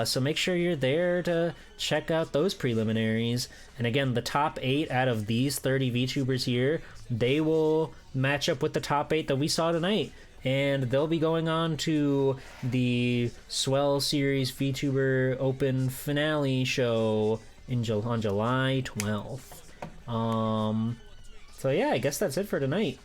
So make sure you're there to check out those preliminaries. And again, the top 8 out of these 30 VTubers here, they will match up with the top 8 that we saw tonight. And they'll be going on to the Swell Series VTuber Open Finale show on July 12th. So yeah, I guess that's it for tonight.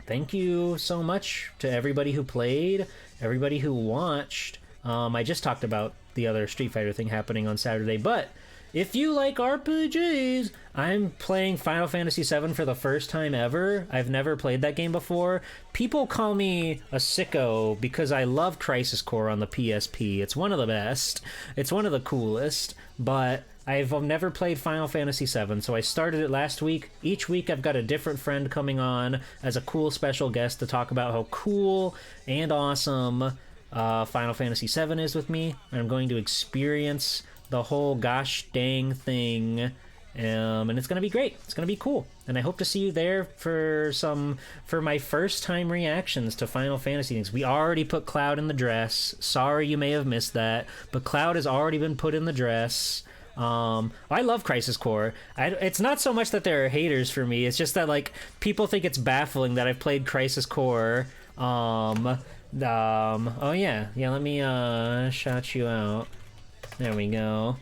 Thank you so much to everybody who played, everybody who watched. I just talked about the other Street Fighter thing happening on Saturday, but if you like RPGs, I'm playing Final Fantasy VII for the first time ever. I've never played that game before. People call me a sicko because I love Crisis Core on the PSP. It's one of the best. It's one of the coolest, but I've never played Final Fantasy VII, so I started it last week. Each week I've got a different friend coming on as a cool special guest to talk about how cool and awesome Final Fantasy VII is with me. I'm going to experience the whole gosh dang thing, and it's gonna be great. It's gonna be cool, and I hope to see you there for my first time reactions to Final Fantasy things. We already put Cloud in the dress. Sorry you may have missed that, but Cloud has already been put in the dress. I love Crisis Core. It's not so much that there are haters for me, it's just that like people think it's baffling that I've played Crisis Core. Oh yeah, let me shout you out. There we go.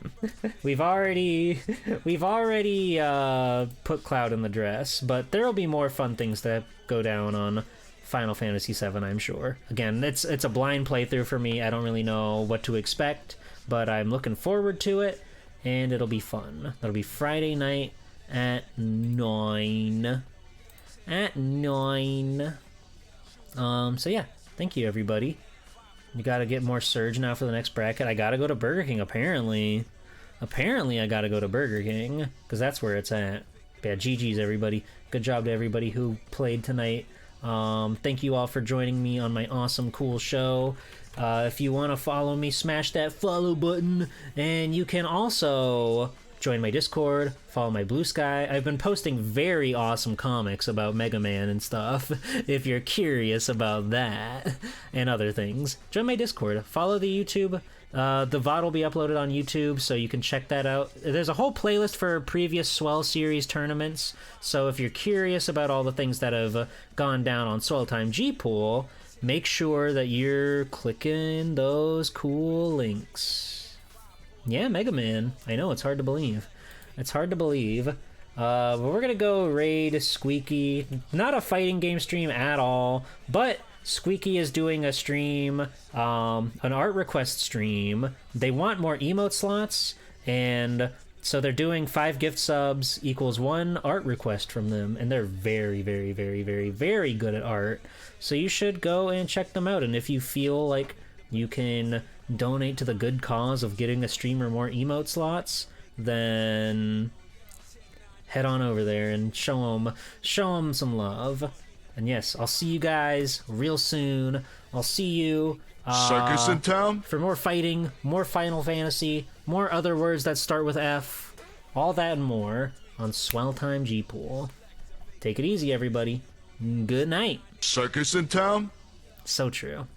we've already put Cloud in the dress, but there'll be more fun things that go down on Final Fantasy VII, I'm sure. Again, it's a blind playthrough for me. I don't really know what to expect, but I'm looking forward to it, and it'll be fun. That'll be Friday night at 9. So yeah, thank you everybody. You gotta get more Surge now for the next bracket. I gotta go to Burger King, apparently. Apparently I gotta go to Burger King, because that's where it's at. Yeah, GG's everybody. Good job to everybody who played tonight. Thank you all for joining me on my awesome, cool show. If you want to follow me, smash that follow button. And you can also join my Discord, follow my Blue Sky. I've been posting very awesome comics about Mega Man and stuff, if you're curious about that and other things. Join my Discord, follow the YouTube. The VOD will be uploaded on YouTube, so you can check that out. There's a whole playlist for previous Swell Series tournaments, so if you're curious about all the things that have gone down on Swell Time G-Pool, make sure that you're clicking those cool links. Yeah, Mega Man. I know, it's hard to believe. It's hard to believe. But we're gonna go raid Squeaky. Not a fighting game stream at all, but Squeaky is doing a stream, an art request stream. They want more emote slots, and so they're doing 5 gift subs equals 1 art request from them, and they're very, very, very, very, very good at art. So you should go and check them out, and if you feel like you can donate to the good cause of getting a streamer more emote slots, then head on over there and show them some love. And yes, I'll see you guys real soon. I'll see you Circus in town? for more fighting, more Final Fantasy, more other words that start with F, all that and more on Swell Time G-Pool. Take it easy, everybody. Good night. Circus in town? So true.